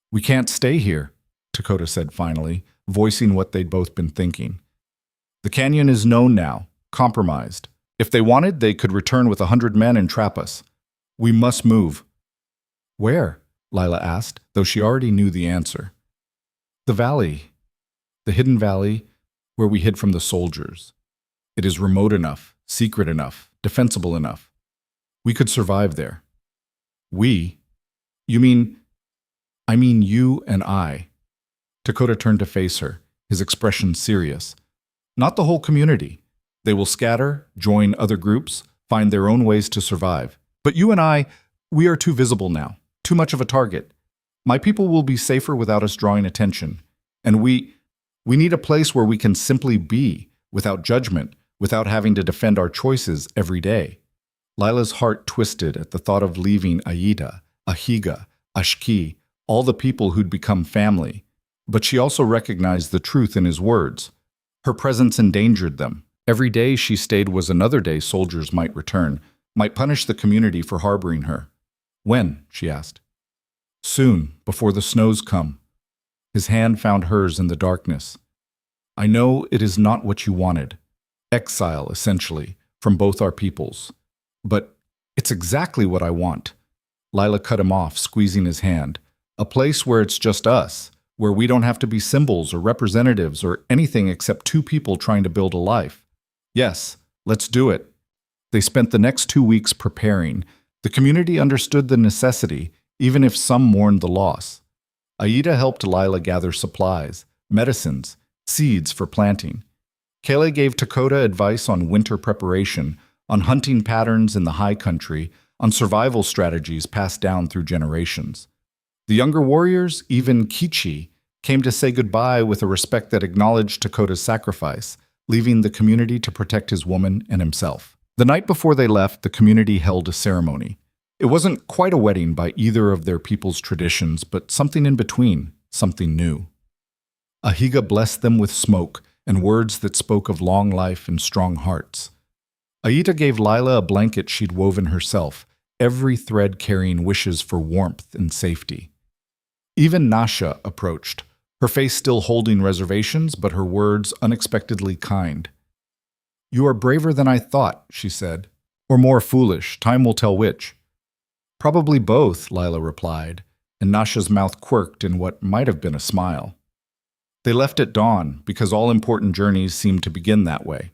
We can't stay here, Dakota said finally, voicing what they'd both been thinking. The canyon is known now, compromised. If they wanted, they could return with 100 men and trap us. We must move. Where? Lila asked, though she already knew the answer. The valley. The hidden valley where we hid from the soldiers. It is remote enough, secret enough, defensible enough. We could survive there. We? You mean... I mean you and I. Dakota turned to face her, his expression serious. Not the whole community. They will scatter, join other groups, find their own ways to survive. But you and I, we are too visible now, too much of a target. My people will be safer without us drawing attention. And we need a place where we can simply be, without judgment, without having to defend our choices every day. Lila's heart twisted at the thought of leaving Aida, Ahiga, Ashki, all the people who'd become family. But she also recognized the truth in his words. Her presence endangered them. Every day she stayed was another day soldiers might return, might punish the community for harboring her. When? She asked. Soon, before the snows come. His hand found hers in the darkness. I know it is not what you wanted. Exile, essentially, from both our peoples. But it's exactly what I want. Lila cut him off, squeezing his hand. A place where it's just us, where we don't have to be symbols or representatives or anything except two people trying to build a life. Yes, let's do it. They spent the next 2 weeks preparing. The community understood the necessity, even if some mourned the loss. Aida helped Lila gather supplies, medicines, seeds for planting. Kele gave Dakota advice on winter preparation, on hunting patterns in the high country, on survival strategies passed down through generations. The younger warriors, even Kichi, came to say goodbye with a respect that acknowledged Dakota's sacrifice, leaving the community to protect his woman and himself. The night before they left, the community held a ceremony. It wasn't quite a wedding by either of their people's traditions, but something in between, something new. Ahiga blessed them with smoke and words that spoke of long life and strong hearts. Aida gave Lila a blanket she'd woven herself, every thread carrying wishes for warmth and safety. Even Nasha approached, her face still holding reservations, but her words unexpectedly kind. You are braver than I thought, she said. Or more foolish, time will tell which. Probably both, Lila replied, and Nasha's mouth quirked in what might have been a smile. They left at dawn, because all important journeys seemed to begin that way.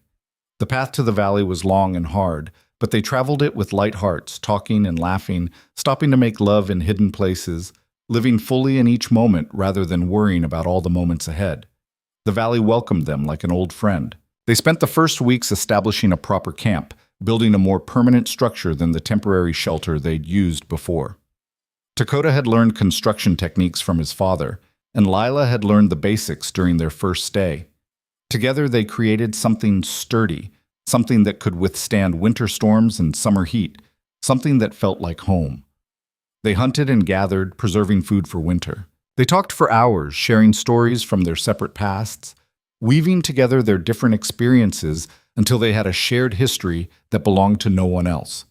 The path to the valley was long and hard, but they traveled it with light hearts, talking and laughing, stopping to make love in hidden places, living fully in each moment rather than worrying about all the moments ahead. The valley welcomed them like an old friend. They spent the first weeks establishing a proper camp, building a more permanent structure than the temporary shelter they'd used before. Dakota had learned construction techniques from his father, and Lila had learned the basics during their first stay. Together they created something sturdy, something that could withstand winter storms and summer heat, something that felt like home. They hunted and gathered, preserving food for winter. They talked for hours, sharing stories from their separate pasts, weaving together their different experiences until they had a shared history that belonged to no one else.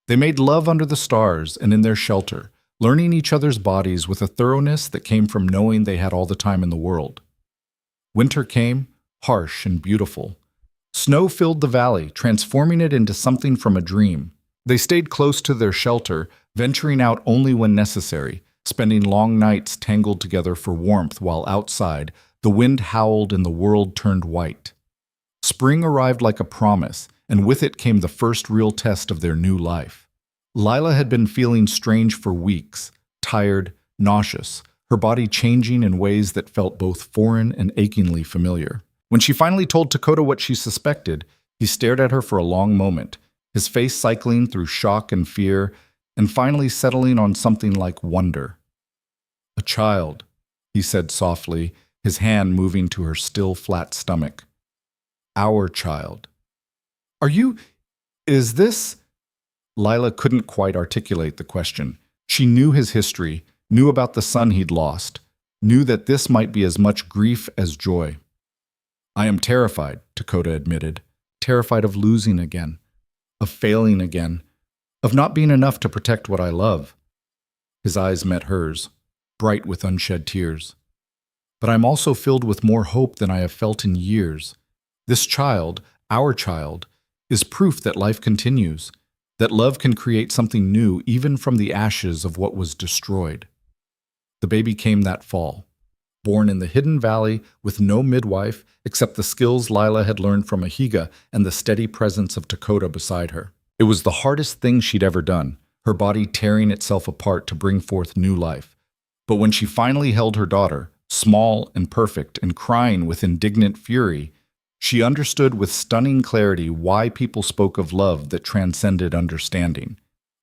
They made love under the stars and in their shelter, learning each other's bodies with a thoroughness that came from knowing they had all the time in the world. Winter came, harsh and beautiful. Snow filled the valley, transforming it into something from a dream. They stayed close to their shelter, venturing out only when necessary, spending long nights tangled together for warmth while outside, the wind howled and the world turned white. Spring arrived like a promise, and with it came the first real test of their new life. Lila had been feeling strange for weeks, tired, nauseous, her body changing in ways that felt both foreign and achingly familiar. When she finally told Dakota what she suspected, he stared at her for a long moment, his face cycling through shock and fear, and finally settling on something like wonder. A child, he said softly, his hand moving to her still flat stomach. Our child. Is this? Lila couldn't quite articulate the question. She knew his history, knew about the son he'd lost, knew that this might be as much grief as joy. I am terrified, Dakota admitted, terrified of losing again, of failing again, of not being enough to protect what I love. His eyes met hers, bright with unshed tears. But I'm also filled with more hope than I have felt in years. This child, our child, is proof that life continues, that love can create something new even from the ashes of what was destroyed. The baby came that fall, born in the hidden valley with no midwife except the skills Lila had learned from Ahiga and the steady presence of Dakota beside her. It was the hardest thing she'd ever done, her body tearing itself apart to bring forth new life. But when she finally held her daughter, small and perfect and crying with indignant fury, she understood with stunning clarity why people spoke of love that transcended understanding.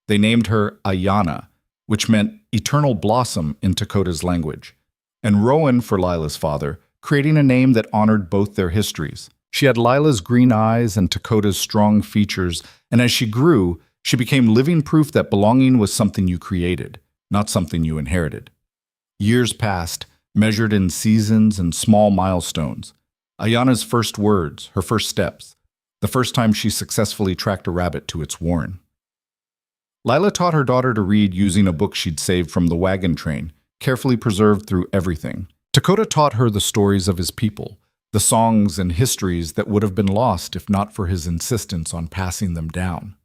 They named her Ayana, which meant eternal blossom in Dakota's language, and Rowan for Lila's father, creating a name that honored both their histories. She had Lila's green eyes and Dakota's strong features, and as she grew, she became living proof that belonging was something you created, not something you inherited. Years passed, measured in seasons and small milestones. Ayana's first words, her first steps, the first time she successfully tracked a rabbit to its warren. Lila taught her daughter to read using a book she'd saved from the wagon train, carefully preserved through everything. Dakota taught her the stories of his people, the songs and histories that would have been lost if not for his insistence on passing them down.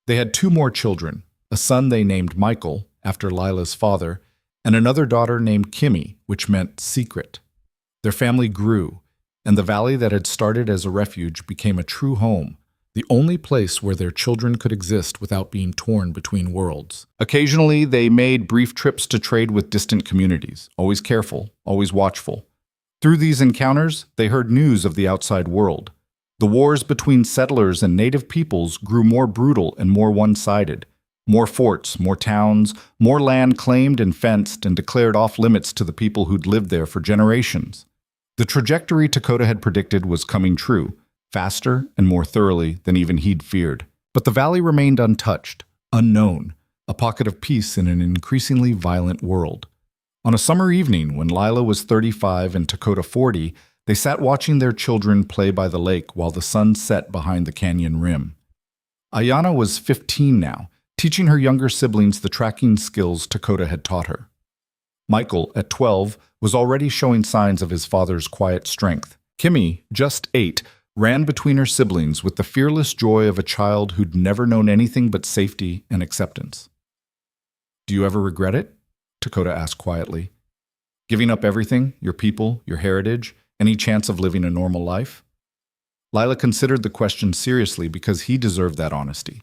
They had 2 more children, a son they named Michael, after Lila's father, and another daughter named Kimmy, which meant secret. Their family grew, and the valley that had started as a refuge became a true home, the only place where their children could exist without being torn between worlds. Occasionally, they made brief trips to trade with distant communities, always careful, always watchful. Through these encounters, they heard news of the outside world. The wars between settlers and native peoples grew more brutal and more one-sided. More forts, more towns, more land claimed and fenced and declared off-limits to the people who'd lived there for generations. The trajectory Dakota had predicted was coming true, faster and more thoroughly than even he'd feared. But the valley remained untouched, unknown, a pocket of peace in an increasingly violent world. On a summer evening, when Lila was 35 and Dakota 40, they sat watching their children play by the lake while the sun set behind the canyon rim. Ayana was 15 now, teaching her younger siblings the tracking skills Dakota had taught her. Michael, at 12, was already showing signs of his father's quiet strength. Kimmy, just 8, ran between her siblings with the fearless joy of a child who'd never known anything but safety and acceptance. "Do you ever regret it?" Dakota asked quietly. "Giving up everything, your people, your heritage, any chance of living a normal life?" Lila considered the question seriously because he deserved that honesty.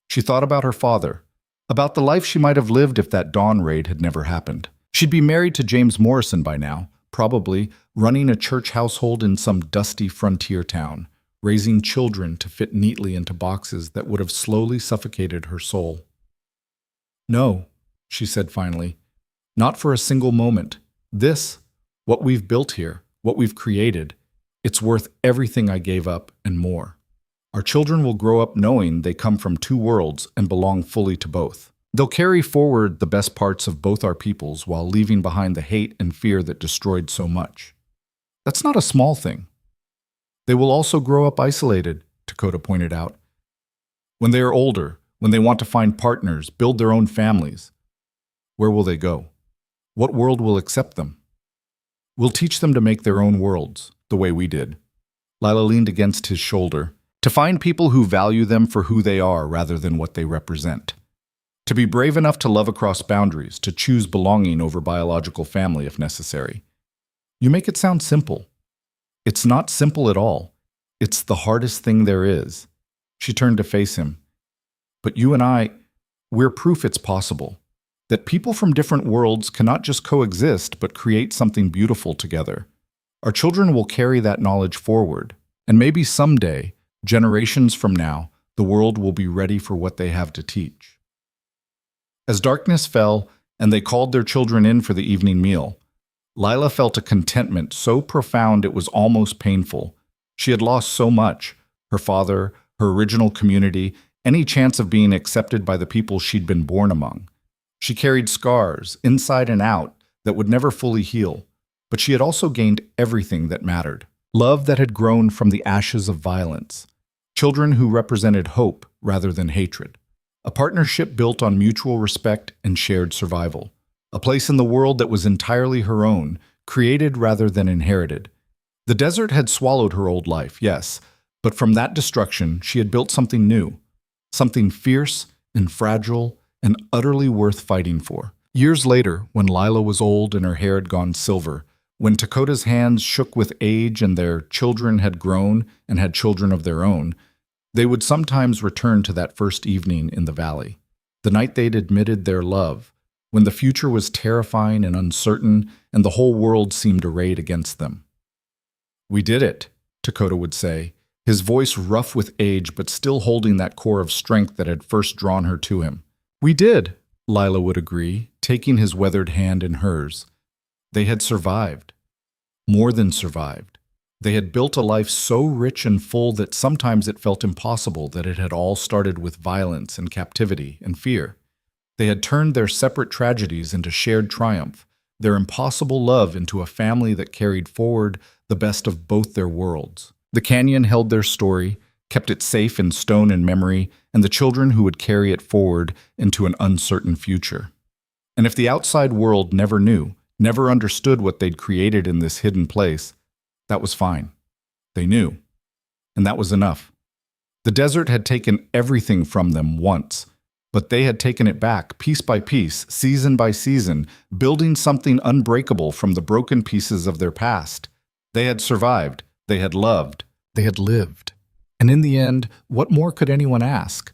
She thought about her father, about the life she might have lived if that dawn raid had never happened. She'd be married to James Morrison by now, probably running a church household in some dusty frontier town, raising children to fit neatly into boxes that would have slowly suffocated her soul. "No," she said finally, "not for a single moment. This, what we've built here, what we've created, it's worth everything I gave up and more. Our children will grow up knowing they come from 2 worlds and belong fully to both. They'll carry forward the best parts of both our peoples while leaving behind the hate and fear that destroyed so much. That's not a small thing." "They will also grow up isolated," Dakota pointed out. "When they are older, when they want to find partners, build their own families, where will they go? What world will accept them? We'll teach them to make their own worlds, the way we did." Lila leaned against his shoulder. "To find people who value them for who they are rather than what they represent. To be brave enough to love across boundaries, to choose belonging over biological family if necessary. You make it sound simple. It's not simple at all. It's the hardest thing there is." She turned to face him. "But you and I, we're proof it's possible. That people from different worlds cannot just coexist but create something beautiful together. Our children will carry that knowledge forward, and maybe someday, generations from now, the world will be ready for what they have to teach." As darkness fell and they called their children in for the evening meal, Lila felt a contentment so profound it was almost painful. She had lost so much: her father, her original community, any chance of being accepted by the people she'd been born among. She carried scars, inside and out, that would never fully heal, but she had also gained everything that mattered. Love that had grown from the ashes of violence. Children who represented hope rather than hatred. A partnership built on mutual respect and shared survival. A place in the world that was entirely her own, created rather than inherited. The desert had swallowed her old life, yes, but from that destruction she had built something new. Something fierce and fragile and utterly worth fighting for. Years later, when Lila was old and her hair had gone silver, when Dakota's hands shook with age and their children had grown and had children of their own, they would sometimes return to that first evening in the valley, the night they'd admitted their love, when the future was terrifying and uncertain and the whole world seemed arrayed against them. "We did it," Dakota would say, his voice rough with age but still holding that core of strength that had first drawn her to him. "We did," Lila would agree, taking his weathered hand in hers. They had survived. More than survived. They had built a life so rich and full that sometimes it felt impossible that it had all started with violence and captivity and fear. They had turned their separate tragedies into shared triumph, their impossible love into a family that carried forward the best of both their worlds. The canyon held their story, kept it safe in stone and memory, and the children who would carry it forward into an uncertain future. And if the outside world never knew, never understood what they'd created in this hidden place, that was fine. They knew. And that was enough. The desert had taken everything from them once, but they had taken it back piece by piece, season by season, building something unbreakable from the broken pieces of their past. They had survived, they had loved, they had lived. And in the end, what more could anyone ask?